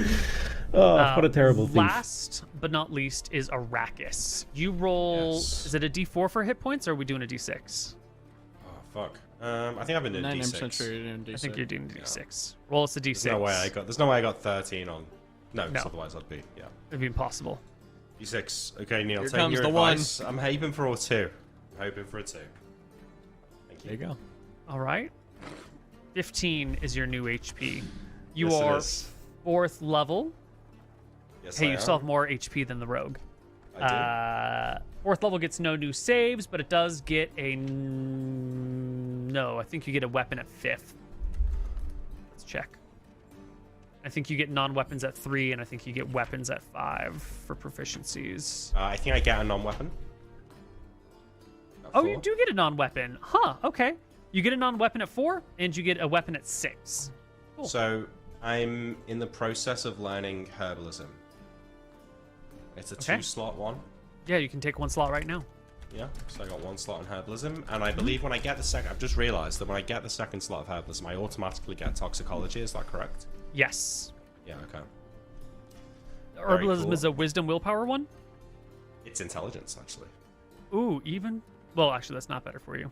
Oh, what a terrible thief. Last but not least is Arrakis. You roll. Yes. Is it a D4 for hit points, or are we doing a D6? Oh fuck. I think I've been doing 99% D6. sure you're doing D6. I think you're doing a D6. Roll us a D6. There's no way I got 13 on. No, 'cause No. otherwise I'd be It'd be impossible. D6. Okay, Neil, Here taking comes your the one. advice. I'm hoping for a 2. I'm hoping for a 2. Thank There you. you go. All right. 15 is your new HP. You Yes, it are is. 4th level. Yes, Hey, I you still have am. more HP than the rogue. I do. 4th level gets no new saves, but it does get a... No, I think you get a weapon at 5th. Let's check. I think you get non-weapons at 3, and I think you get weapons at 5 for proficiencies. I think I get a non-weapon. At Oh, 4. you do get a non-weapon. Huh, okay. You get a non-weapon at 4, and you get a weapon at 6. Cool. So I'm in the process of learning herbalism. It's a Okay. 2-slot one. Yeah, you can take 1 slot right now. Yeah, so I got 1 slot in herbalism, and I believe when I get the second, I've just realized that when I get the second slot of herbalism, I automatically get toxicology. Is that correct? Yes. Yeah. Okay. Herbalism cool. is a wisdom willpower one. It's intelligence, actually. Ooh, even? Well, actually, that's not better for you.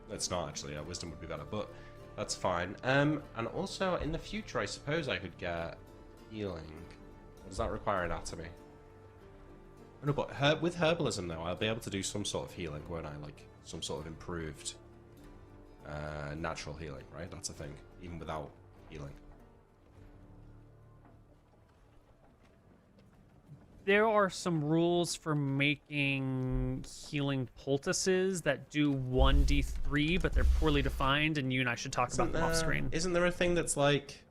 It's not actually. Yeah, wisdom would be better, but that's fine. And also in the future, I suppose I could get healing. Does that require anatomy? No, but with herbalism though, I'll be able to do some sort of healing, won't I? Like some sort of improved natural healing, right? That's a thing, even without healing. There are some rules for making healing poultices that do 1d3, but they're poorly defined, and you and I should talk about them off screen. Isn't there a thing that's like,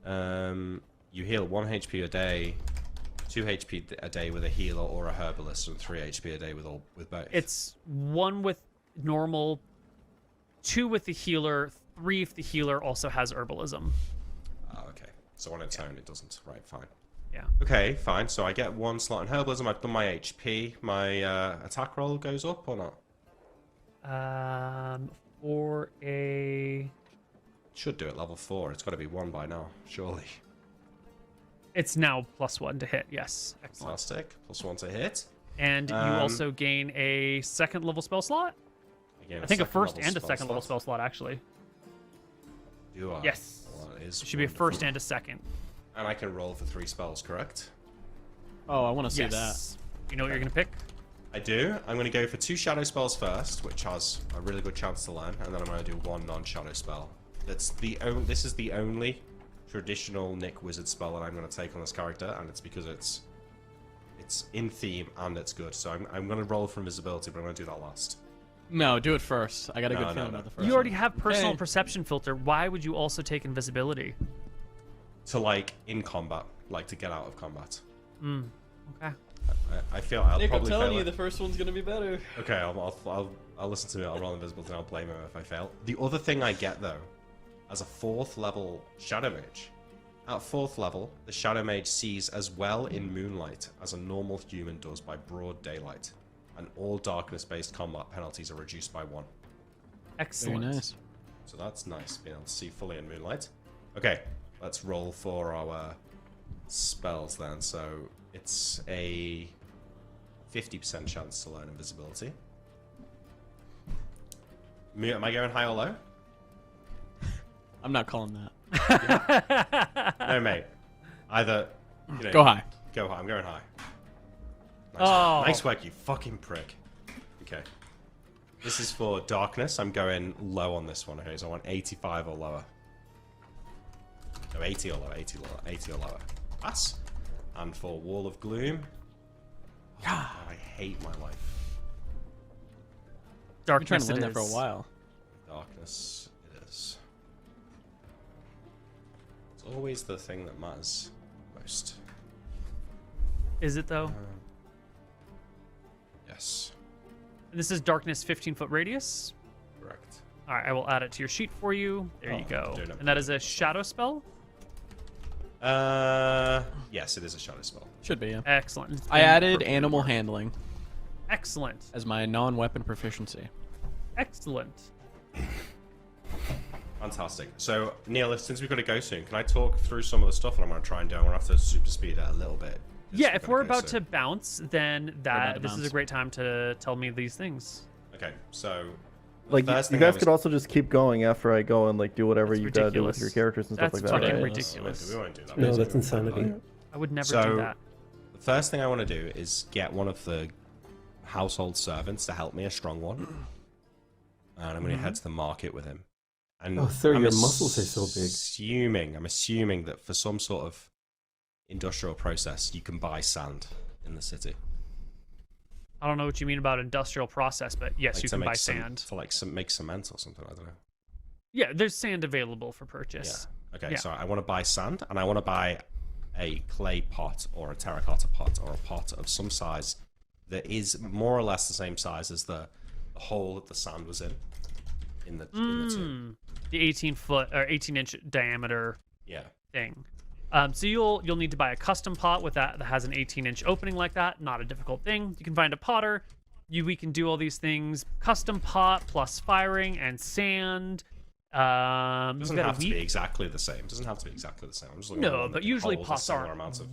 you heal 1 HP a day, 2 HP a day with a healer or a herbalist, and 3 HP a day with both? It's 1 with normal, 2 with the healer, 3 if the healer also has herbalism. Oh, okay. So on its own, it doesn't. Right, fine. Yeah. Okay, fine. So I get 1 slot in herbalism. I've done my HP. My attack roll goes up or not? For a... Should do it level 4. It's got to be 1 by now, surely. It's now +1 to hit, yes. Excellent. Fantastic. +1 to hit. And you also gain a 2nd level spell slot. I think a 1st and a 2nd level spell slot, actually. Do I? Yes. Well, that is It should be a 1st and a 2nd. And I can roll for 3 spells, correct? Oh, I want to see Yes. You know what you're going to pick? I do. I'm going to go for 2 shadow spells first, which has a really good chance to learn, and then I'm going to do 1 non-shadow spell. This is the only traditional Nick wizard spell that I'm going to take on this character, and it's because it's in theme and it's good. So I'm going to roll for invisibility, but I'm going to do that last. that. No, do it first. I got a No, good no, feeling no. about the first You already one. have personal Okay. perception filter. Why would you also take invisibility? To like in combat, like to get out of combat. Okay. I feel I'll Nick, I'm probably telling fail you, it. the first one's gonna be better. Okay, I'll listen to it. I'll roll invisibility and I'll blame him if I fail. The other thing I get though, as a 4th level shadow mage, at 4th level, the shadow mage sees as well in moonlight as a normal human does by broad daylight, and all darkness-based combat penalties are reduced by 1. Very Excellent. nice. So that's nice, being able to see fully in moonlight. Okay, let's roll for our spells then. So it's a 50% chance to learn invisibility. Am I going high or low? I'm not calling that. No, mate. Either Go high. Go high. I'm going high. Oh. Nice work, you fucking prick. Okay. This is for darkness. I'm going low on this one. Okay, so I want 85 or lower. No, 80 or lower. 80 lower. 80 or lower. Pass. And for wall of gloom. Oh, God, I hate my life. I've been trying Darkness to it learn that for a is. while. Darkness it is. It's always the thing that matters most. Is it though? Yes. And this is darkness 15-foot radius. Correct. All right, I will add it to your sheet for you. There you go. And that is a shadow spell. Yes, it is a shadow spell. Should be, yeah. Excellent. I added animal handling Excellent. as my non-weapon proficiency. Excellent. Fantastic. So, Neil, since we've got to go soon, can I talk through some of the stuff that I'm going to try and do? I'm going to have to super speed it a little bit. Yeah, if we're about to bounce, then about to this is a bounce. great time to tell me these things. Okay, so... Like, first you thing I guys was- could also just keep going after I go and, like, do whatever That's you gotta do with ridiculous. your characters and stuff That's like that, fucking right? ridiculous. We won't do that. No, that's insanity. I would never So- do that. The first thing I want to do is get one of the household servants to help me, a strong one. And I'm going to head to the market with him. And Oh, sir, I'm your muscles are so big. I'm assuming that for some sort of industrial process, you can buy sand in the city. I don't know what you mean about industrial process, but yes, Like you to can make buy some- sand. To like make cement or something, I don't know. Yeah, there's sand available for purchase. Yeah. Okay, Yeah. so I want to buy sand, and I want to buy a clay pot or a terracotta pot or a pot of some size that is more or less the same size as the hole that the sand was in the tomb. The 18-foot or 18-inch diameter Yeah. thing. So you'll need to buy a custom pot with that has an 18-inch opening like that. Not a difficult thing. You can find a potter. We can do all these things. Custom pot plus firing and sand. Doesn't have to be exactly the same. Doesn't have to be exactly the same. I'm just looking at No, one but that usually holds a pots similar are. amount of.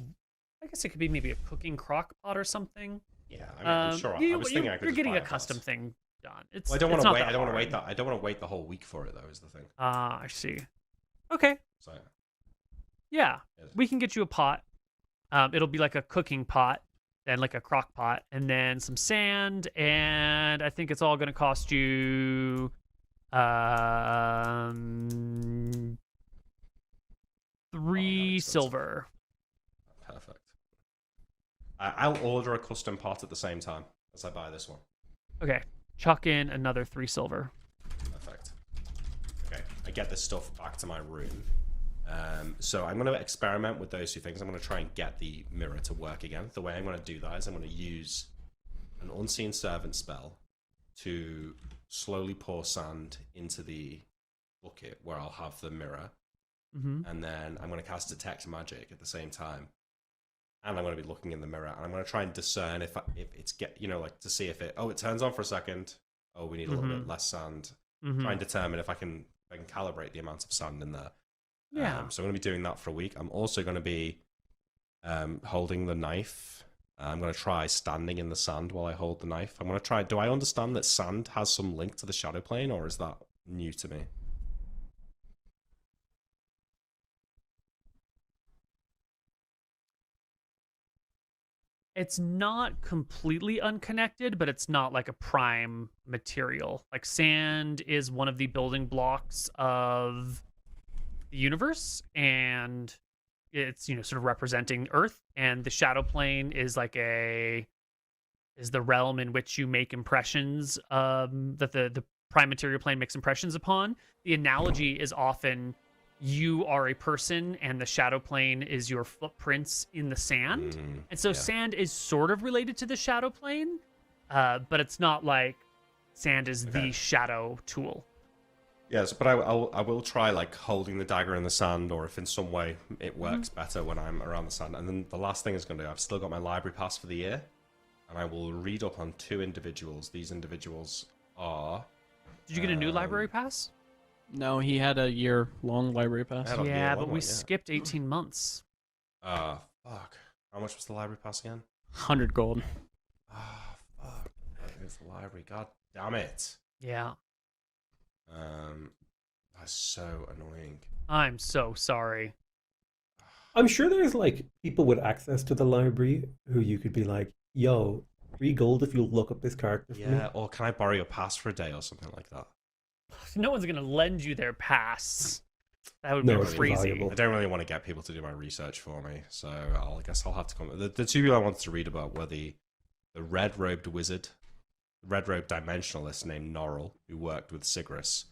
I guess it could be maybe a cooking crock pot or something. Yeah, I mean, I'm sure. I was thinking I could you're just getting buy a custom pot. thing done. It's. Well, I don't it's want to not wait. that I don't want to hard. wait that. I don't want to wait the whole week for it, though. Is the thing. I see. Okay. So Yeah, Yeah. we can get you a pot. It'll be like a cooking pot, then like a crock pot, and then some sand, and I think it's all going to cost you 3 expensive. silver. perfect. I'll order a custom pot at the same time as I buy this one. Okay, chuck in another 3 silver. Perfect. Okay, I get this stuff back to my room. So I'm going to experiment with those two things. I'm going to try and get the mirror to work again. The way I'm going to do that is I'm going to use an unseen servant spell to slowly pour sand into the bucket where I'll have the mirror. Mm-hmm. And then I'm going to cast detect magic at the same time. And I'm going to be looking in the mirror, and I'm going to try and discern if it's like to see if it turns on for a second. Oh, we need a little bit less sand. Mm-hmm. Try and determine if I can calibrate the amount of sand in there. Yeah. So I'm going to be doing that for a week. I'm also going to be holding the knife. I'm going to try standing in the sand while I hold the knife. I'm going to try. Do I understand that sand has some link to the shadow plane, or is that new to me? It's not completely unconnected, but it's not like a prime material. Like sand is one of the building blocks of the universe, and it's sort of representing Earth, and the shadow plane is is the realm in which you make impressions that the prime material plane makes impressions upon. The analogy is often you are a person and the shadow plane is your footprints in the sand. And so sand is sort of related to the shadow plane, but it's not like sand is the shadow tool. Yes, but I will try like holding the dagger in the sand, or if in some way it works better when I'm around the sand. And then the last thing is going to do, I've still got my library pass for the year, and I will read up on 2 individuals. These individuals are... Did you get a new library pass? No, he had a year-long library pass. I had a Yeah, year-long but we one, yeah. skipped 18 months. Fuck. How much was the library pass again? 100 gold. Fuck. It's the library. God damn it. Yeah. That's so annoying. I'm so sorry. I'm sure there's like people with access to the library who you could be like, yo, 3 gold if you look up this character for me. Yeah, or can I borrow your pass for a day or something like that? No one's gonna lend you their pass. That would No, be it's crazy. invaluable. I don't really want to get people to do my research for me, so I guess I'll have to come. The two people I wanted to read about were the red-robed wizard, the red-robed dimensionalist named Norrell, who worked with Sigris,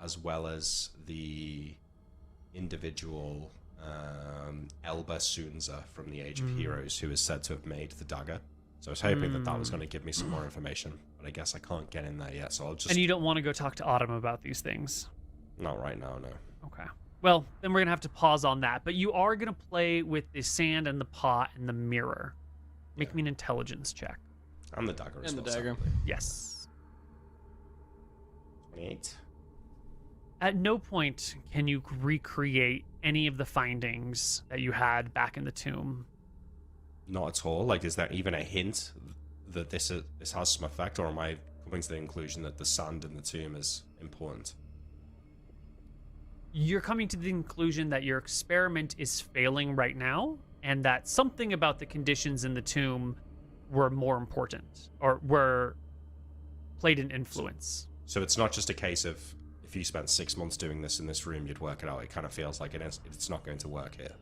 as well as the individual Elba Sunza from the Age of Heroes, who is said to have made the dagger. So I was hoping that was going to give me some more information, but I guess I can't get in there yet, so I'll just... And you don't want to go talk to Autumn about these things? Not right now, no. Okay. Well, then we're going to have to pause on that. But you are going to play with the sand and the pot and the mirror. Make me an intelligence check. And the dagger as And the well, dagger. separately. Yes. 28. At no point can you recreate any of the findings that you had back in the tomb. Not at all. Like, is there even a hint that this has some effect, or am I coming to the conclusion that the sand in the tomb is important? You're coming to the conclusion that your experiment is failing right now, and that something about the conditions in the tomb were more important, or were played an influence. So it's not just a case of if you spent 6 months doing this in this room, you'd work it out. It kind of feels like it's not going to work here.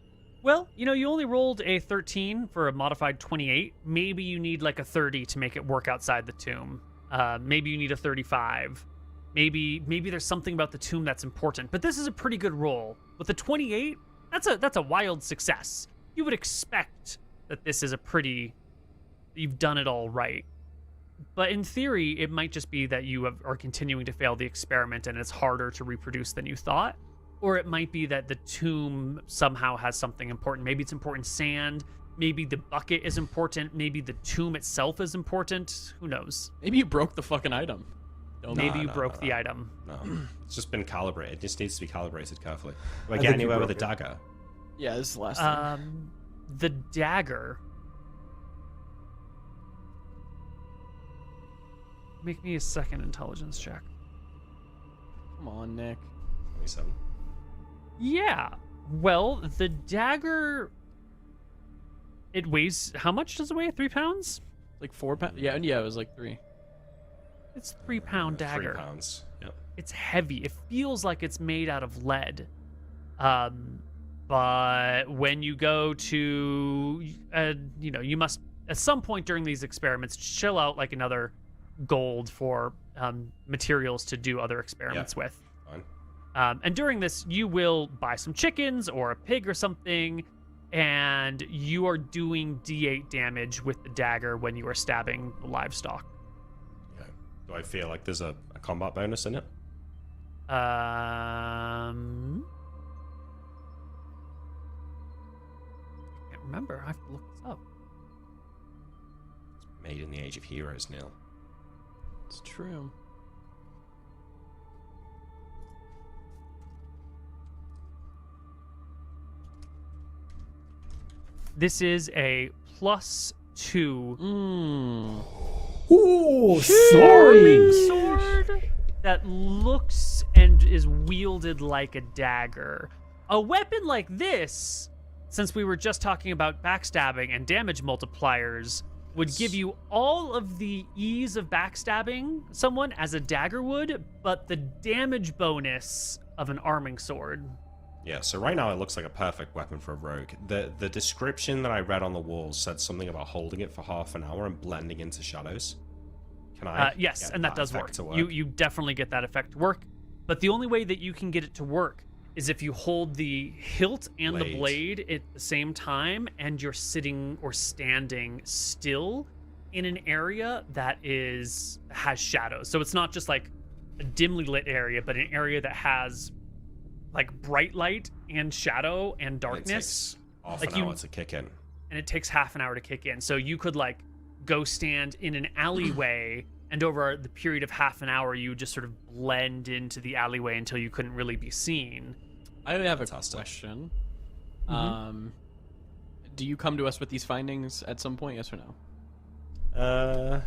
Well, you only rolled a 13 for a modified 28. Maybe you need like a 30 to make it work outside the tomb. Maybe you need a 35. Maybe there's something about the tomb that's important. But this is a pretty good roll. With a 28, that's a wild success. You would expect that this is you've done it all right. But in theory, it might just be that you are continuing to fail the experiment and it's harder to reproduce than you thought. Or it might be that the tomb somehow has something important. Maybe it's important sand. Maybe the bucket is important. Maybe the tomb itself is important. Who knows? Maybe you broke the fucking item. Maybe you broke the item. No, it's just been calibrated. It just needs to be calibrated carefully. Do I I get think you anywhere with a broke it. dagger? Yeah, this is the last thing. The dagger. Make me a second intelligence check. Come on, Nick. 27. Yeah. Well, the dagger. It weighs. How much does it weigh? 3 pounds? Like 4 pounds? Yeah, it was like 3. It's 3 pound dagger. 3 pounds. Yep. It's heavy. It feels like it's made out of lead. But when you go to, you must at some point during these experiments chill out like another gold for materials to do other experiments with. Fine. And during this, you will buy some chickens or a pig or something, and you are doing D8 damage with the dagger when you are stabbing the livestock. Okay. Do I feel like there's a combat bonus in it? I can't remember. I have to look this up. It's made in the Age of Heroes, Neil. It's true. This is a +2 Ooh, farming sorry. sword that looks and is wielded like a dagger. A weapon like this, since we were just talking about backstabbing and damage multipliers, would give you all of the ease of backstabbing someone as a dagger would, but the damage bonus of an arming sword. Yeah, so right now it looks like a perfect weapon for a rogue. The description that I read on the walls said something about holding it for half an hour and blending into shadows. Can I? Yes, get and that does effect work. to You definitely get that effect to work, but the only way that you can get it to work is if you hold the hilt and the blade at the same time, and you're sitting or standing still in an area that has shadows. So it's not just like a dimly lit area, but an area that has like bright light and shadow and darkness. It takes half Like an hour to kick in. And it takes half an hour to kick in. So you could like go stand in an alleyway, and over the period of half an hour, you would just sort of blend into the alleyway until you couldn't really be seen. I have Fantastic. a question. Do you come to us with these findings at some point, yes or no?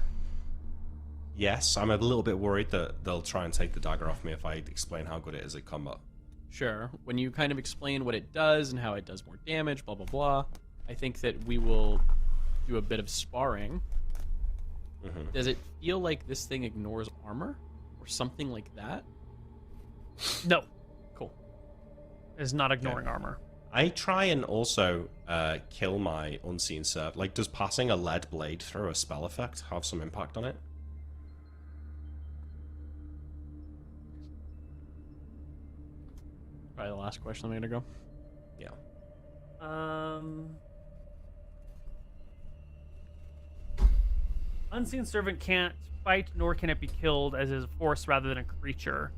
yes. I'm a little bit worried that they'll try and take the dagger off me if I explain how good it is at combat. Sure. When you kind of explain what it does and how it does more damage, blah, blah, blah, I think that we will do a bit of sparring. Mm-hmm. Does it feel like this thing ignores armor or something like that? No, Cool. it is not ignoring armor. I try and also kill my unseen serve. Like, does passing a lead blade through a spell effect have some impact on it? Probably the last question I'm going to go. Yeah. Unseen servant can't fight, nor can it be killed as is a force rather than a creature.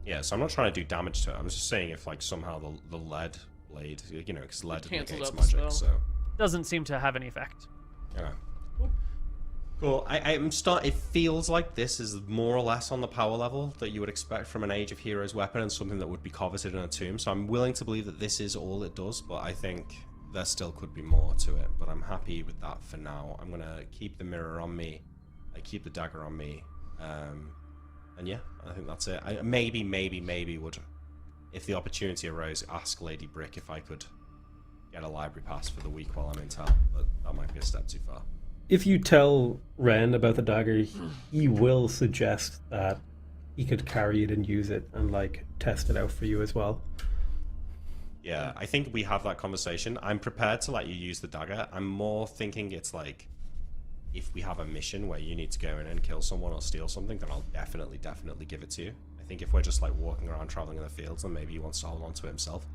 Yeah, so I'm not trying to do damage to it. I'm just saying if, like, somehow the lead blade, you know, because lead cancels negates out the magic, spell. so... Doesn't seem to have any effect. Yeah. Cool. It feels like this is more or less on the power level that you would expect from an Age of Heroes weapon and something that would be coveted in a tomb. So I'm willing to believe that this is all it does, but I think there still could be more to it. But I'm happy with that for now. I'm gonna keep the mirror on me. I keep the dagger on me. And yeah, I think that's it. I maybe would, if the opportunity arose, ask Lady Brick if I could get a library pass for the week while I'm in town. But that might be a step too far. If you tell Ren about the dagger, he will suggest that he could carry it and use it and like test it out for you as well. Yeah, I think we have that conversation. I'm prepared to let you use the dagger. I'm more thinking it's like, if we have a mission where you need to go in and kill someone or steal something, then I'll definitely give it to you. I think if we're just like walking around traveling in the fields, then maybe he wants to hold on to it himself.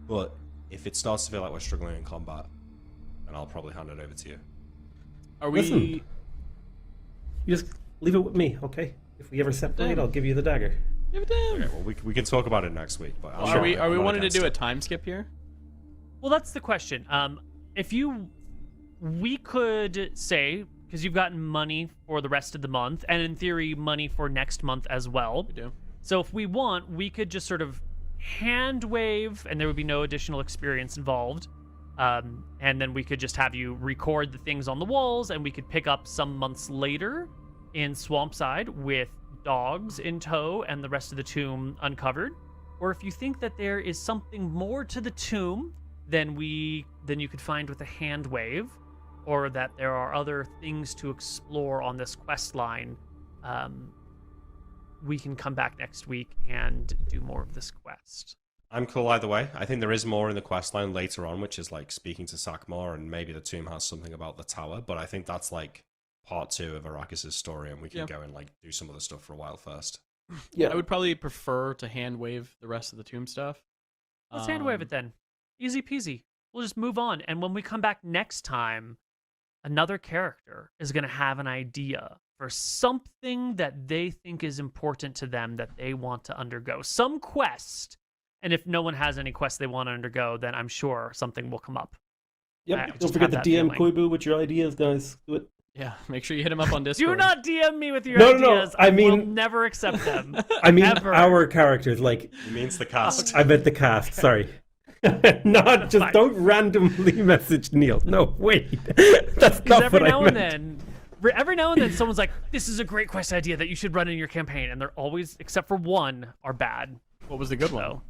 But if it starts to feel like we're struggling in combat, then I'll probably hand it over to you. Are we... Listen, you just leave it with me, okay? If we ever separate, I'll give you the dagger. Give it down. Okay, well, we can talk about it next week. But Are we wanting to do a time skip here? Well, that's the question. We could say, because you've gotten money for the rest of the month, and in theory, money for next month as well. We do. So if we want, we could just sort of hand wave, and there would be no additional experience involved. And then we could just have you record the things on the walls, and we could pick up some months later in Swampside with dogs in tow and the rest of the tomb uncovered. Or if you think that there is something more to the tomb than you could find with a hand wave, or that there are other things to explore on this quest line, we can come back next week and do more of this quest. I'm cool either way. I think there is more in the quest line later on, which is like speaking to Sackmore, and maybe the tomb has something about the tower, but I think that's like part 2 of Arrakis' story, and we can go and like do some other stuff for a while first. Yeah, I would probably prefer to hand wave the rest of the tomb stuff. Let's hand wave it then. Easy peasy. We'll just move on. And when we come back next time, another character is going to have an idea for something that they think is important to them that they want to undergo. Some quest. And if no one has any quests they want to undergo, then I'm sure something will come up. Yep. Just Don't forget have the that DM feeling. Koibu with your ideas, guys. Do it. Yeah, make sure you hit him up on Discord. Do not DM me with your No, ideas. I will mean- never accept them. I mean, Ever. our characters. Like, He means the cast. I meant the cast. Sorry. Not just Fine. don't randomly message Neil. No, wait. That's Because not what I meant. every now and then, someone's like, "This is a great quest idea that you should run in your campaign," and they're always, except for one, are bad. What was the good one?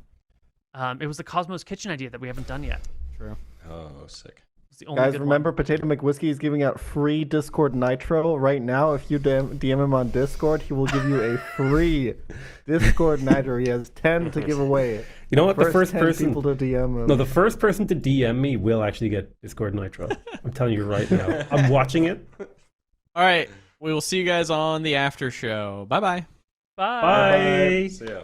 So, it was the Cosmos Kitchen idea that we haven't done yet. True. Oh, sick. It's the only Guys, good remember one. Potato McWhiskey is giving out free Discord Nitro right now. If you DM him on Discord, he will give you a free Discord Nitro. He has 10 to give away. You know what? The first 10 person. people to DM him. No, the first person to DM me will actually get Discord Nitro. I'm telling you right now. I'm watching it. All right. We will see you guys on the after show. Bye-bye. Bye. Bye. See ya.